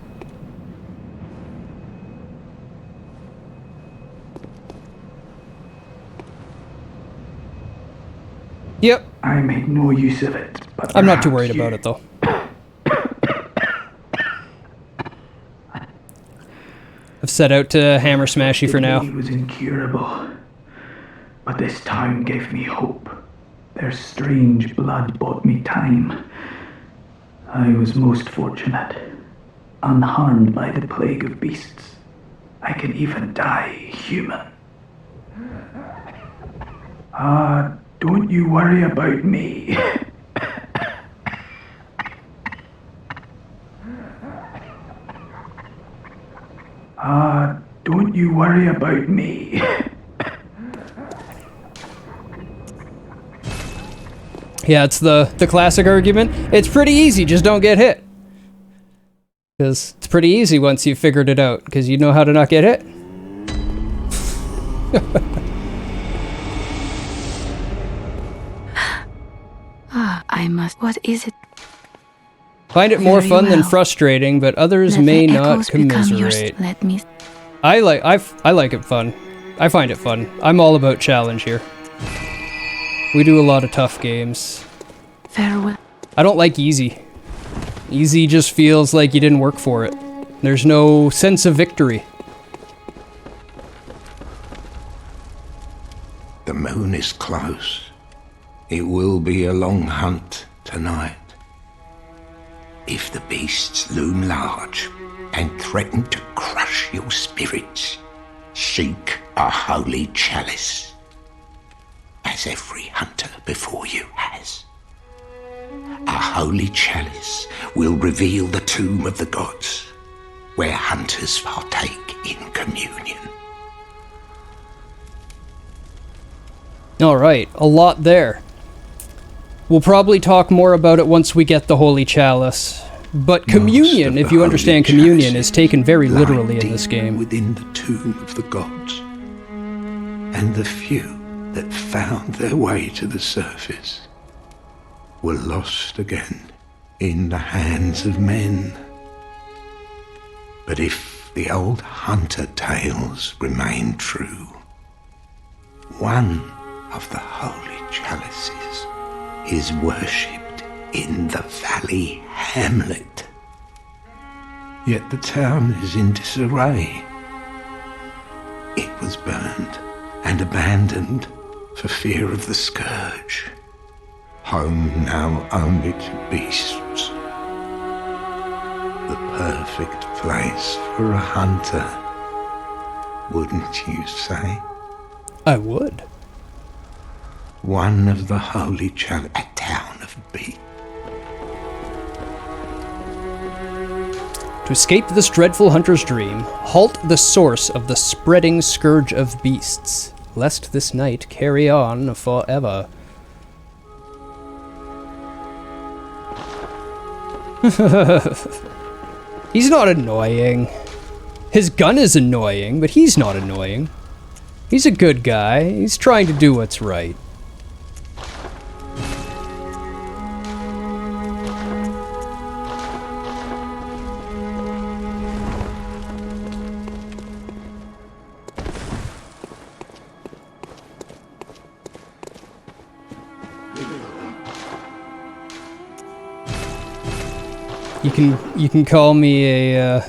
Yep. I made no use of it, but I'm not too worried about it, though. I've set out to hammer smash you for now. It was incurable, but this town gave me hope. Their strange blood bought me time. I was most fortunate, unharmed by the plague of beasts. I can even die human. Don't you worry about me. Don't you worry about me. Yeah, it's the classic argument. It's pretty easy, just don't get hit. Because it's pretty easy once you've figured it out, because you know how to not get hit. I must. What is it? Find it more Very fun than well. frustrating, but others Let may the not echoes become yours. commiserate. Let me. I like it fun. I find it fun. I'm all about challenge here. We do a lot of tough games. Farewell. I don't like easy. Easy just feels like you didn't work for it. There's no sense of victory. The moon is close. It will be a long hunt tonight. If the beasts loom large and threaten to crush your spirits, Seek a holy chalice, as every hunter before you has. A holy chalice will reveal the tomb of the gods, where hunters partake in communion. Alright, a lot there. We'll probably talk more about it once we get the Holy Chalice. But communion, if you understand communion, is taken very literally in this game. Within the tomb of the gods, and the few that found their way to the surface were lost again in the hands of men. But if the old hunter tales remain true, one of the holy chalices is worshipped in the valley hamlet. Yet the town is in disarray. It was burned and abandoned for fear of the scourge. Home now only to beasts. The perfect place for a hunter, wouldn't you say? I would. One of the holy a town of beasts. To escape this dreadful hunter's dream, halt the source of the spreading scourge of beasts, lest this night carry on forever. He's not annoying. His gun is annoying, but he's not annoying. He's a good guy. He's trying to do what's right. You can call me a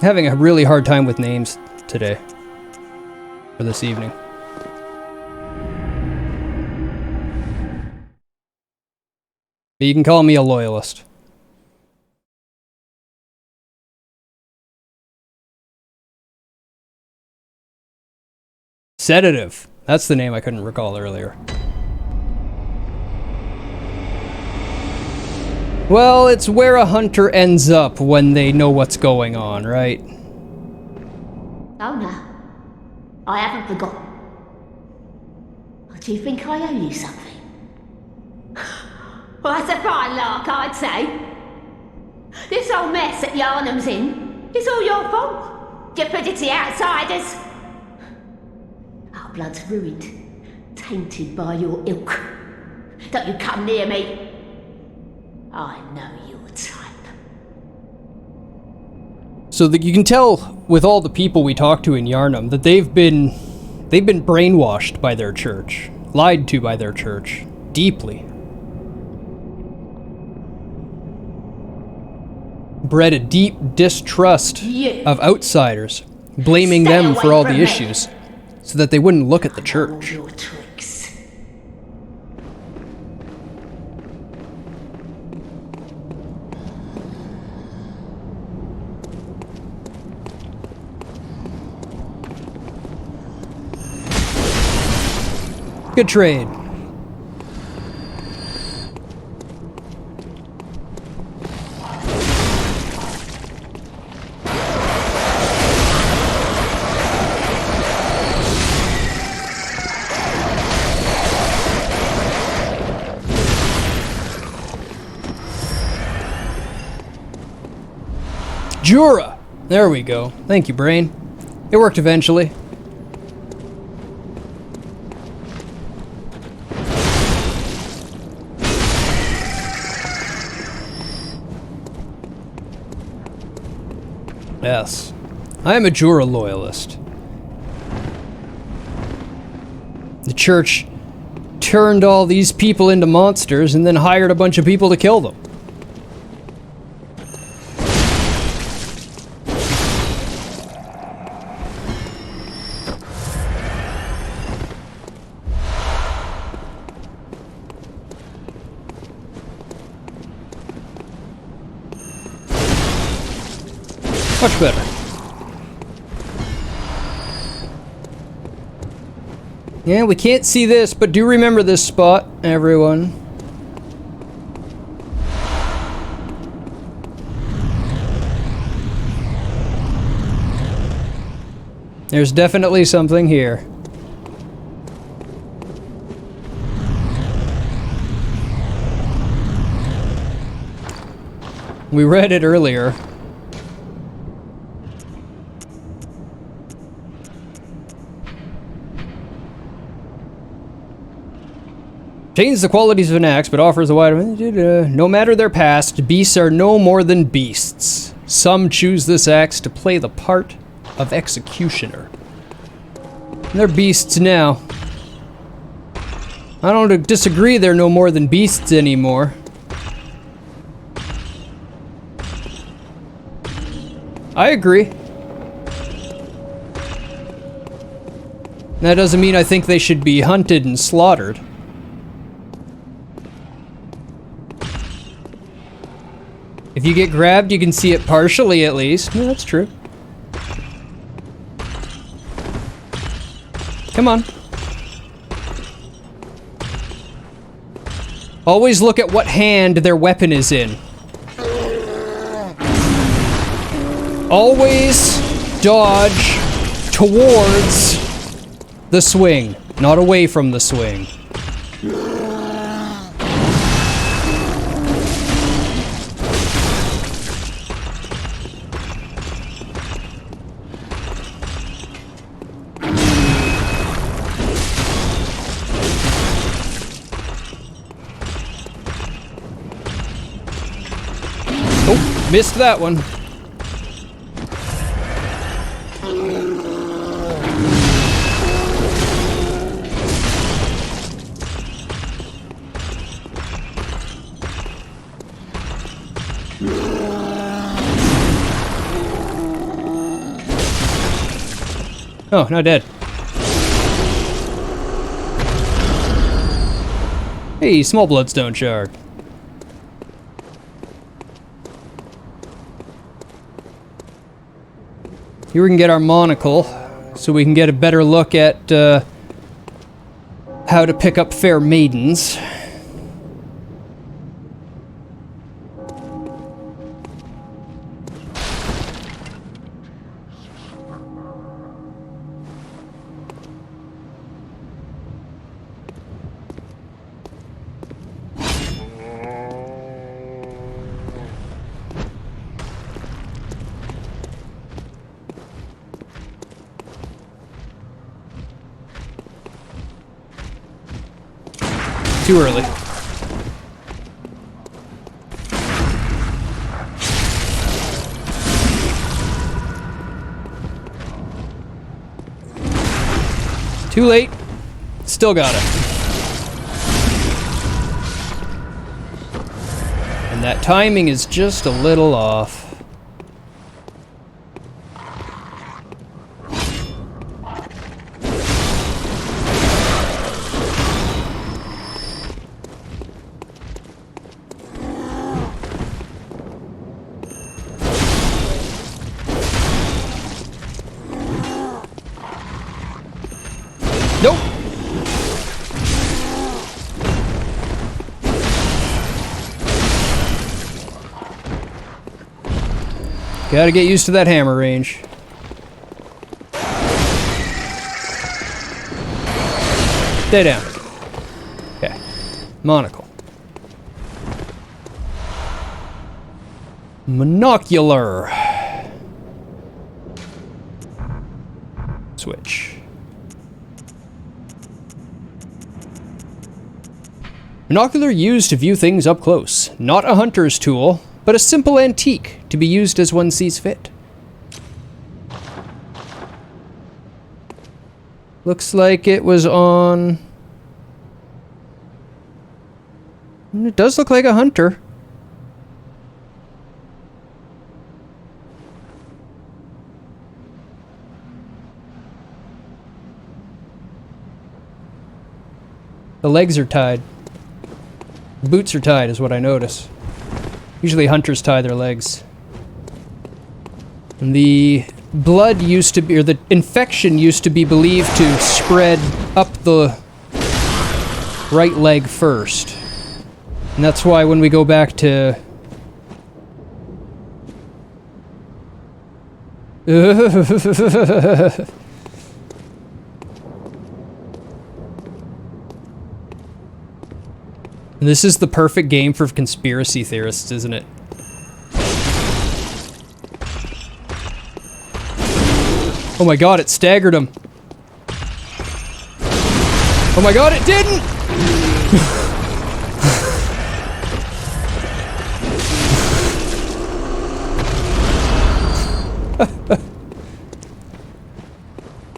having a really hard time with names today or this evening. But you can call me a loyalist. Sedative. That's the name I couldn't recall earlier. Well, it's where a hunter ends up when they know what's going on, right? Oh no, I haven't forgotten. Do you think I owe you something? Well, that's a fine lark, I'd say. This whole mess that Yarnum's in is all your fault. You put it to the outsiders. Our blood's ruined, tainted by your ilk. Don't you come near me. I know your type. So that you can tell with all the people we talk to in Yarnum that they've been brainwashed by their church, lied to by their church, deeply. Bred a deep distrust of outsiders, blaming them for all the issues, so that they wouldn't look at the church. Good trade. Jura! There we go. Thank you, brain. It worked eventually. Yes, I am a Jura loyalist. The church turned all these people into monsters and then hired a bunch of people to kill them. Much better. Yeah, we can't see this, but do remember this spot, everyone. There's definitely something here. We read it earlier. Retains the qualities of an axe, but offers a wide... No matter their past, beasts are no more than beasts. Some choose this axe to play the part of executioner. And they're beasts now. I don't disagree they're no more than beasts anymore. I agree. That doesn't mean I think they should be hunted and slaughtered. If you get grabbed, you can see it partially at least. No, that's true. Come on. Always look at what hand their weapon is in. Always dodge towards the swing, not away from the swing. Oh, missed that one. Oh, not dead. Hey, small bloodstone shard. Here we can get our monocle, so we can get a better look at how to pick up fair maidens. Too early. Too late. Still got it. And that timing is just a little off. Nope. Gotta get used to that hammer range. Stay down. Okay. Monocle. Monocular. Switch. Binocular used to view things up close. Not a hunter's tool, but a simple antique to be used as one sees fit. Looks like it was on... It does look like a hunter. The legs are tied. Boots are tied is what I notice. Usually hunters tie their legs. The blood used to be, or the infection used to be believed to spread up the right leg first. And that's why when we go back to... This is the perfect game for conspiracy theorists, isn't it? Oh my god, it staggered him. Oh my god, it didn't!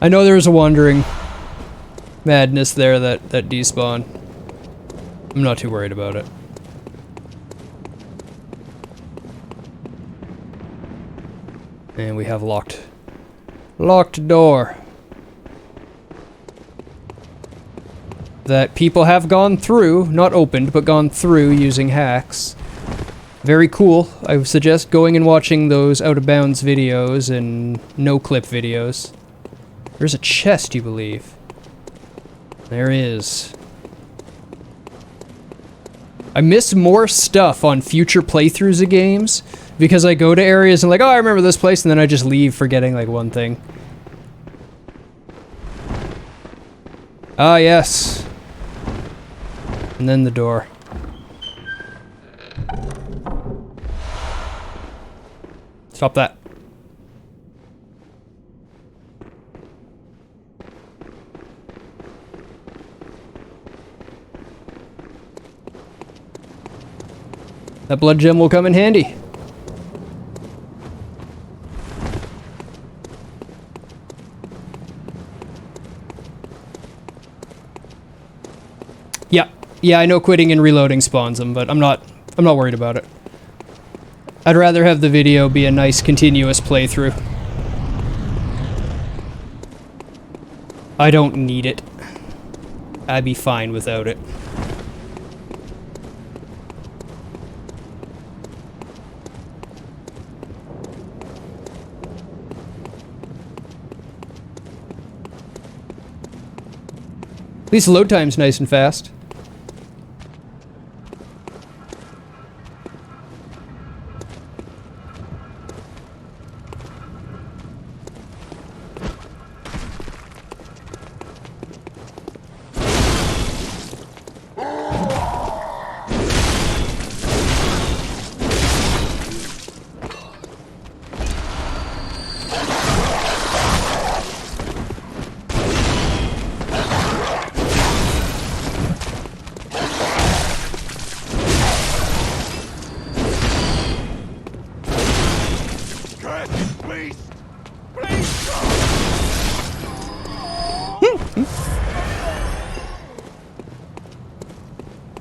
I know there was a wandering madness there that despawned. I'm not too worried about it. And we have locked door. That people have gone through, not opened, but gone through using hacks. Very cool. I would suggest going and watching those out of bounds videos and no clip videos. There's a chest, you believe? There is. I miss more stuff on future playthroughs of games because I go to areas and like, oh, I remember this place, and then I just leave forgetting like one thing. Ah, yes. And then the door. Stop that. That blood gem will come in handy. Yeah, I know quitting and reloading spawns them, but I'm not worried about it. I'd rather have the video be a nice continuous playthrough. I don't need it. I'd be fine without it. At least the load time's nice and fast.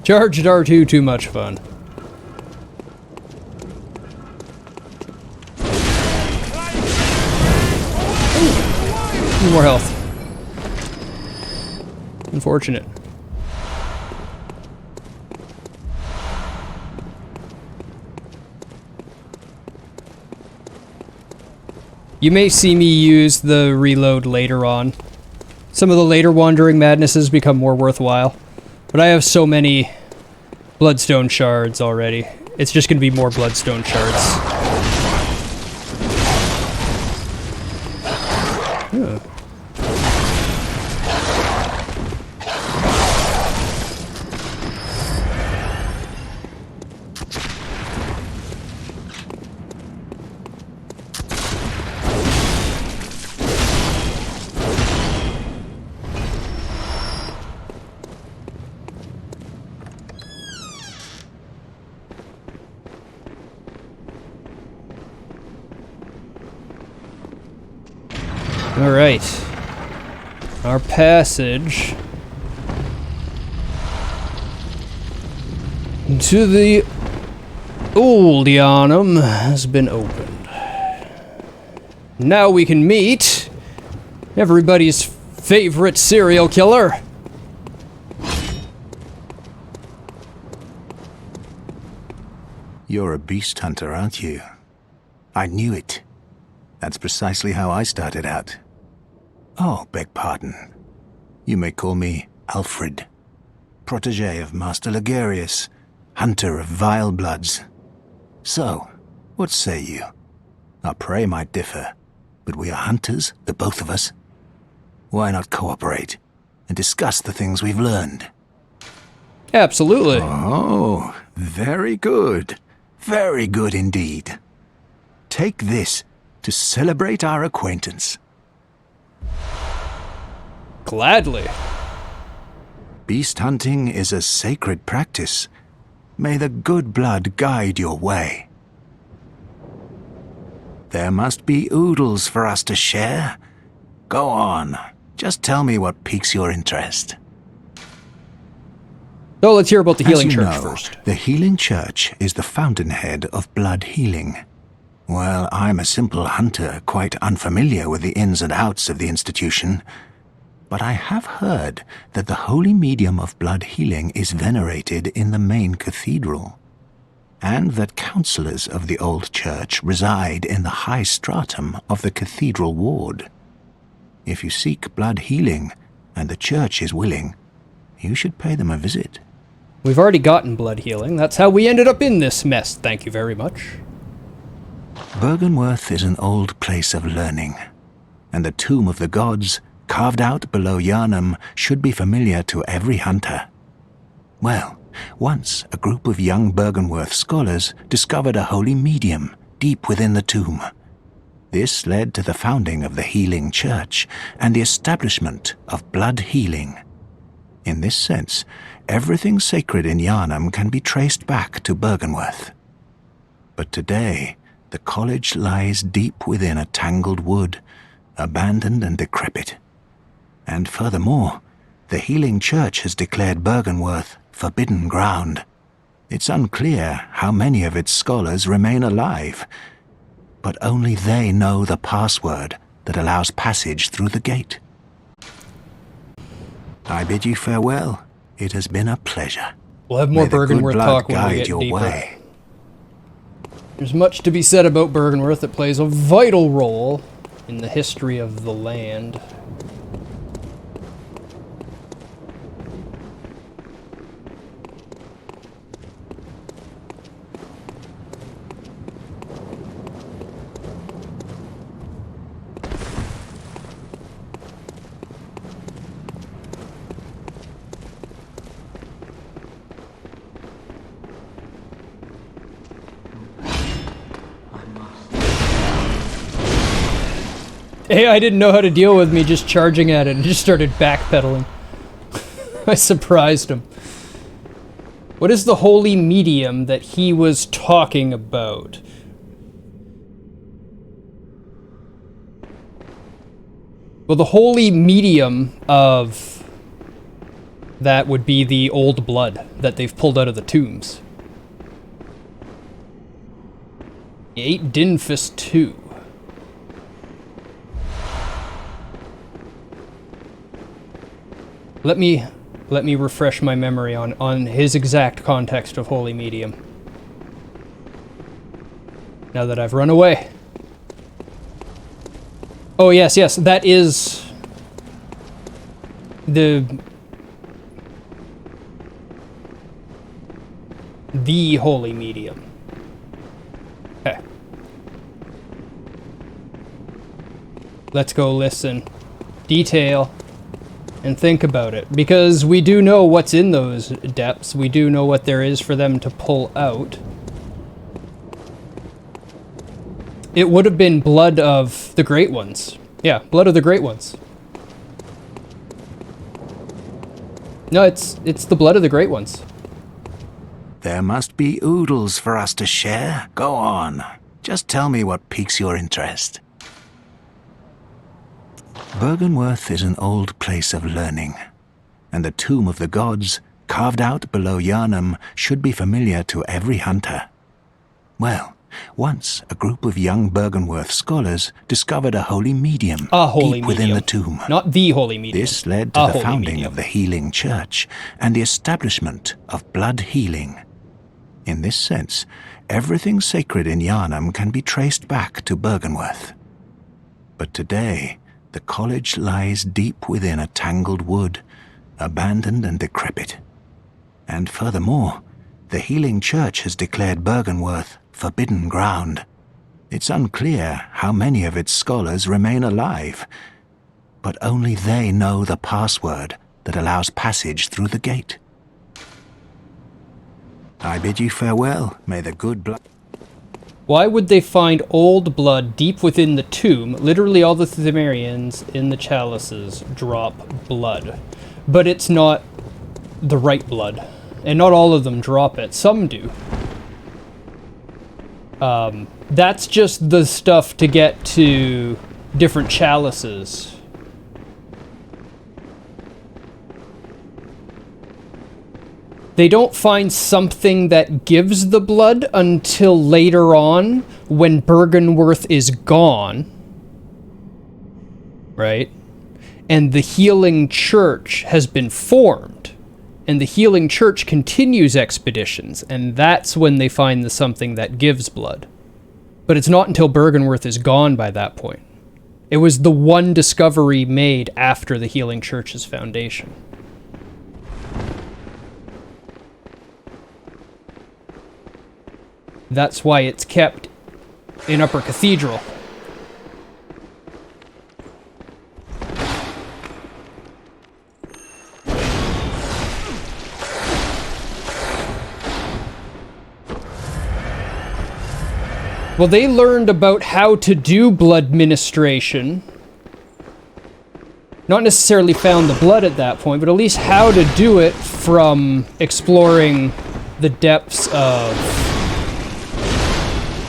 Charged R2, too much fun. Ooh, more health. Unfortunate. You may see me use the reload later on. Some of the later Wandering Madnesses become more worthwhile. But I have so many Bloodstone shards already. It's just gonna be more Bloodstone shards. Huh. Alright. Our passage to the Old Yharnam has been opened. Now we can meet everybody's favorite serial killer. You're a beast hunter, aren't you? I knew it. That's precisely how I started out. Oh, beg pardon. You may call me Alfred, protege of Master Ligarius, hunter of vile bloods. So, what say you? Our prey might differ, but we are hunters, the both of us. Why not cooperate and discuss the things we've learned? Absolutely. Oh, very good. Very good indeed. Take this to celebrate our acquaintance. Gladly. Beast hunting is a sacred practice. May the good blood guide your way. There must be oodles for us to share. Go on, just tell me what piques your interest. So let's hear about the Healing As you Church know, first. The Healing Church is the fountainhead of blood healing. Well, I'm a simple hunter, quite unfamiliar with the ins and outs of the institution, but I have heard that the holy medium of blood healing is venerated in the main cathedral, and that counselors of the old church reside in the high stratum of the cathedral ward. If you seek blood healing, and the church is willing, you should pay them a visit. We've already gotten blood healing. That's how we ended up in this mess. Thank you very much. Byrgenwerth is an old place of learning, and the tomb of the gods, carved out below Yharnam, should be familiar to every hunter. Well, once a group of young Byrgenwerth scholars discovered a holy medium deep within the tomb. This led to the founding of the Healing Church and the establishment of blood healing. In this sense, everything sacred in Yharnam can be traced back to Byrgenwerth. But today, the college lies deep within a tangled wood, abandoned and decrepit. And furthermore, the Healing Church has declared Byrgenwerth forbidden ground. It's unclear how many of its scholars remain alive, but only they know the password that allows passage through the gate. I bid you farewell. It has been a pleasure. We'll have more May the good Byrgenwerth blood talk when we guide get your deeper. way. There's much to be said about Byrgenwerth that plays a vital role in the history of the land. AI didn't know how to deal with me just charging at it and just started backpedaling. I surprised him. What is the holy medium that he was talking about? Well, the holy medium of that would be the old blood that they've pulled out of the tombs. 8 Dinfus 2. Let me refresh my memory on his exact context of holy medium. Now that I've run away. Oh yes, that is the holy medium. Okay. Let's go listen. Detail. And think about it, because we do know what's in those depths. We do know what there is for them to pull out. It would have been blood of the Great Ones. Yeah, blood of the Great Ones. No, it's the blood of the Great Ones. There must be oodles for us to share. Go on. Just tell me what piques your interest. Byrgenwerth is an old place of learning, and the tomb of the gods, carved out below Yharnam, should be familiar to every hunter. Well, once a group of young Byrgenwerth scholars discovered a holy medium deep within the tomb. Not the holy medium. This led to the founding of the Healing Church and the establishment of blood healing. In this sense, everything sacred in Yharnam can be traced back to Byrgenwerth. But today, the college lies deep within a tangled wood, abandoned and decrepit. And furthermore, the Healing Church has declared Bergenworth forbidden ground. It's unclear how many of its scholars remain alive, but only they know the password that allows passage through the gate. I bid you farewell. May the good blood... Why would they find old blood deep within the tomb? Literally all the Themerians in the chalices drop blood. But it's not the right blood. And not all of them drop it. Some do. That's just the stuff to get to different chalices. They don't find something that gives the blood until later on, when Bergenworth is gone. Right? And the Healing Church has been formed. And the Healing Church continues expeditions, and that's when they find the something that gives blood. But it's not until Bergenworth is gone by that point. It was the one discovery made after the Healing Church's foundation. That's why it's kept in Upper Cathedral. Well, they learned about how to do blood ministration. Not necessarily found the blood at that point, but at least how to do it from exploring the depths of...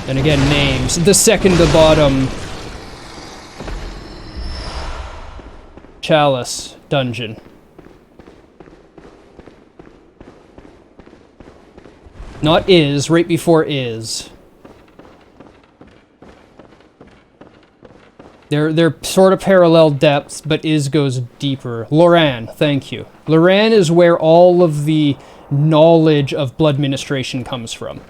And again, names. The second to bottom Chalice dungeon. Not is, right before is. They're sort of parallel depths, but is goes deeper. Loran, thank you. Loran is where all of the knowledge of blood ministration comes from.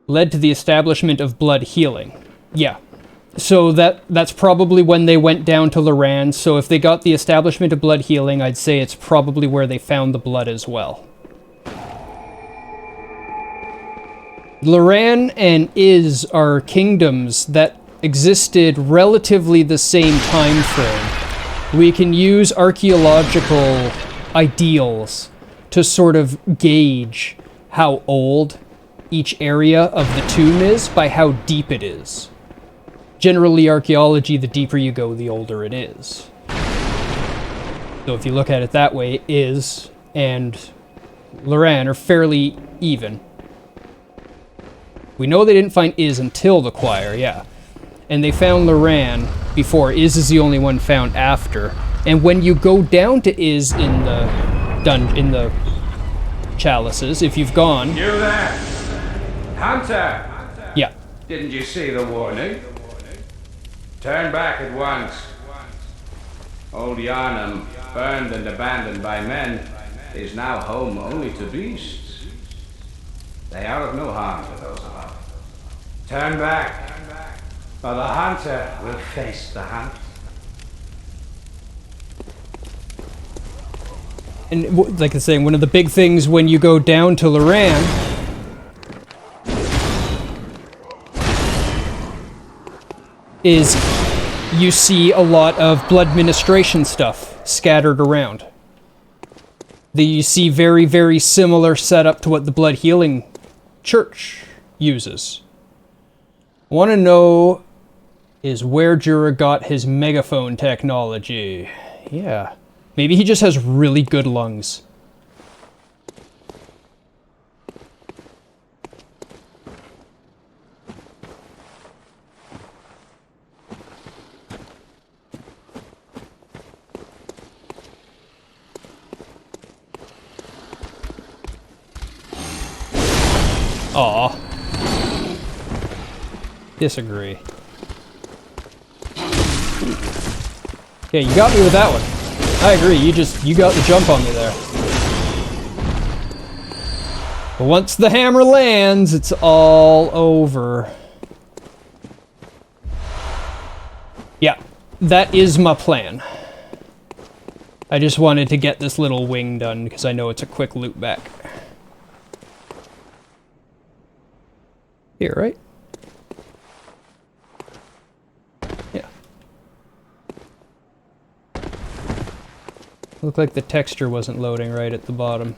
Led to the establishment of blood healing. Yeah. So that's probably when they went down to Loran. So if they got the establishment of blood healing, I'd say it's probably where they found the blood as well. Loran and Is are kingdoms that existed relatively the same time frame. We can use archaeological ideals to sort of gauge how old each area of the tomb is by how deep it is. Generally, archaeology, the deeper you go, the older it is. So if you look at it that way, Is and Loran are fairly even. We know they didn't find Is until the choir, yeah. And they found Loran before. Is the only one found after. And when you go down to Is in the chalices, if you've gone... You there! Hunter! Yeah. Didn't you see the warning? Turn back at once. Old Yarnum, burned and abandoned by men, is now home only to beasts. They are of no harm to those above. Turn back, or the hunter will face the hunt. And like I was saying, one of the big things when you go down to Loran is you see a lot of blood ministration stuff scattered around. You see very, very similar setup to what the Blood Healing Church uses. I want to know is where Jura got his megaphone technology. Yeah. Maybe he just has really good lungs. Aw. Disagree. Okay, you got me with that one. I agree, you got the jump on me there. But once the hammer lands, it's all over. Yeah, that is my plan. I just wanted to get this little wing done because I know it's a quick loop back. Here, right? Yeah. Looked like the texture wasn't loading right at the bottom.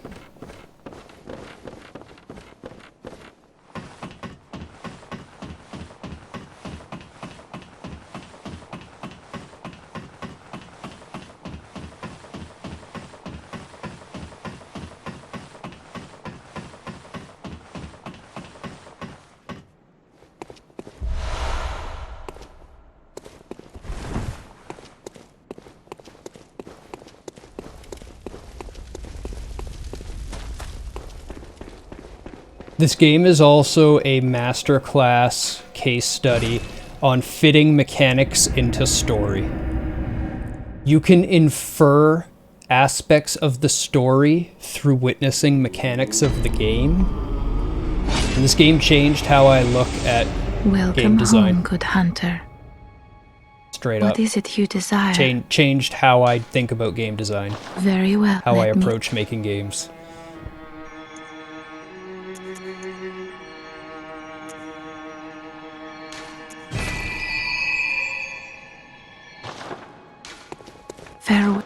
This game is also a masterclass case study on fitting mechanics into story. You can infer aspects of the story through witnessing mechanics of the game. And this game changed how I look at game design. Welcome home, good hunter. Straight up. What is it you desire? Changed how I think about game design. Very well. How I approach making games. Farewell.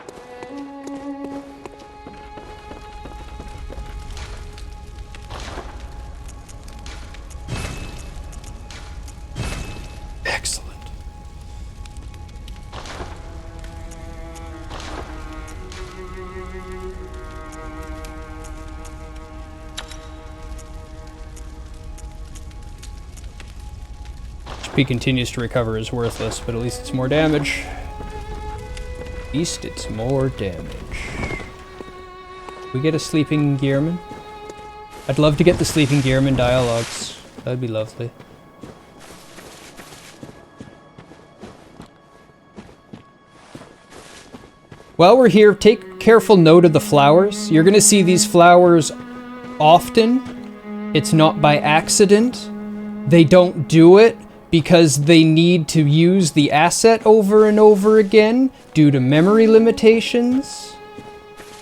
Excellent. HP continues to recover is worthless, but at least it's more damage. At least it's more damage. We get a sleeping gearman? I'd love to get the sleeping gearman dialogues. That'd be lovely. While we're here, take careful note of the flowers. You're gonna see these flowers often. It's not by accident. They don't do it because they need to use the asset over and over again due to memory limitations.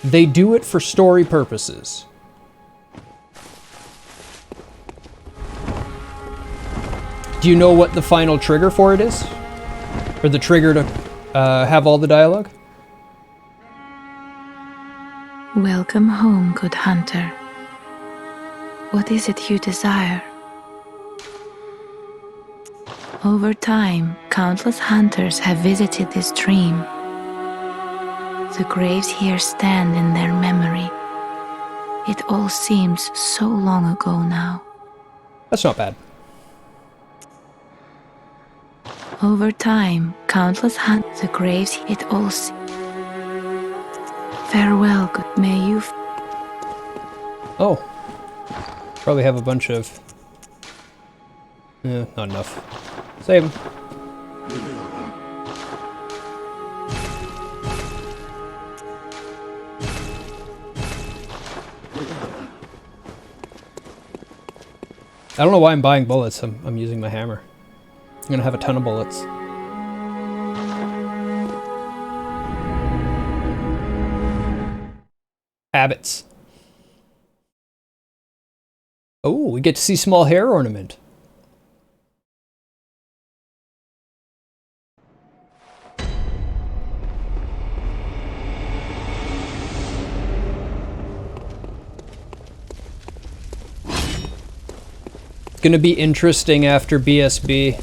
They do it for story purposes. Do you know what the final trigger for it is? Or the trigger to have all the dialogue? Welcome home, good hunter. What is it you desire? Over time, countless hunters have visited this stream. The graves here stand in their memory. It all seems so long ago now. That's not bad. Over time, countless the graves, it all farewell, good may you Oh. Probably have a bunch of... not enough. Save them. I don't know why I'm buying bullets. I'm using my hammer. I'm gonna have a ton of bullets. Habits. Oh, we get to see small hair ornament. It's gonna be interesting after BSB.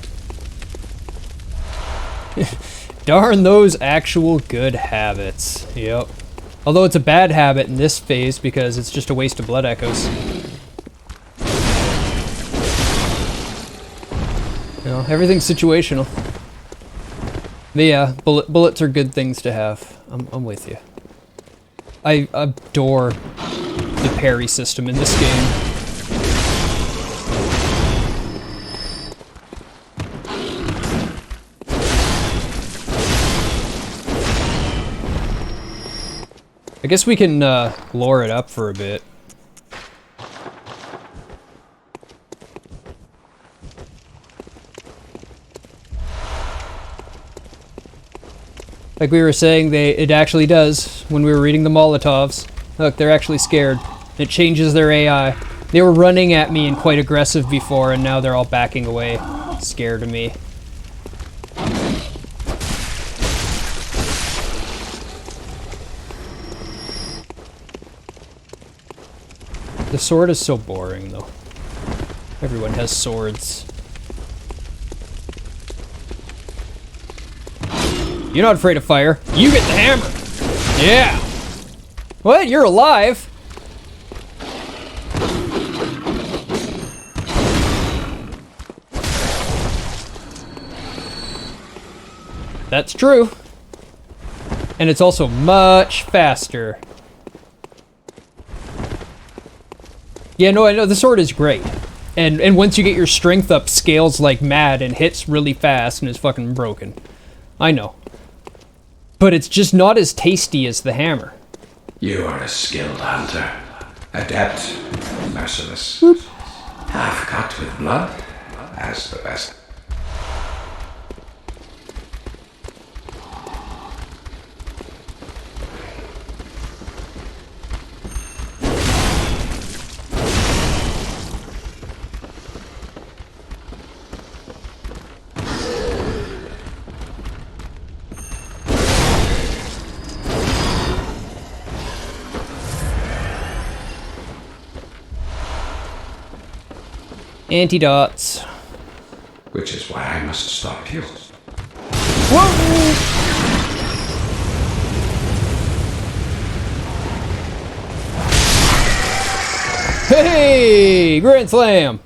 Darn those actual good habits. Yep. Although it's a bad habit in this phase because it's just a waste of blood echoes. You know, everything's situational. But yeah, bullets are good things to have. I'm with you. I adore the parry system in this game. guess we can lure it up for a bit. Like we were saying, it actually does when we were reading the Molotovs. Look, they're actually scared. It changes their AI. They were running at me and quite aggressive before, and now they're all backing away, scared of me. The sword is so boring, though. Everyone has swords. You're not afraid of fire. You get the hammer. Yeah. What? You're alive? That's true. And it's also much faster. Yeah, no, I know the sword is great. And once you get your strength up, scales like mad and hits really fast and is fucking broken. I know. But it's just not as tasty as the hammer. You are a skilled hunter. Adept, merciless. Half cut with blood, as the best. Antidotes. Which is why I must stop you. Whoa! Hey! Grand Slam!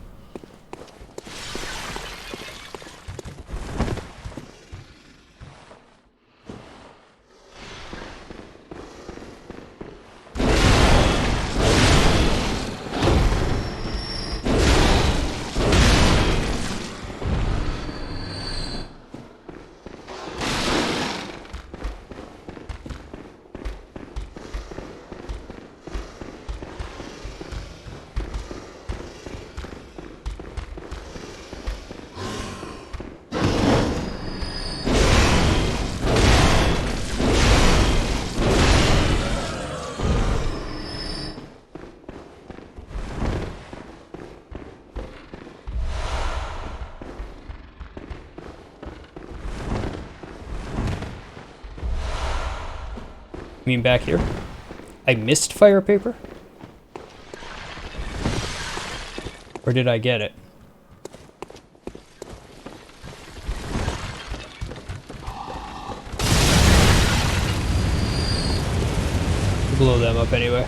You mean back here? I missed fire paper? Or did I get it? Blow them up anyway.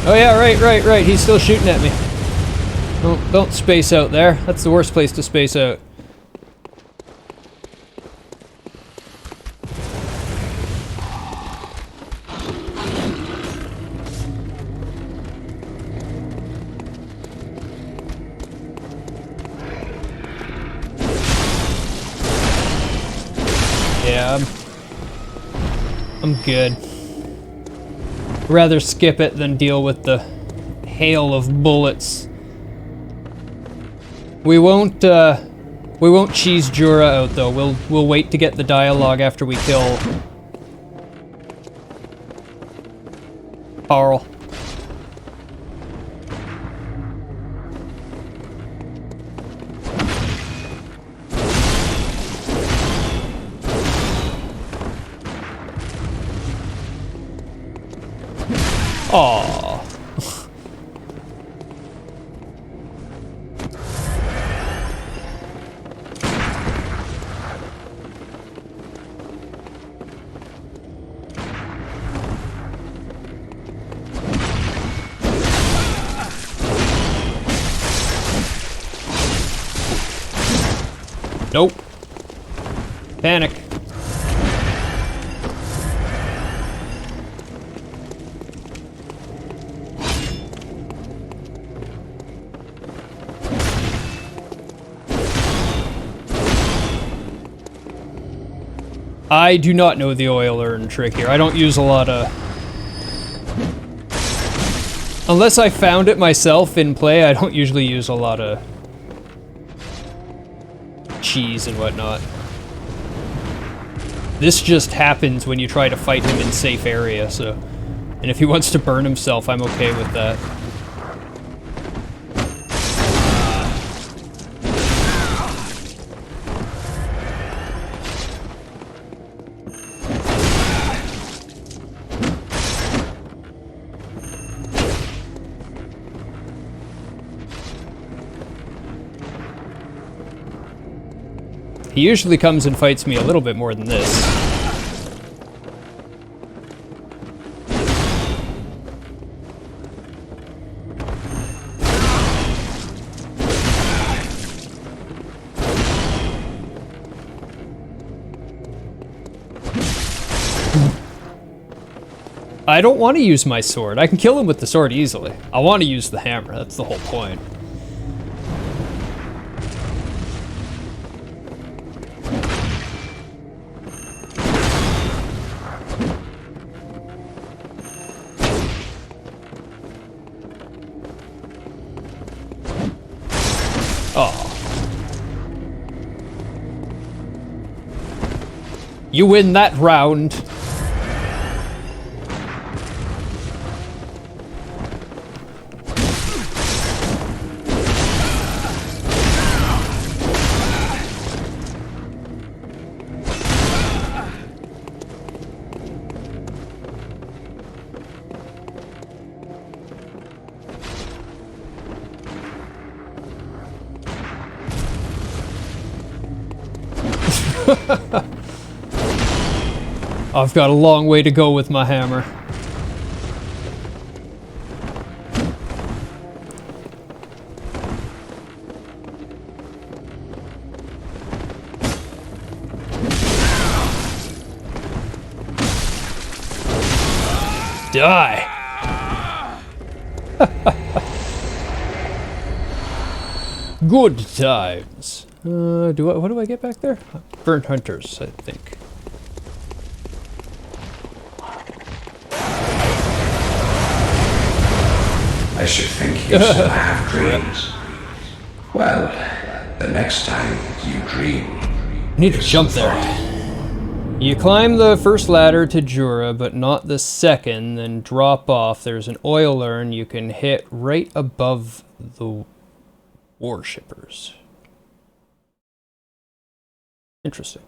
Oh yeah, right. He's still shooting at me. Don't space out there. That's the worst place to space out. Yeah, I'm good. Rather skip it than deal with the hail of bullets. We won't cheese Jura out though. We'll wait to get the dialogue after we kill Carl. Aww. Nope. Panic. I do not know the oil urn trick here. I don't use a lot of... Unless I found it myself in play, I don't usually use a lot of cheese and whatnot. This just happens when you try to fight him in safe area, so... And if he wants to burn himself, I'm okay with that. He usually comes and fights me a little bit more than this. I don't want to use my sword. I can kill him with the sword easily. I want to use the hammer. That's the whole point. Oh. You win that round. I've got a long way to go with my hammer. Die! Good times. What do I get back there? Burnt Hunters, I think. I should think you still have dreams. Well, the next time you dream... I need to jump there. You climb the first ladder to Jura, but not the second, then drop off. There's an oil urn you can hit right above the worshippers. Interesting.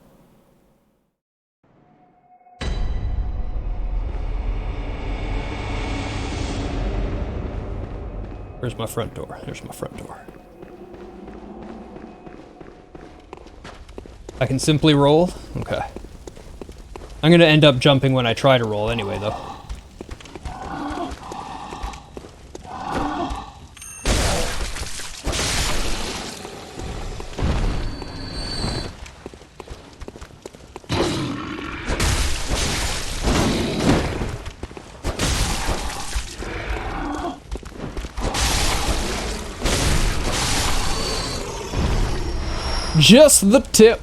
Where's my front door? There's my front door. I can simply roll? Okay. I'm gonna end up jumping when I try to roll anyway, though. Just the tip.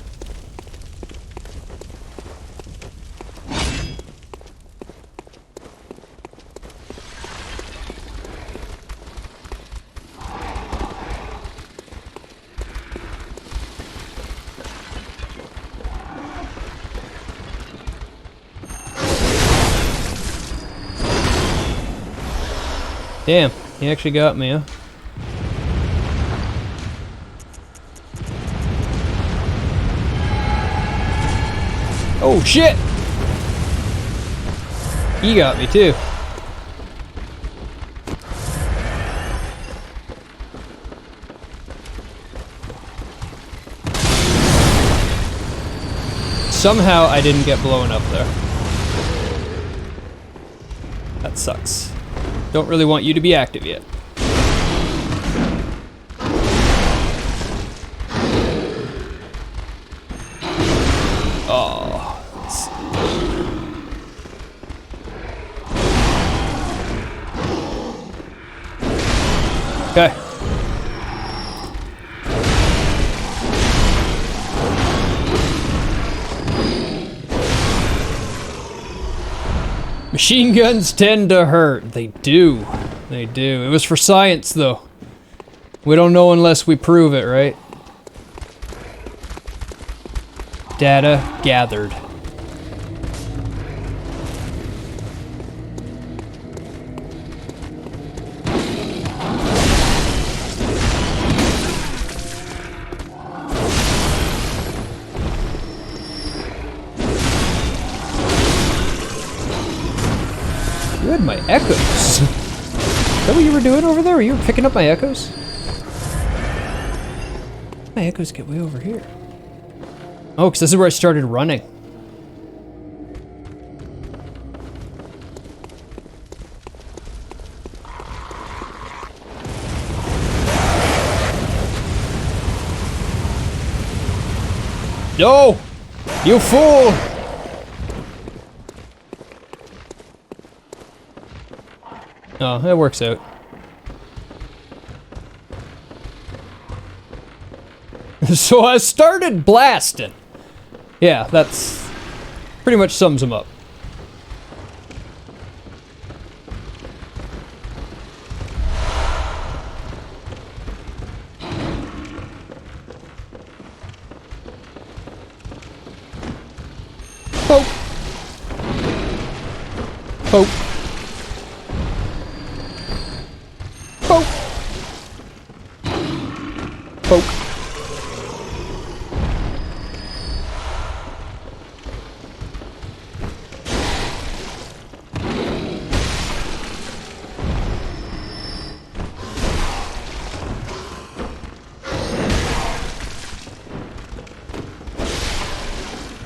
Damn, he actually got me, huh? Oh shit! He got me too. Somehow I didn't get blown up there. That sucks. Don't really want you to be active yet. Okay. Machine guns tend to hurt. They do. They do. It was for science, though. We don't know unless we prove it, right? Data gathered. You had my echoes. Is that what you were doing over there? Were you picking up my echoes? My echoes get way over here. Oh, because this is where I started running. No! You fool! Oh, that works out. So I started blasting. Yeah, that's pretty much sums him up. Poke. Poke. Poke. Poke.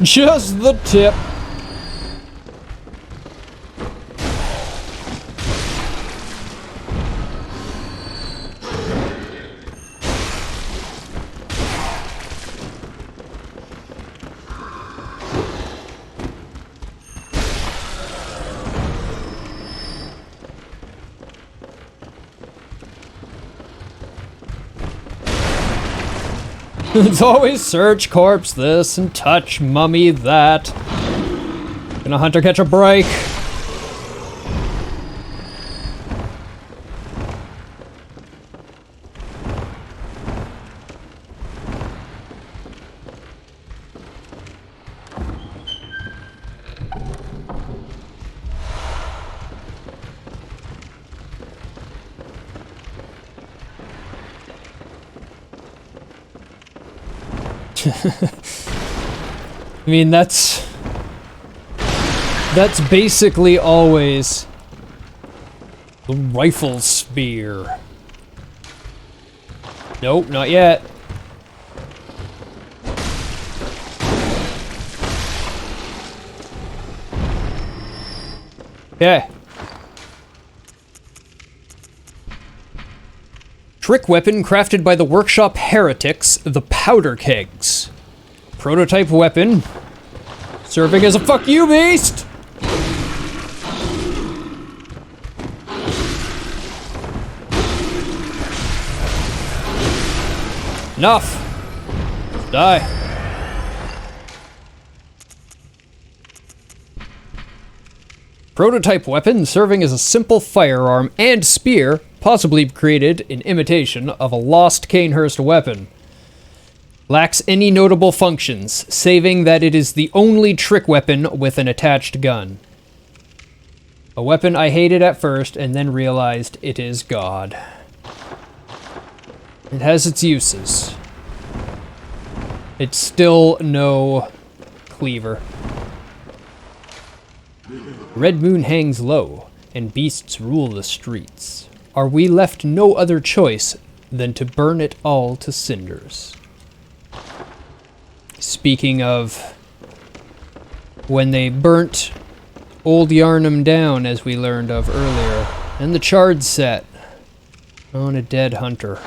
Just the tip. It's always search corpse this and touch mummy that. Can a hunter catch a break? I mean, that's basically always the rifle spear. Nope, not yet. Okay. Trick weapon crafted by the workshop heretics, the powder kegs. Prototype weapon serving as a fuck you beast! Enough! Die. Prototype weapon serving as a simple firearm and spear, possibly created in imitation of a lost Canehurst weapon. Lacks any notable functions, saving that it is the only trick weapon with an attached gun. A weapon I hated at first and then realized it is God. It has its uses. It's still no cleaver. Red moon hangs low, and beasts rule the streets. Are we left no other choice than to burn it all to cinders? Speaking of when they burnt Old Yarnum down, as we learned of earlier, and the charred set on a dead hunter.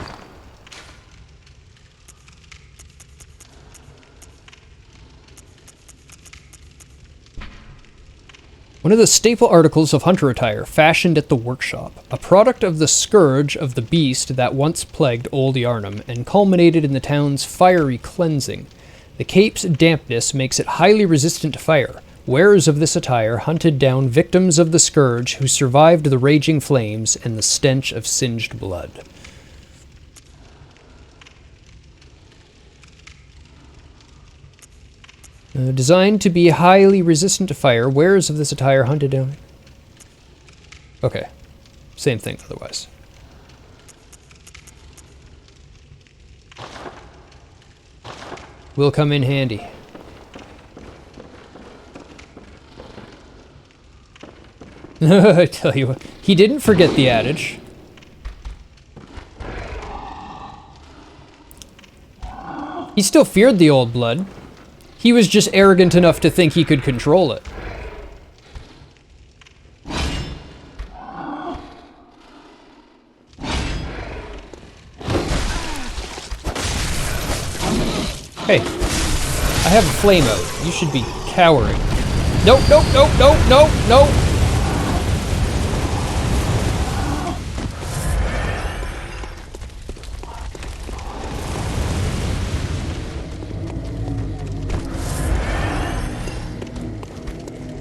One of the staple articles of hunter attire fashioned at the workshop, a product of the scourge of the beast that once plagued Old Yarnum and culminated in the town's fiery cleansing. The cape's dampness makes it highly resistant to fire, wearers of this attire hunted down victims of the scourge who survived the raging flames and the stench of singed blood. Designed to be highly resistant to fire, wearers of this attire hunted down... Okay. Same thing otherwise. Will come in handy. I tell you what, he didn't forget the adage. He still feared the old blood. He was just arrogant enough to think he could control it. Hey, I have a flame out. You should be cowering. Nope, nope, nope, nope, nope, nope.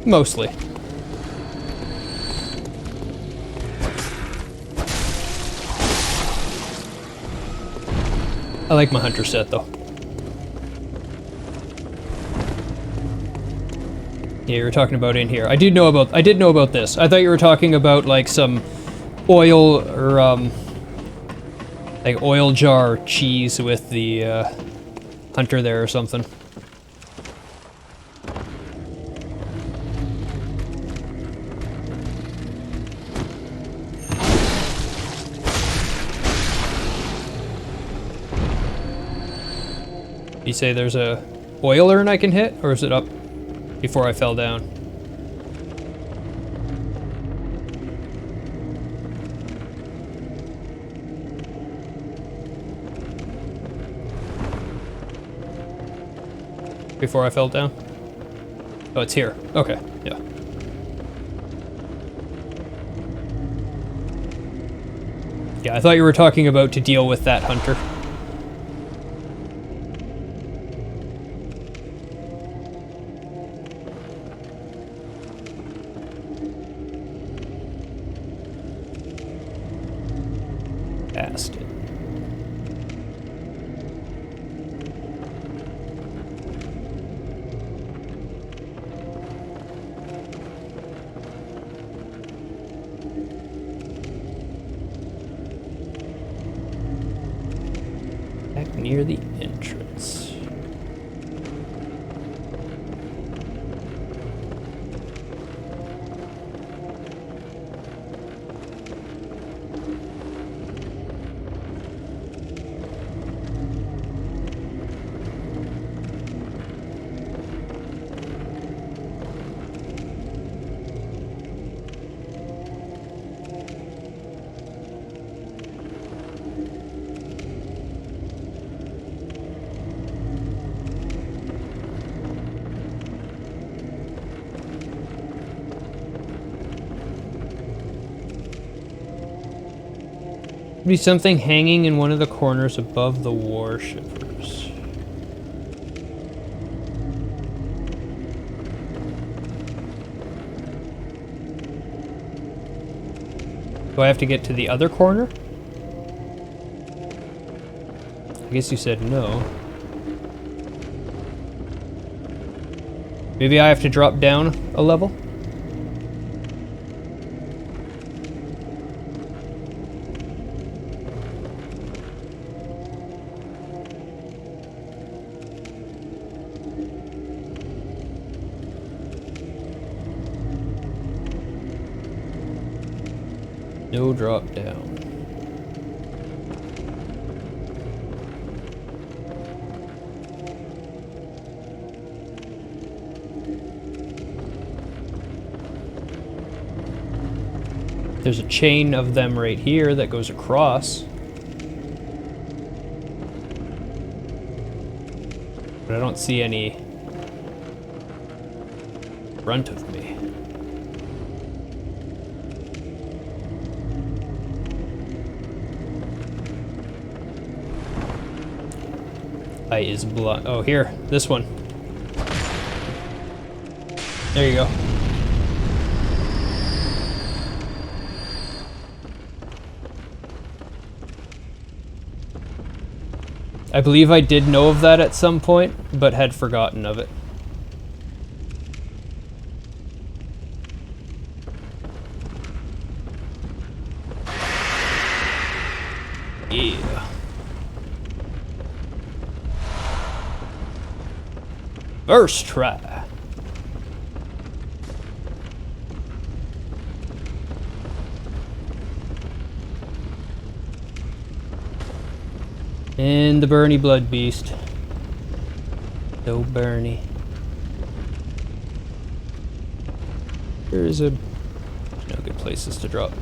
Mostly. I like my hunter set though. Yeah, you were talking about in here. I did know about this. I thought you were talking about like some oil or like oil jar cheese with the hunter there or something. You say there's a oil urn I can hit, or is it up before I fell down? Before I fell down? Oh, it's here. Okay, yeah. Yeah, I thought you were talking about to deal with that hunter. Near the entrance. Be something hanging in one of the corners above the worshippers. Do I have to get to the other corner? I guess you said no. Maybe I have to drop down a level? No drop down. There's a chain of them right here that goes across. But I don't see any front of me. Eye is blind. Oh, here. This one. There you go. I believe I did know of that at some point, but had forgotten of it. Yeah. First try. And the Bernie Blood Beast. So Bernie. There's no good places to drop.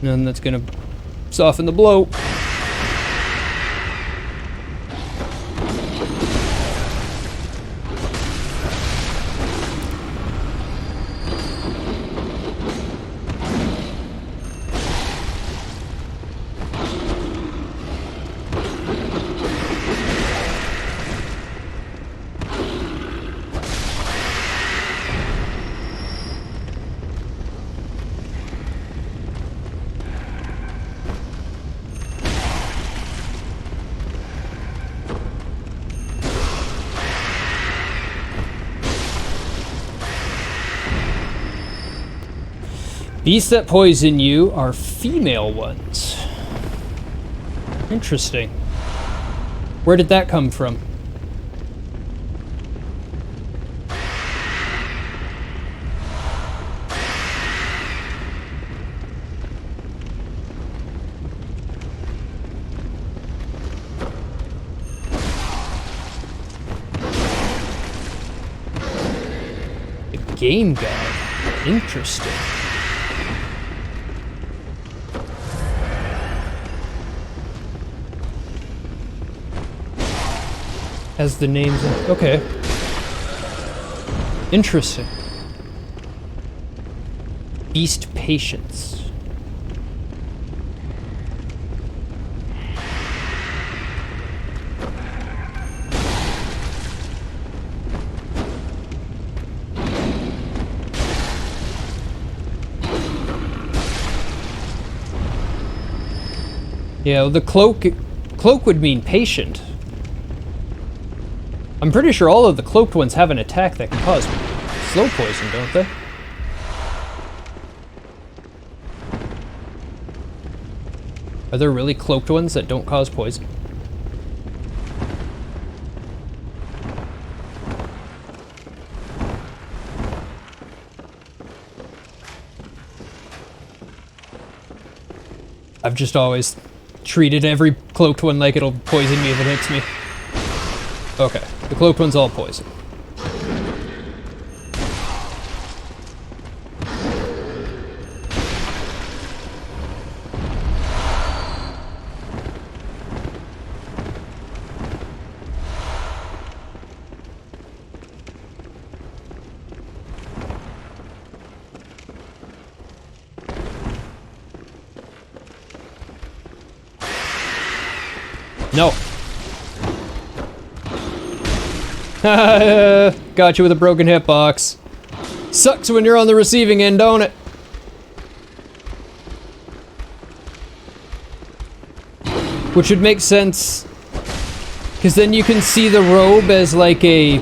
None that's gonna soften the blow. Beasts that poison you are female ones. Interesting. Where did that come from? The game guide. Interesting. As the names. Okay. Interesting. Beast patience. Yeah, well, the cloak would mean patient. I'm pretty sure all of the cloaked ones have an attack that can cause slow poison, don't they? Are there really cloaked ones that don't cause poison? I've just always treated every cloaked one like it'll poison me if it hits me. Okay, the cloaked one's all poison. No. Got you with a broken hitbox. Sucks when you're on the receiving end, don't it? Which would make sense, because then you can see the robe as like a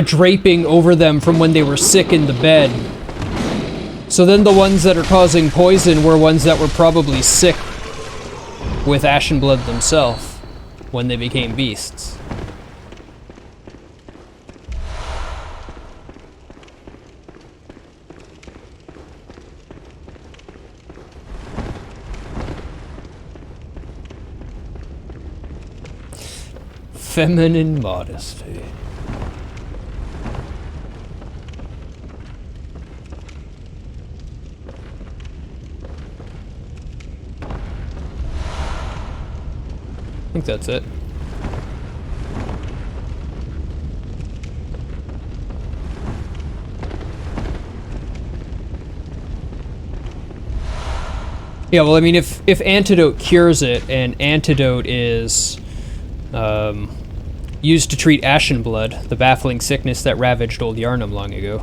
draping over them from when they were sick in the bed. So then the ones that are causing poison were ones that were probably sick with Ashen Blood themselves when they became beasts. Feminine modesty. I think that's it. Yeah, well, I mean, if antidote cures it, and antidote is used to treat ashen blood, the baffling sickness that ravaged old Yarnum long ago,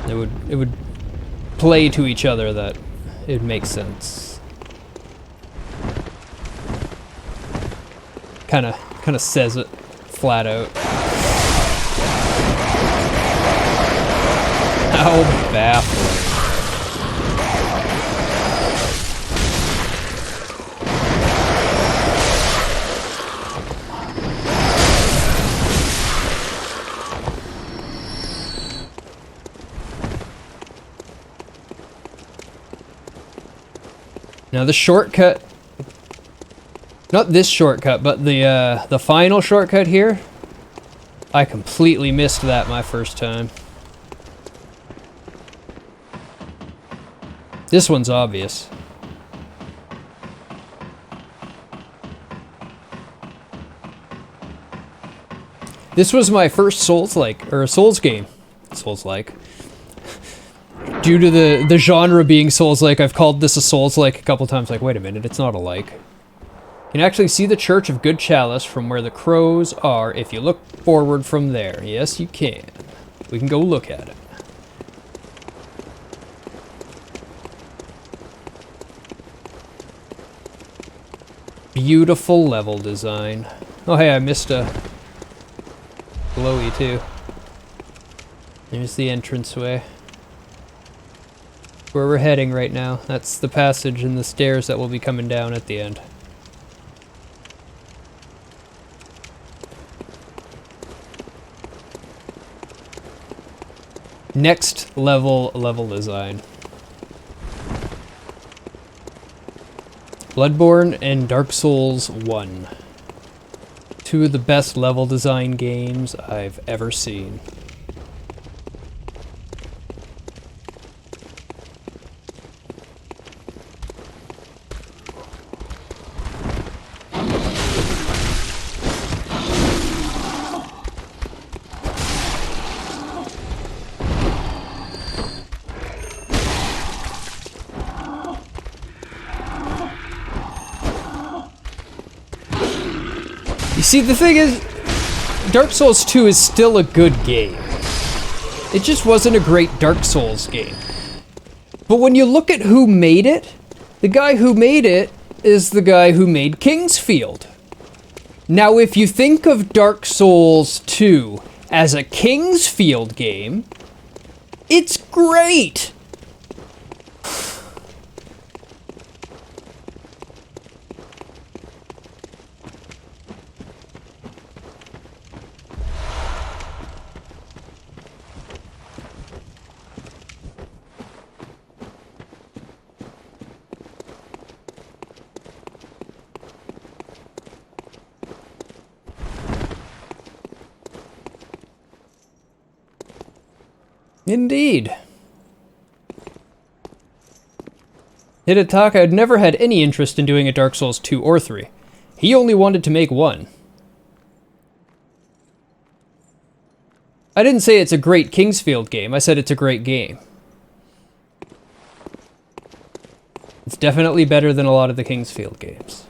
it would play to each other. That it makes sense. Kind of says it flat out. How baffling. Now the shortcut, not this shortcut, but the final shortcut here, I completely missed that my first time. This one's obvious. This was my first Souls-like, or Souls game. Souls-like. Due to the genre being Souls-like, I've called this a Souls-like a couple times, like, wait a minute, it's not a like. You can actually see the Church of Good Chalice from where the crows are if you look forward from there. Yes, you can. We can go look at it. Beautiful level design. Oh hey, I missed a glowy too. There's the entranceway. Where we're heading right now. That's the passage and the stairs that will be coming down at the end. Next level design. Bloodborne and Dark Souls 1. Two of the best level design games I've ever seen. See, the thing is, Dark Souls 2 is still a good game. It just wasn't a great Dark Souls game. But when you look at who made it, the guy who made it is the guy who made Kingsfield. Now, if you think of Dark Souls 2 as a Kingsfield game, it's great! Indeed. Hidetaka had never had any interest in doing a Dark Souls 2 or 3. He only wanted to make one. I didn't say it's a great Kingsfield game, I said it's a great game. It's definitely better than a lot of the Kingsfield games.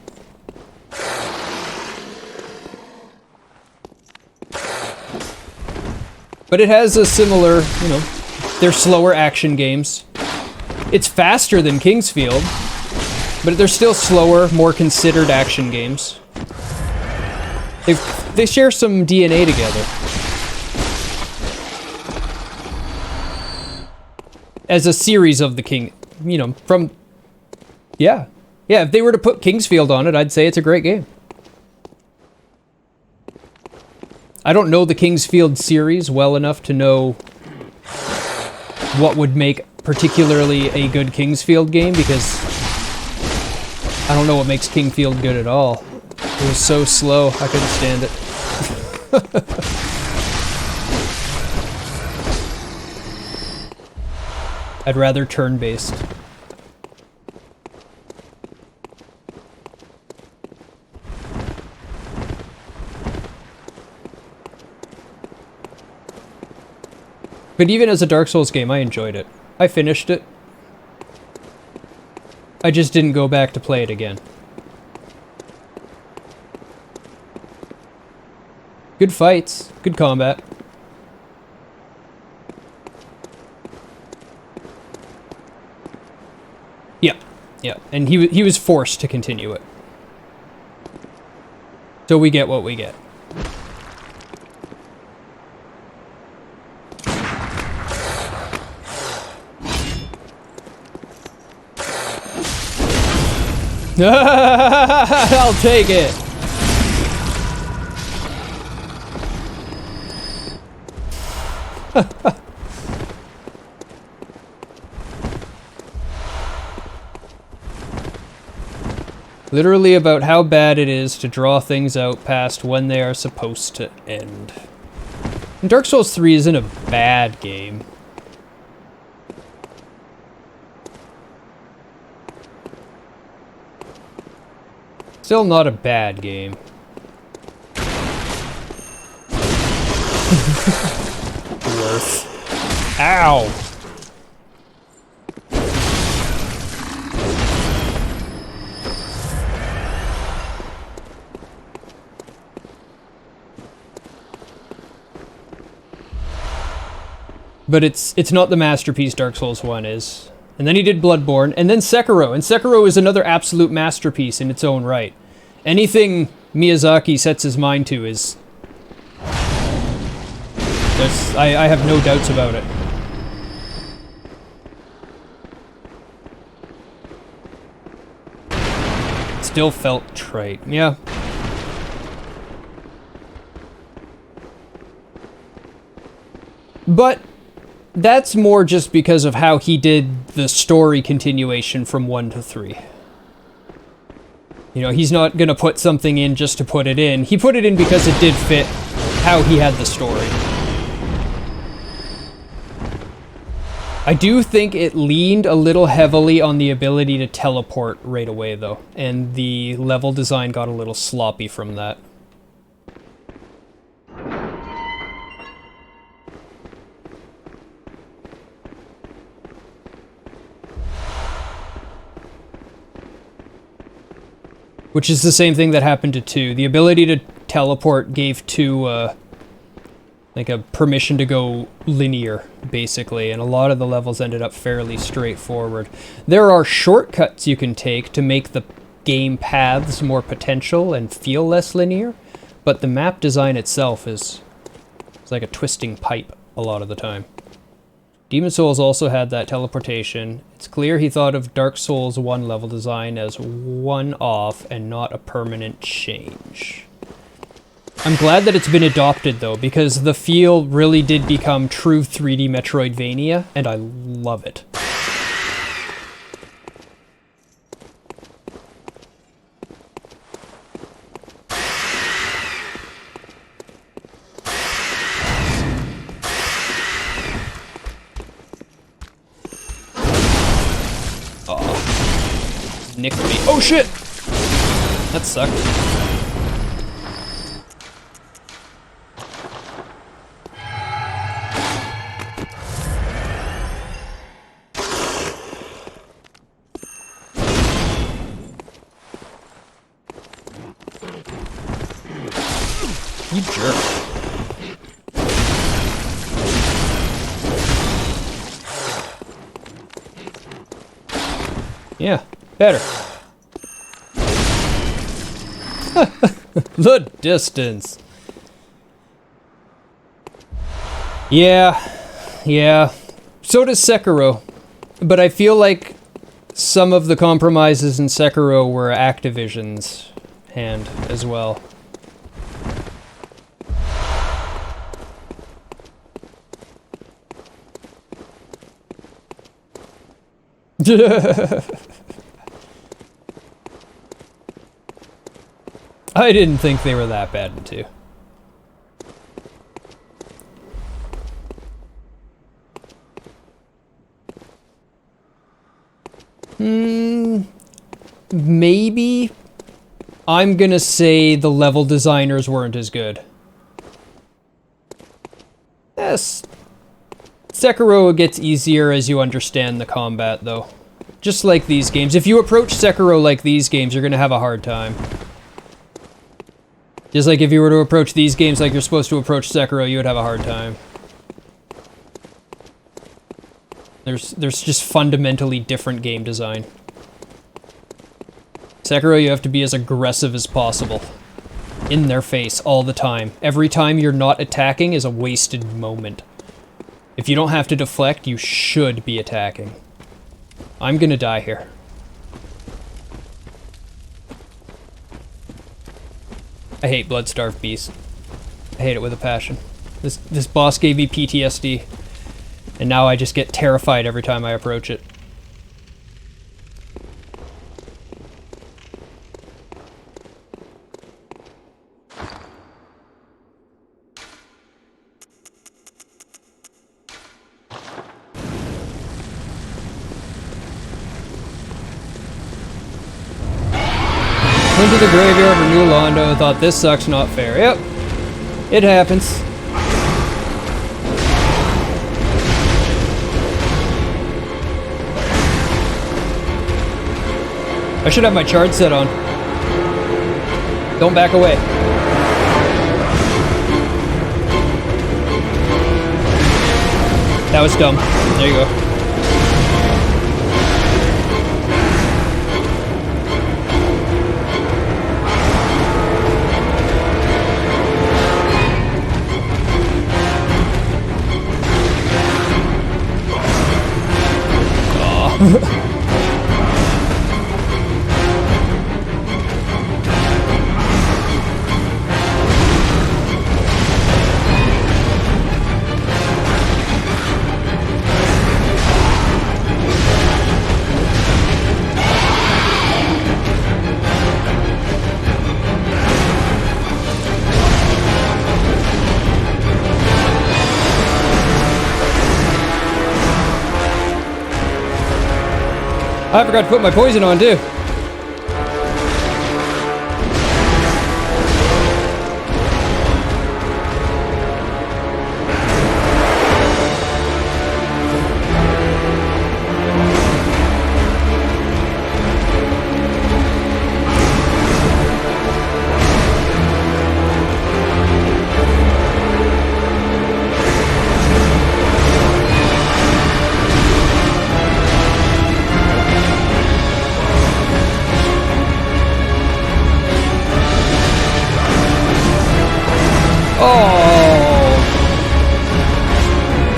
But it has a similar, you know, they're slower action games. It's faster than Kingsfield, but they're still slower, more considered action games. They share some DNA together. As a series of the King, you know, from... Yeah. Yeah, if they were to put Kingsfield on it, I'd say it's a great game. I don't know the Kingsfield series well enough to know what would make particularly a good Kingsfield game, because I don't know what makes Kingsfield good at all. It was so slow, I couldn't stand it. I'd rather turn-based. But even as a Dark Souls game, I enjoyed it. I finished it. I just didn't go back to play it again. Good fights, good combat. Yeah, yeah, and he was forced to continue it. So we get what we get. I'll take it. Literally about how bad it is to draw things out past when they are supposed to end. And Dark Souls 3 isn't a bad game. Still not a bad game. Worth. Ow! But it's not the masterpiece Dark Souls 1 is. And then he did Bloodborne, and then Sekiro. And Sekiro is another absolute masterpiece in its own right. Anything Miyazaki sets his mind to is... I have no doubts about it. Still felt trite, yeah. But that's more just because of how he did the story continuation from 1 to 3. You know, he's not gonna put something in just to put it in. He put it in because it did fit how he had the story. I do think it leaned a little heavily on the ability to teleport right away, though. And the level design got a little sloppy from that. Which is the same thing that happened to 2. The ability to teleport gave 2, like a permission to go linear, basically, and a lot of the levels ended up fairly straightforward. There are shortcuts you can take to make the game paths more potential and feel less linear, but the map design itself is like a twisting pipe a lot of the time. Demon Souls also had that teleportation. It's clear he thought of Dark Souls 1 level design as one-off and not a permanent change. I'm glad that it's been adopted, though, because the feel really did become true 3D Metroidvania, and I love it. Nicked me. Oh shit! That sucked. You jerk. Yeah, better. The distance. Yeah. So does Sekiro. But I feel like some of the compromises in Sekiro were Activision's hand as well. I didn't think they were that bad in 2. Maybe. I'm gonna say the level designers weren't as good. Yes. Sekiro gets easier as you understand the combat, though. Just like these games. If you approach Sekiro like these games, you're gonna have a hard time. Just like if you were to approach these games like you're supposed to approach Sekiro, you would have a hard time. There's just fundamentally different game design. Sekiro, you have to be as aggressive as possible. In their face all the time. Every time you're not attacking is a wasted moment. If you don't have to deflect, you should be attacking. I'm gonna die here. I hate blood-starved beasts. I hate it with a passion. This boss gave me PTSD. And now I just get terrified every time I approach it. Went to the graveyard of New Londo, thought this sucks, not fair. Yep, it happens. I should have my charge set on. Don't back away. That was dumb. There you go. I forgot to put my poison on too.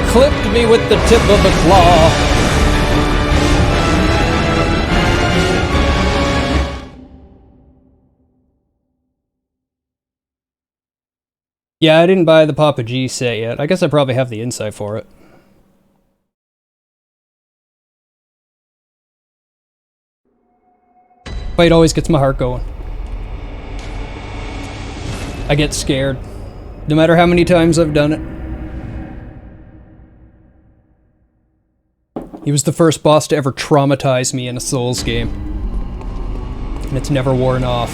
Clipped me with the tip of the claw. Yeah, I didn't buy the Papa G set yet. I guess I probably have the insight for it. Fight always gets my heart going. I get scared. No matter how many times I've done it. He was the first boss to ever traumatize me in a Souls game. And it's never worn off.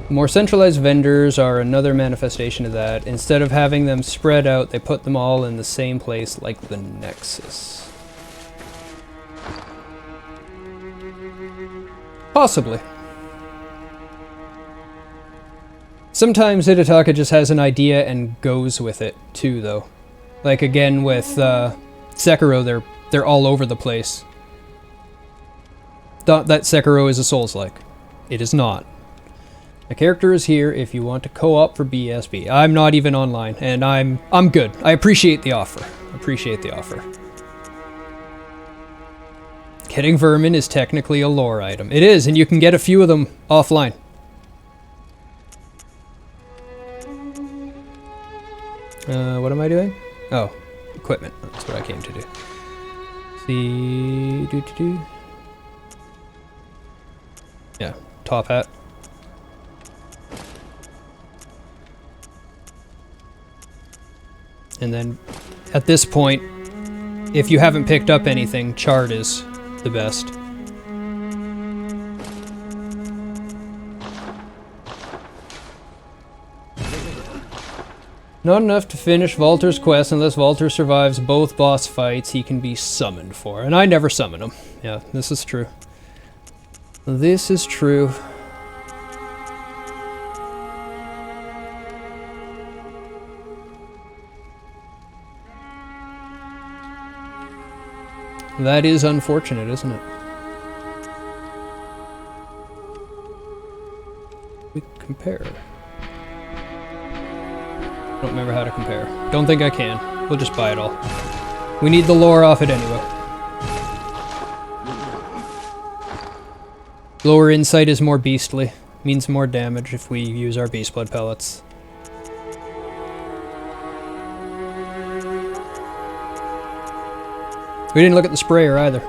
More centralized vendors are another manifestation of that. Instead of having them spread out, they put them all in the same place like the Nexus. Possibly. Sometimes Hidetaka just has an idea and goes with it, too, though. Like, again, with Sekiro, they're all over the place. Not that Sekiro is a Souls-like. It is not. A character is here if you want to co-op for BSB. I'm not even online, and I'm good. I appreciate the offer. Getting vermin is technically a lore item. It is, and you can get a few of them offline. What am I doing? Oh, equipment. That's what I came to do. See, yeah, top hat. And then, at this point, if you haven't picked up anything, chart is the best. Not enough to finish Valter's quest unless Valter survives both boss fights he can be summoned for. And I never summon him. Yeah, this is true. This is true. That is unfortunate, isn't it? We compare. Don't remember how to compare. Don't think I can. We'll just buy it all. We need the lore off it anyway. Lower insight is more beastly. Means more damage if we use our beast blood pellets. We didn't look at the sprayer either.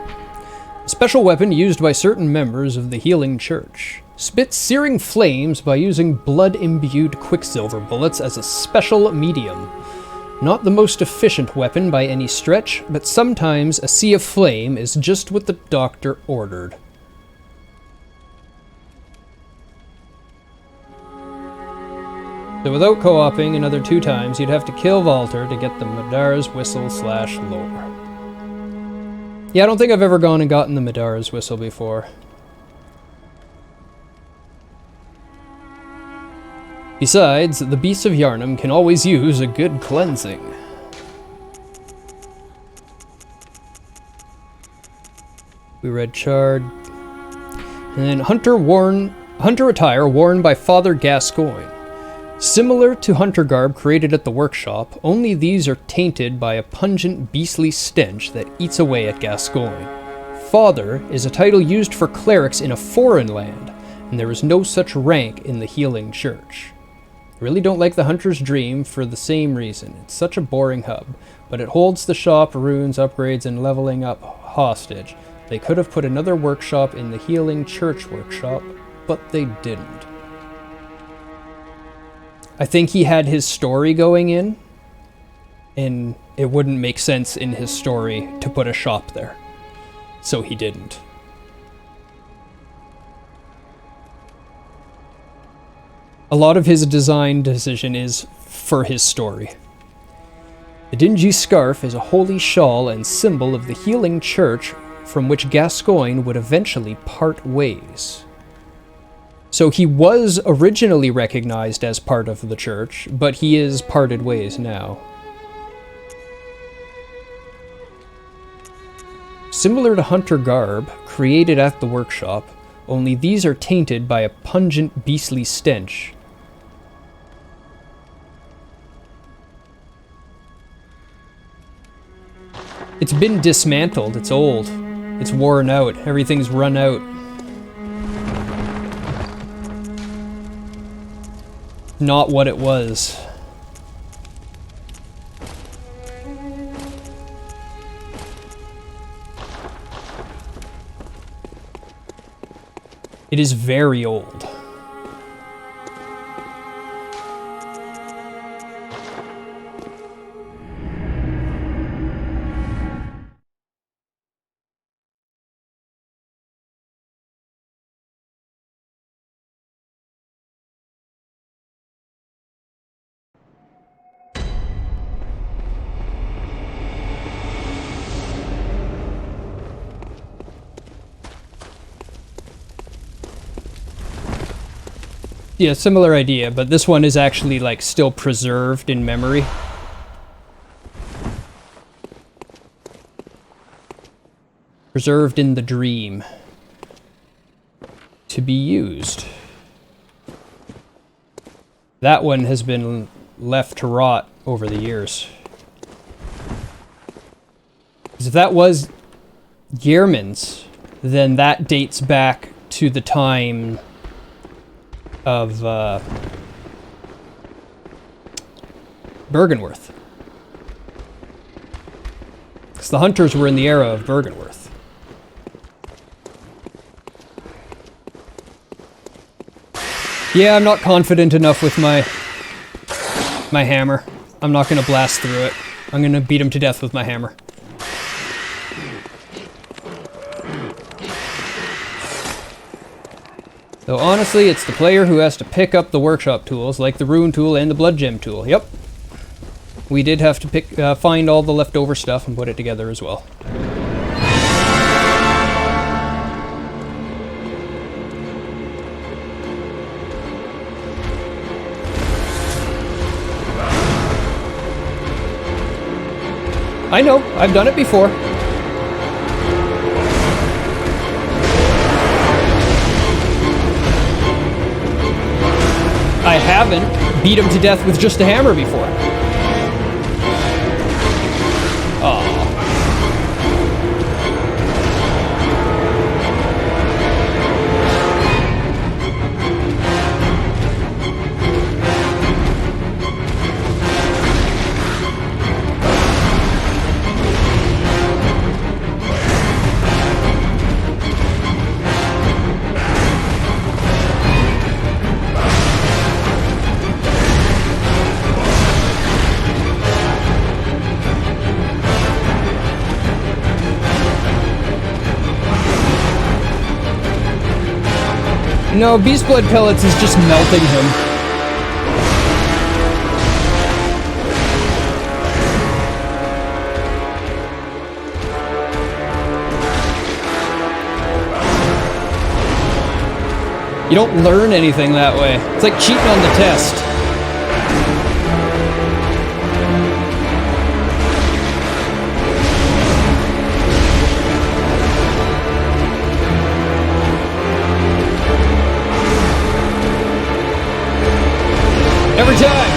A special weapon used by certain members of the Healing Church. Spits searing flames by using blood-imbued quicksilver bullets as a special medium. Not the most efficient weapon by any stretch, but sometimes a sea of flame is just what the doctor ordered. So without co-oping another 2 times, you'd have to kill Valter to get the Madara's Whistle / lore. Yeah, I don't think I've ever gone and gotten the Madara's Whistle before. Besides, the beasts of Yharnam can always use a good cleansing. We read Chard. And then Hunter attire worn by Father Gascoigne. Similar to hunter garb created at the workshop, only these are tainted by a pungent beastly stench that eats away at Gascoigne. Father is a title used for clerics in a foreign land, and there is no such rank in the Healing Church. I really don't like the Hunter's Dream for the same reason. It's such a boring hub, but it holds the shop, runes, upgrades, and leveling up hostage. They could have put another workshop in the Healing Church workshop, but they didn't. I think he had his story going in, and it wouldn't make sense in his story to put a shop there. So he didn't. A lot of his design decision is for his story. The dingy scarf is a holy shawl and symbol of the Healing Church from which Gascoigne would eventually part ways. So he was originally recognized as part of the church, but he is parted ways now. Similar to hunter garb, created at the workshop, only these are tainted by a pungent beastly stench. It's been dismantled, it's old, it's worn out, everything's run out. Not what it was. It is very old. Yeah, similar idea, but this one is actually like still preserved in memory. Preserved in the dream. To be used. That one has been left to rot over the years. Because if that was Gehrman's, then that dates back to the time of Byrgenwerth. Because the hunters were in the era of Byrgenwerth. Yeah, I'm not confident enough with my hammer. I'm not going to blast through it. I'm going to beat him to death with my hammer. So honestly, it's the player who has to pick up the workshop tools, like the rune tool and the blood gem tool. Yep. we did have to find all the leftover stuff and put it together as well. I know, I've done it before. I haven't beat him to death with just a hammer before. Aww. No, Beast Blood Pellets is just melting him. You don't learn anything that way. It's like cheating on the test. Every time!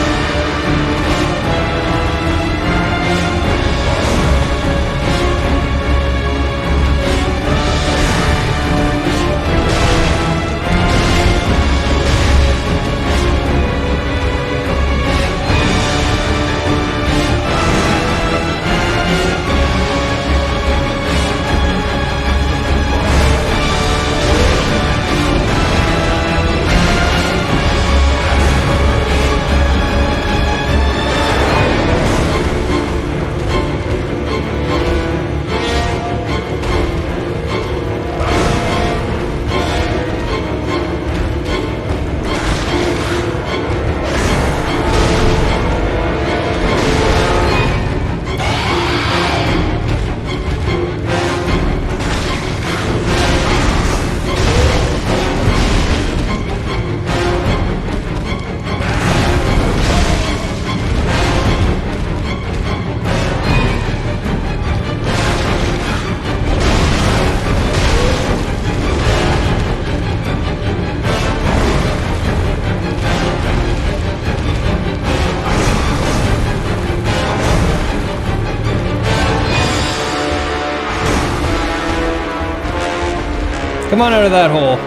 Come on out of that hole.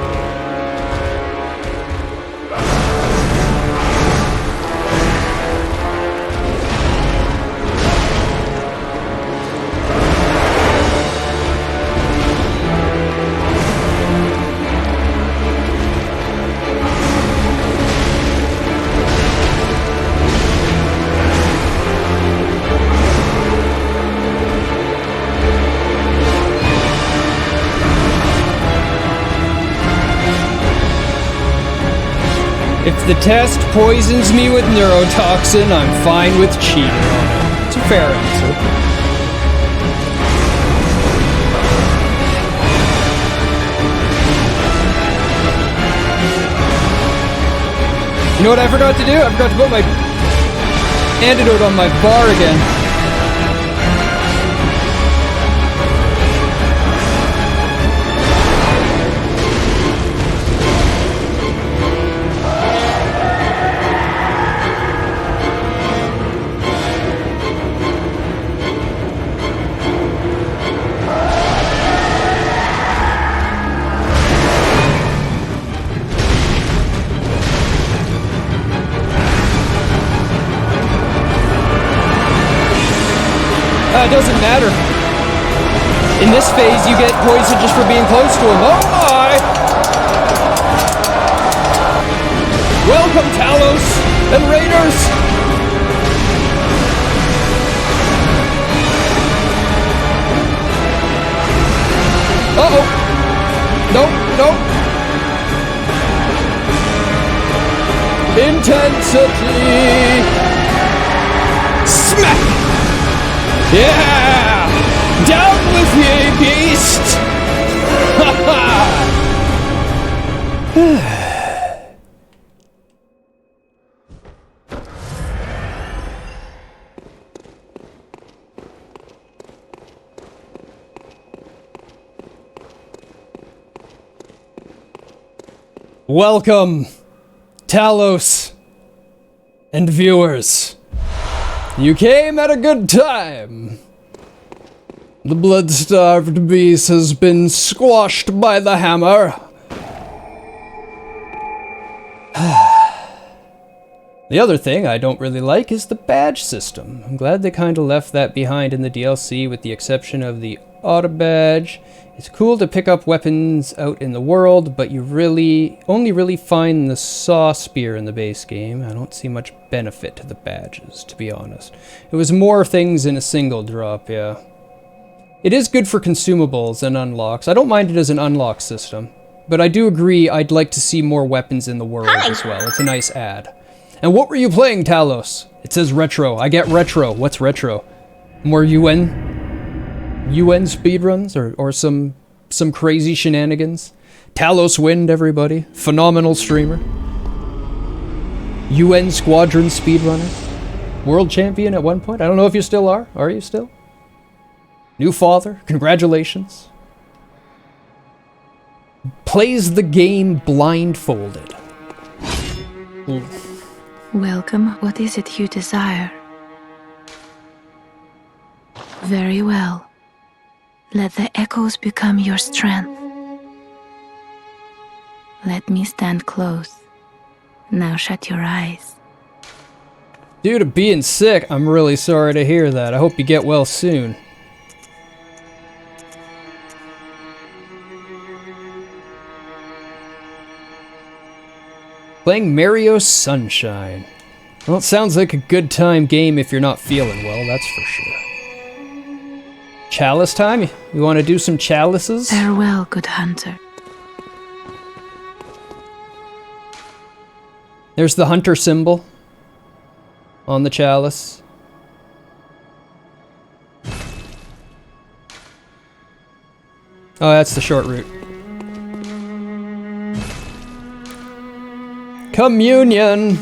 If the test poisons me with neurotoxin, I'm fine with cheating on it. It's a fair answer. You know what I forgot to do? I forgot to put my antidote on my bar again. It doesn't matter. In this phase, you get poisoned just for being close to him. Oh my! Welcome, Talos and Raiders! Uh-oh! Nope, nope. Intensity! Smack! Yeah! Down with ye, beast! Ha ha! Welcome, Talos and viewers. You came at a good time. The blood-starved beast has been squashed by the hammer. The other thing I don't really like is the badge system. I'm glad they kind of left that behind in the DLC with the exception of the auto badge. It's cool to pick up weapons out in the world, but you only really find the saw spear in the base game. I don't see much benefit to the badges, to be honest. It was more things in a single drop, yeah. It is good for consumables and unlocks. I don't mind it as an unlock system, but I do agree I'd like to see more weapons in the world as well. It's a nice add. And what were you playing, Talos? It says retro. I get retro. What's retro? More UN speedruns or some crazy shenanigans? Talos Wind, everybody. Phenomenal streamer. UN Squadron speedrunner. World champion at one point. I don't know if you still are. Are you still? New father. Congratulations. Plays the game blindfolded. Welcome. What is it you desire? Very well. Let the echoes become your strength. Let me stand close. Now shut your eyes. Due to being sick, I'm really sorry to hear that. I hope you get well soon. Playing Mario Sunshine. Well, it sounds like a good time game if you're not feeling well, that's for sure. Chalice time? You want to do some chalices? Farewell, good hunter. There's the hunter symbol on the chalice. Oh, that's the short route. Communion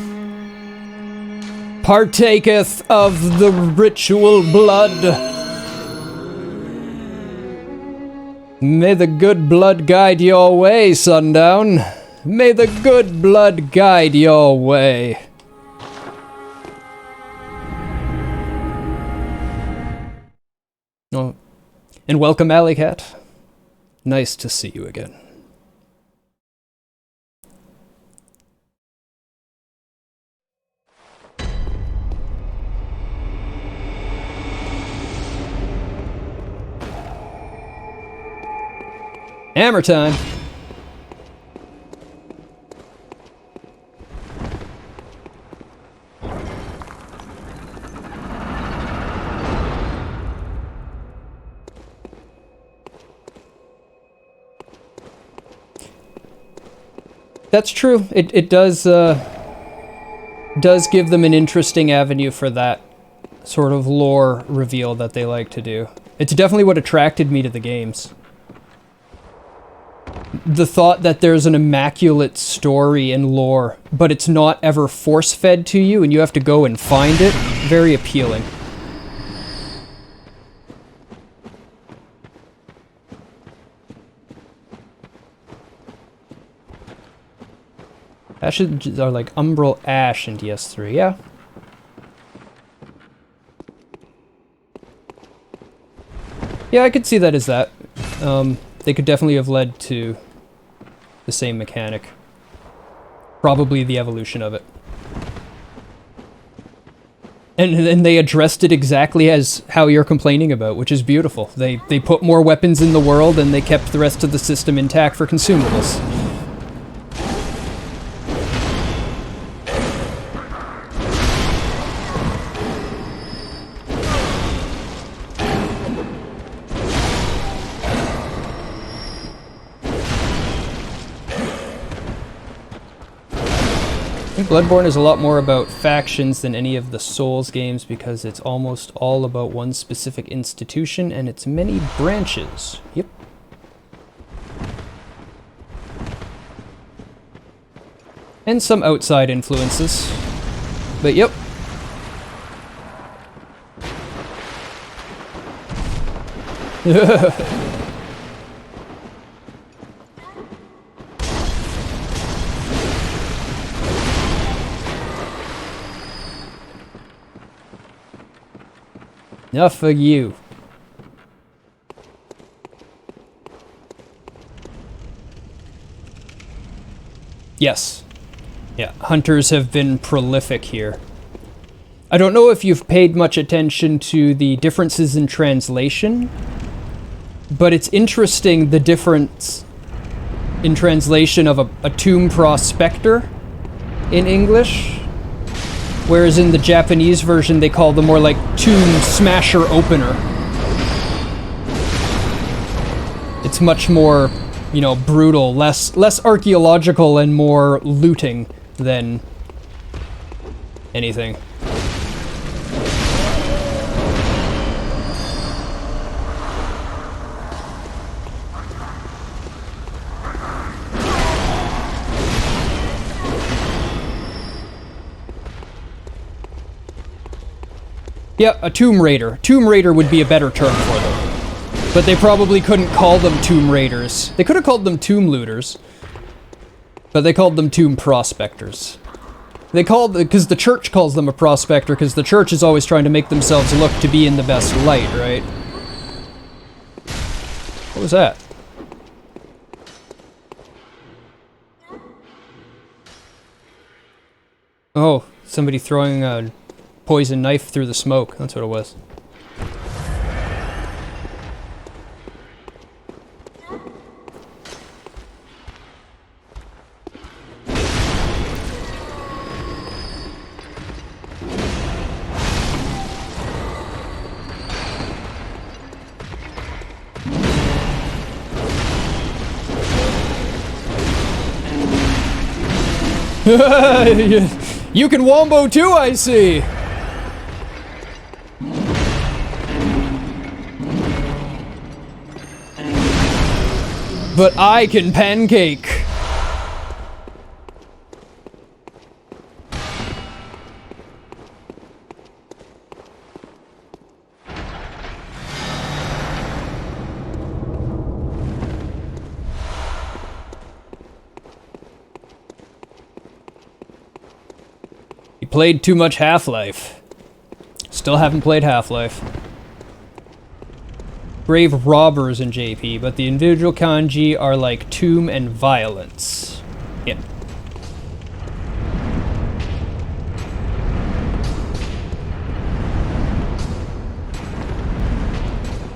partaketh of the ritual blood. May the good blood guide your way, Sundown. May the good blood guide your way. Oh, and welcome, Alley Cat. Nice to see you again. Hammer time. That's true. It does give them an interesting avenue for that sort of lore reveal that they like to do. It's definitely what attracted me to the games. The thought that there's an immaculate story and lore, but it's not ever force-fed to you and you have to go and find it, very appealing. Ashes are like Umbral Ash in DS3, yeah. Yeah, I could see that as that. They could definitely have led to the same mechanic. Probably the evolution of it. And they addressed it exactly as how you're complaining about, which is beautiful. They put more weapons in the world and they kept the rest of the system intact for consumables. think Bloodborne is a lot more about factions than any of the Souls games because it's almost all about one specific institution and its many branches. Yep. And some outside influences. But yep. Enough of you. Yes. Yeah, hunters have been prolific here. I don't know if you've paid much attention to the differences in translation, but it's interesting the difference in translation of a tomb prospector in English, whereas in the Japanese version they call them more like tomb smasher opener. It's much more, you know, brutal, less archaeological and more looting than anything. Yeah, a Tomb Raider. Tomb Raider would be a better term for them. But they probably couldn't call them Tomb Raiders. They could have called them Tomb Looters. But they called them Tomb Prospectors. They called, because the church calls them a prospector, because the church is always trying to make themselves look to be in the best light, right? What was that? Oh, somebody throwing a poison knife through the smoke. That's what it was. You can wombo too, I see! But I can pancake! You played too much Half-Life. Still haven't played Half-Life. Brave robbers in JP, but the individual kanji are like tomb and violence. Yeah.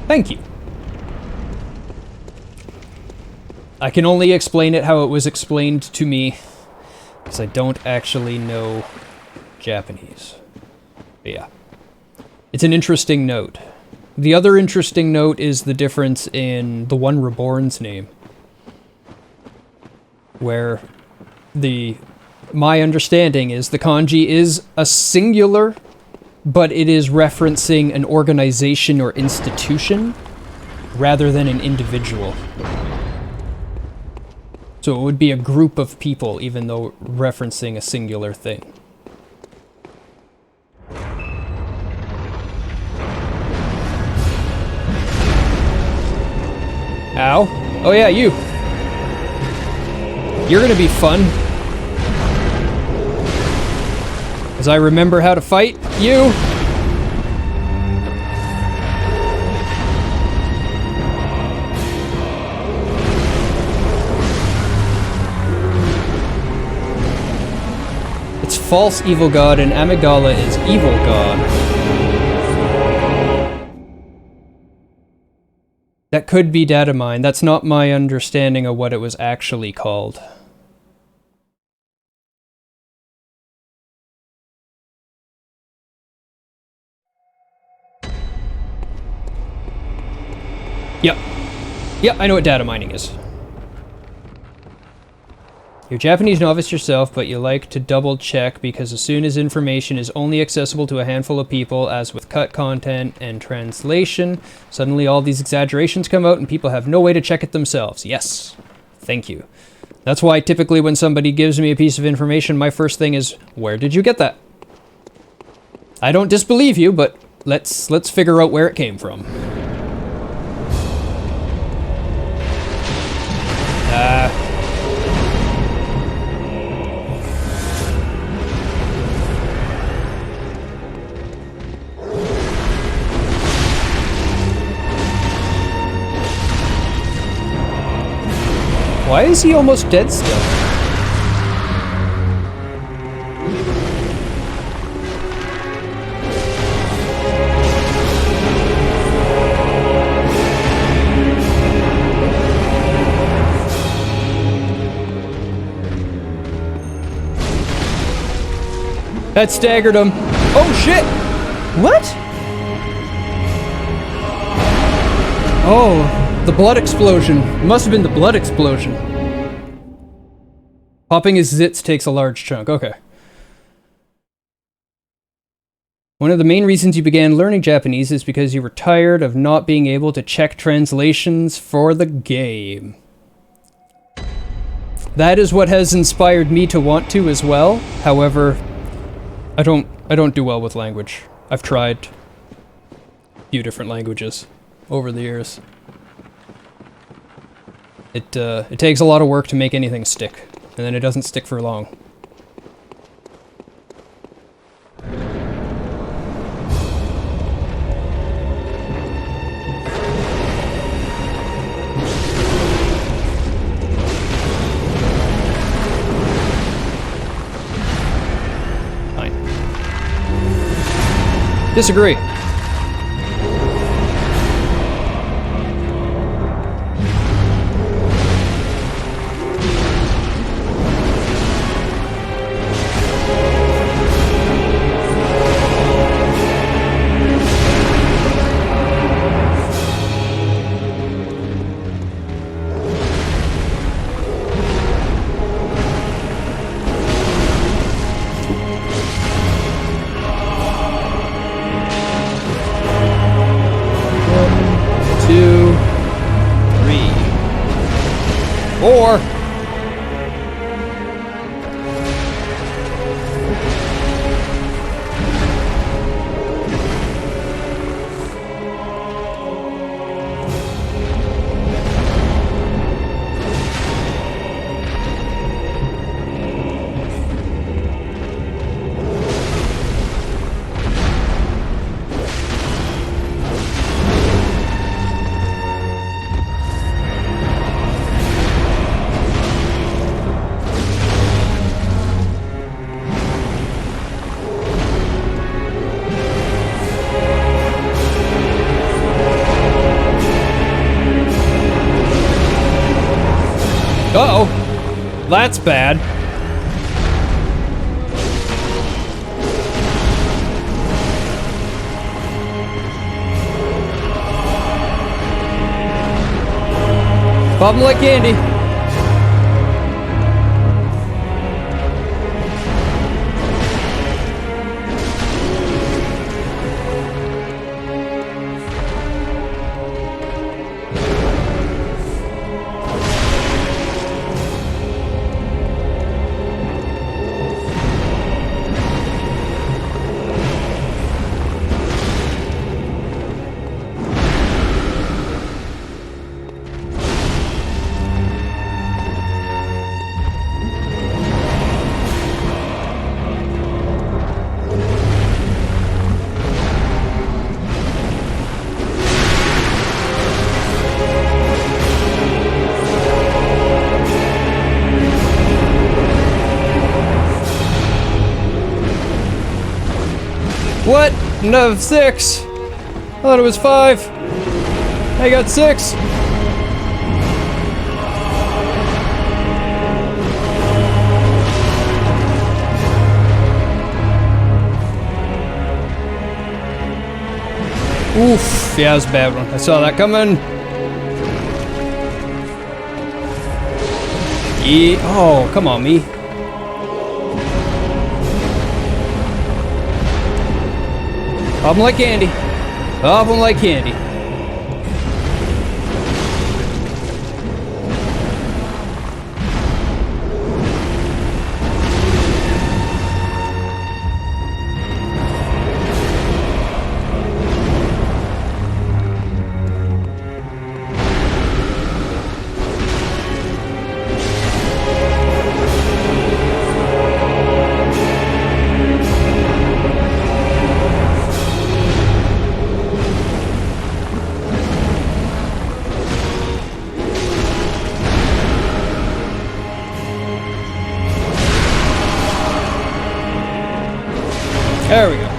Thank you. I can only explain it how it was explained to me, because I don't actually know Japanese. But yeah. It's an interesting note. The other interesting note is the difference in the One Reborn's name. Where my understanding is the kanji is a singular, but it is referencing an organization or institution rather than an individual. So it would be a group of people even though referencing a singular thing. Ow. Oh yeah, you. You're gonna be fun. As I remember how to fight you. It's false evil god and Amygdala is evil god. That could be data mine. That's not my understanding of what it was actually called. Yep. Yep, I know what data mining is. You're a Japanese novice yourself, but you like to double check because as soon as information is only accessible to a handful of people, as with cut content and translation, suddenly all these exaggerations come out and people have no way to check it themselves. Yes. Thank you. That's why typically when somebody gives me a piece of information, my first thing is, where did you get that? I don't disbelieve you, but let's figure out where it came from. Why is he almost dead still? That staggered him. Oh shit! What? Oh. The blood explosion. It must have been the blood explosion. Popping his zits takes a large chunk. Okay. One of the main reasons you began learning Japanese is because you were tired of not being able to check translations for the game. That is what has inspired me to want to as well. However, I don't do well with language. I've tried a few different languages over the years. It takes a lot of work to make anything stick, and then it doesn't stick for long. Fine. Disagree. Or uh-oh. That's bad. Pop 'em like candy. What? No, 6. I thought it was 5. I got 6. Oof. Yeah, it was a bad one. I saw that coming. Yeah. Oh, come on, me. Pop 'em like candy. Pop 'em like candy. There we go.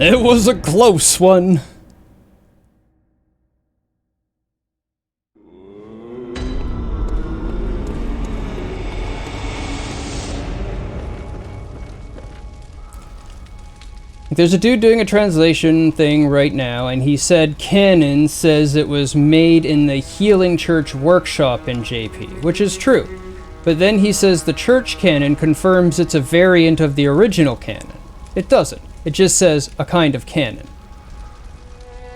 It was a close one. There's a dude doing a translation thing right now, and he said canon says it was made in the Healing Church workshop in JP, which is true. But then he says the church canon confirms it's a variant of the original canon. It doesn't. It just says a kind of canon.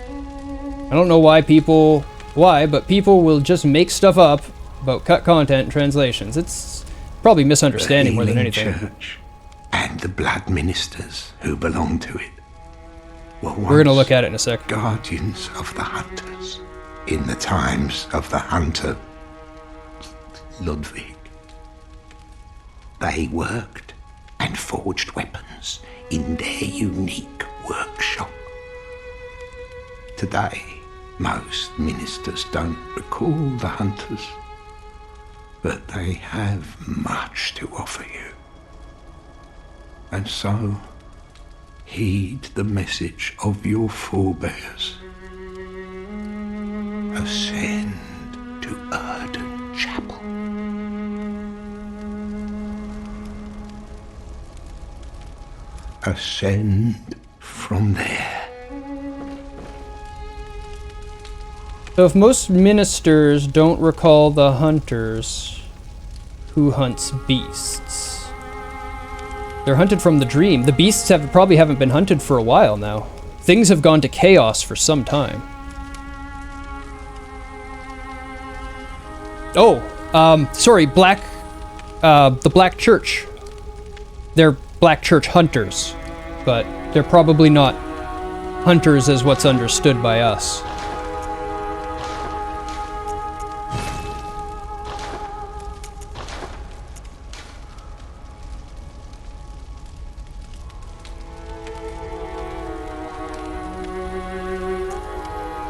I don't know why, but people will just make stuff up about cut content and translations. It's probably misunderstanding more than anything. Church and the blood ministers who belong to it were We're going to look at it in a sec. guardians of the hunters in the times of the hunter Ludwig. They worked and forged weapons in their unique workshop. Today, most ministers don't recall the hunters, but they have much to offer you. And so, heed the message of your forebears. Ascend to Erdon Chapel. Ascend from there. So if most ministers don't recall the hunters, who hunts beasts? They're hunted from the dream. The beasts probably haven't been hunted for a while now. Things have gone to chaos for some time. Oh, sorry, the Black Church. They're Black Church hunters, but they're probably not hunters as what's understood by us.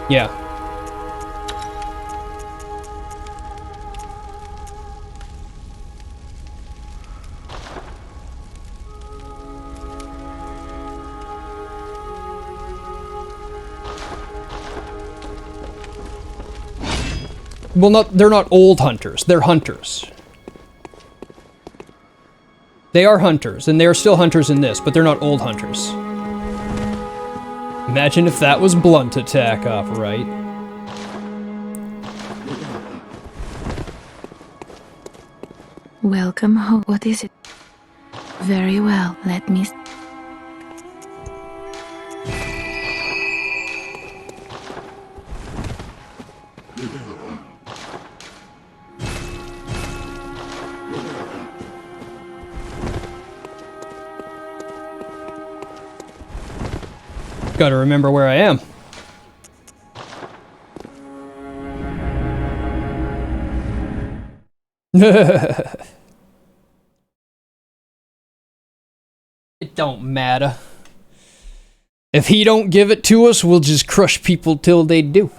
Yeah. Well, they're not old hunters. They're hunters. They are hunters, and they are still hunters in this, but they're not old hunters. Imagine if that was blunt attack up, right? Welcome home. What is it? Very well, let me... Gotta remember where I am. It don't matter. If he don't give it to us, we'll just crush people till they do.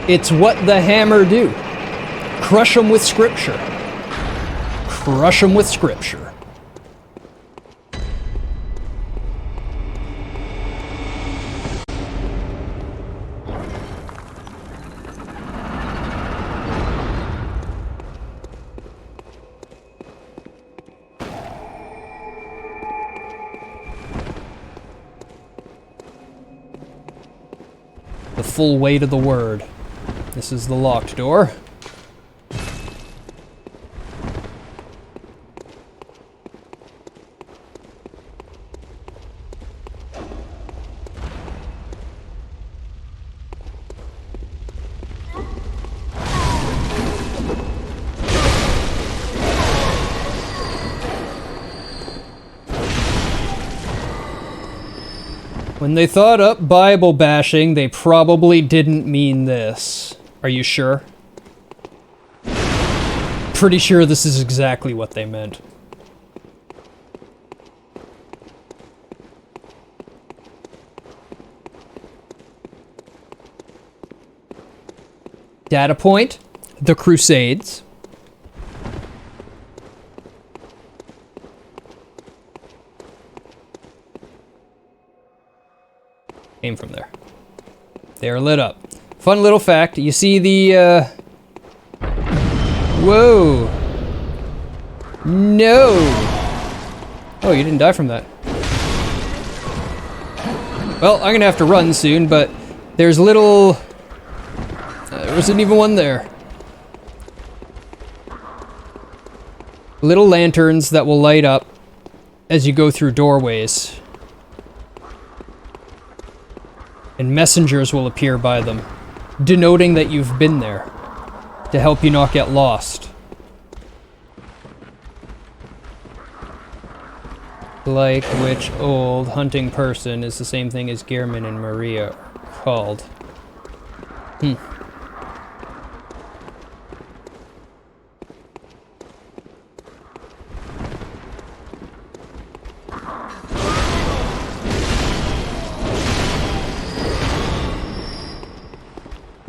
It's what the hammer do. Crush them with scripture. Crush them with scripture. The full weight of the word. This is the locked door. When they thought up Bible bashing, they probably didn't mean this. Are you sure? Pretty sure this is exactly what they meant. Data point, the Crusades. Came from there. They are lit up. Fun little fact, you see the, whoa! No! Oh, you didn't die from that. Well, I'm gonna have to run soon, but there's little... there wasn't even one there. Little lanterns that will light up as you go through doorways. And messengers will appear by them, denoting that you've been there, to help you not get lost. Like which old hunting person is the same thing as Gehrman and Maria are called.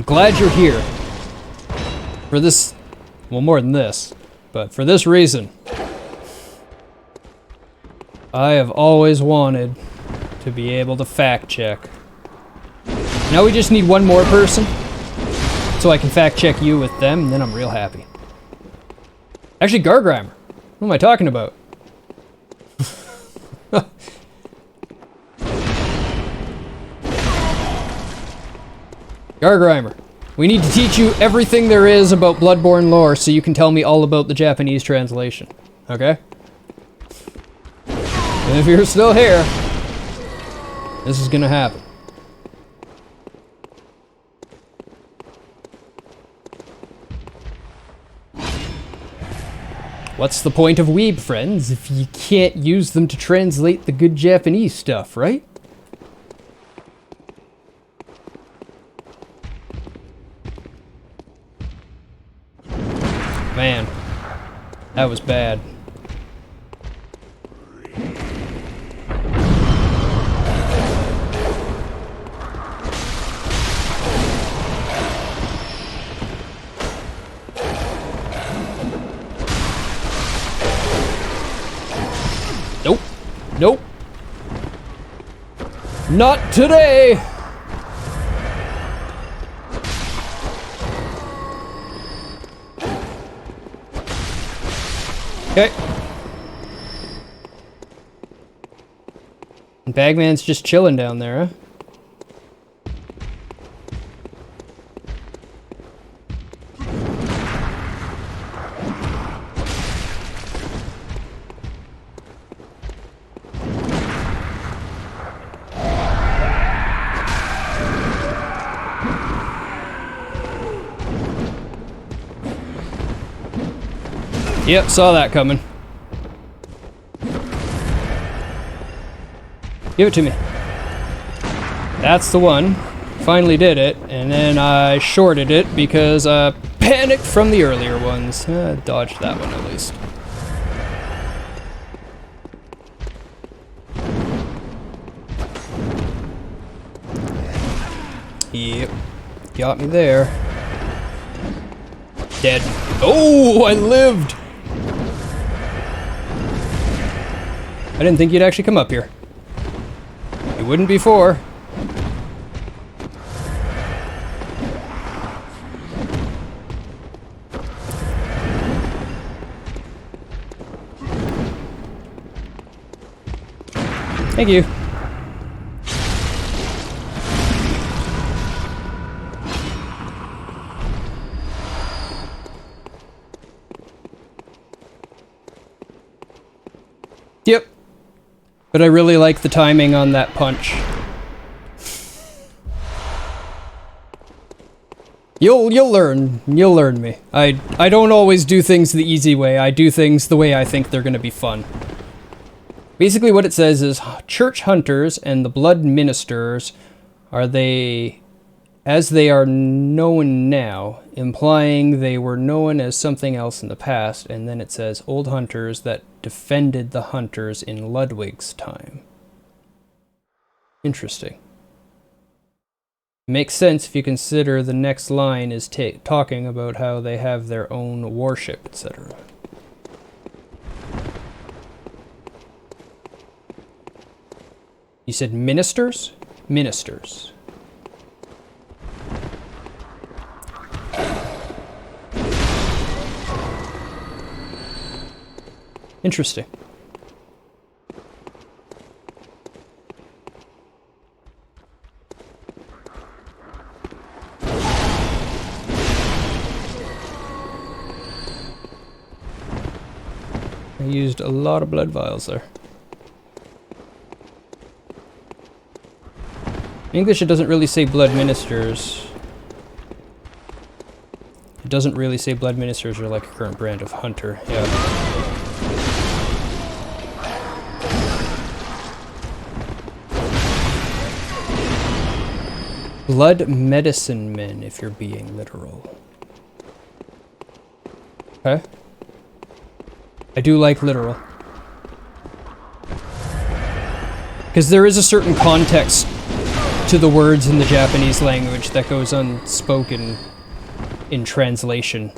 Glad you're here. For this... well, more than this. But for this reason. I have always wanted to be able to fact check. Now we just need one more person. So I can fact check you with them, and then I'm real happy. Actually, Gargrimer. What am I talking about? Gargrimer, we need to teach you everything there is about Bloodborne lore so you can tell me all about the Japanese translation. Okay? And if you're still here, this is gonna happen. What's the point of weeb friends if you can't use them to translate the good Japanese stuff, right? Man, that was bad. Nope. Nope. Not today! Okay. Bagman's just chilling down there, huh? Yep, saw that coming. Give it to me. That's the one. Finally did it, and then I shorted it because I panicked from the earlier ones. Dodged that one at least. Yep. Got me there. Dead. Oh, I lived! I didn't think you'd actually come up here. You wouldn't before. Thank you. Yep. But I really like the timing on that punch. You'll learn. You'll learn me. I don't always do things the easy way. I do things the way I think they're gonna be fun. Basically what it says is, church hunters and the blood ministers are they, as they are known now, implying they were known as something else in the past, and then it says, old hunters that defended the hunters in Ludwig's time. Interesting. Makes sense if you consider the next line is talking about how they have their own warship, etc. You said ministers? Ministers. Interesting. I used a lot of blood vials there. In English it doesn't really say blood ministers. It doesn't really say blood ministers are like a current brand of hunter. Yeah. Blood medicine men, if you're being literal. Okay. I do like literal. Because there is a certain context to the words in the Japanese language that goes unspoken in translation.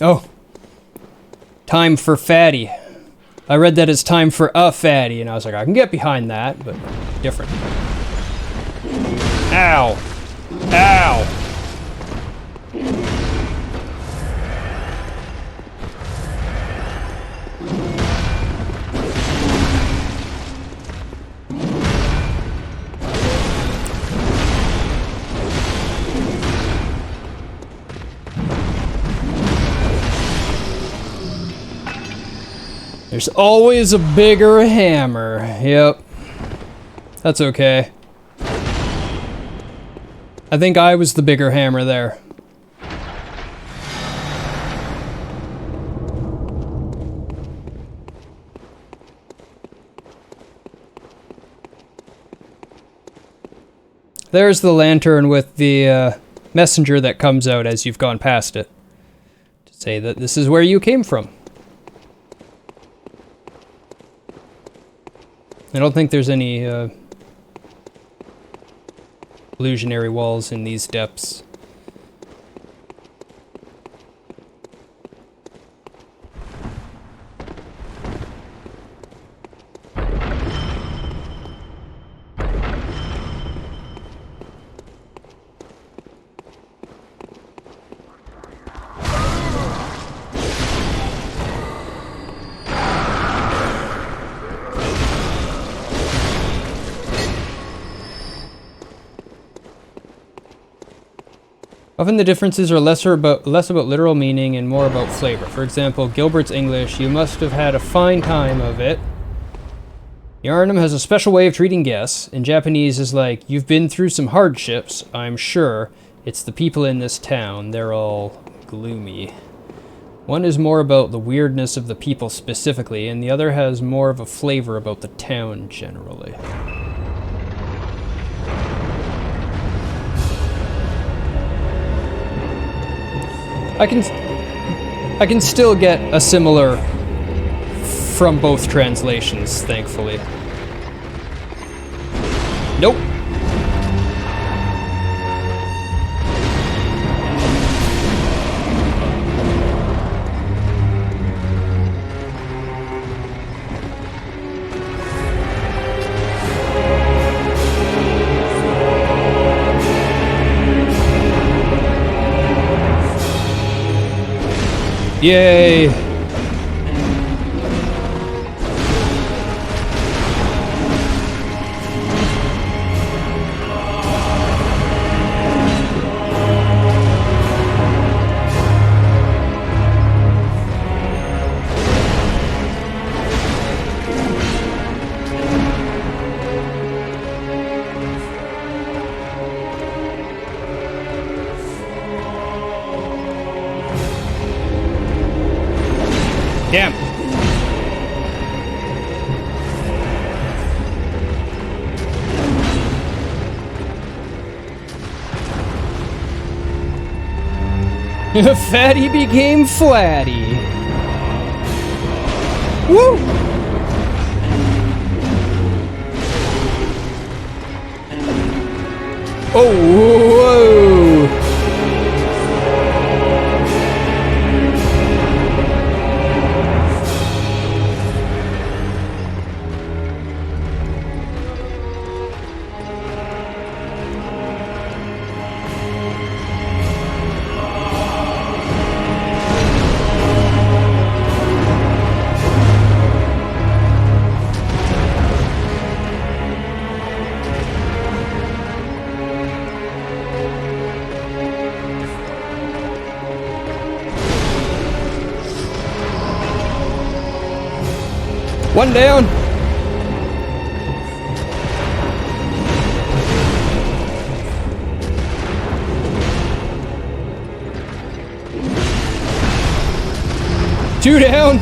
Oh. Time for fatty. I read that as time for a fatty, and I was like, I can get behind that, but different. Ow. Ow. There's always a bigger hammer. Yep. That's okay. I think I was the bigger hammer there. There's the lantern with the messenger that comes out as you've gone past it. To say that this is where you came from. I don't think there's any illusionary walls in these depths. Often the differences are less about literal meaning and more about flavor. For example, Gilbert's English, you must have had a fine time of it. Yarnum has a special way of treating guests. In Japanese is like, you've been through some hardships, I'm sure. It's the people in this town, they're all gloomy. One is more about the weirdness of the people specifically, and the other has more of a flavor about the town generally. I can still get a similar from both translations, thankfully. Nope. Yay! Damn. Fatty became flatty. Woo! Oh, whoa! One down. Two down.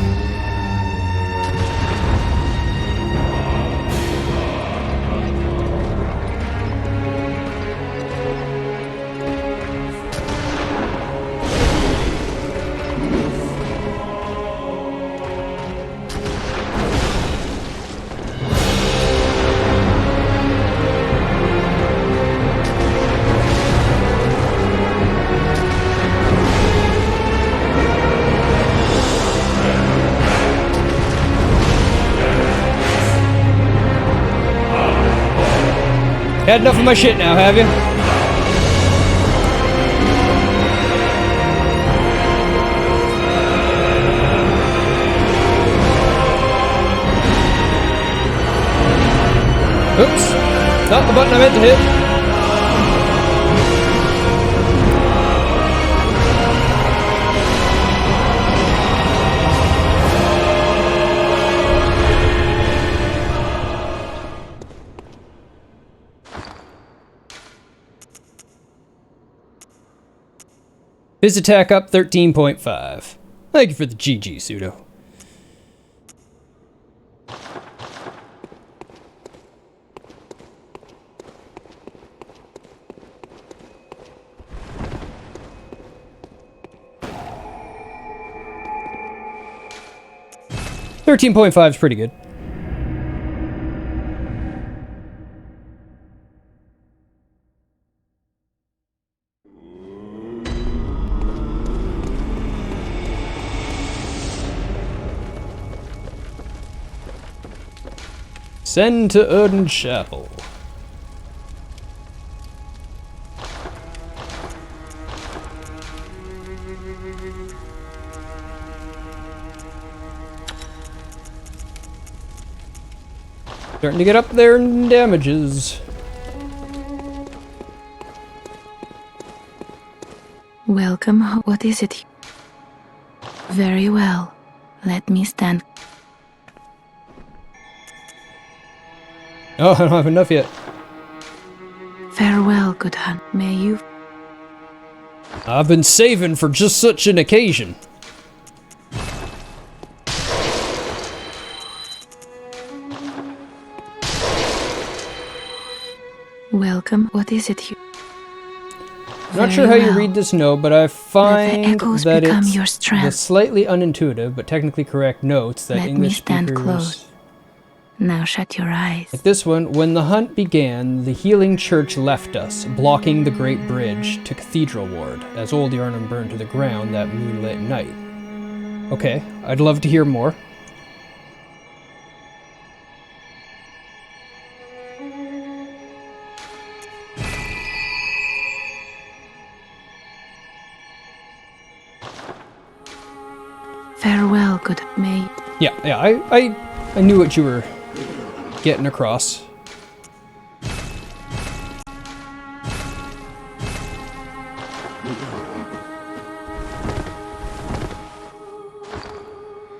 Had enough of my shit now, have you? Oops. Not the button I meant to hit. His attack up 13.5. Thank you for the GG, Pseudo. $13.5 is pretty good. Send to Erden Chapel. Starting to get up there in damages. Welcome. What is it? Very well. Let me stand. Oh, I don't have enough yet. Farewell, good hunt. May you... I've been saving for just such an occasion. Welcome. What is it? Not Very sure how you well. read this note, but I find echoes that become it's your the strength. slightly unintuitive but technically correct notes that Let me English stand speakers... close. Now shut your eyes. Like this one, when the hunt began, the healing church left us, blocking the great bridge to Cathedral Ward, as old Yarnum burned to the ground that moonlit night. Okay, I'd love to hear more. Farewell, good maid. Yeah, I knew what you were getting across.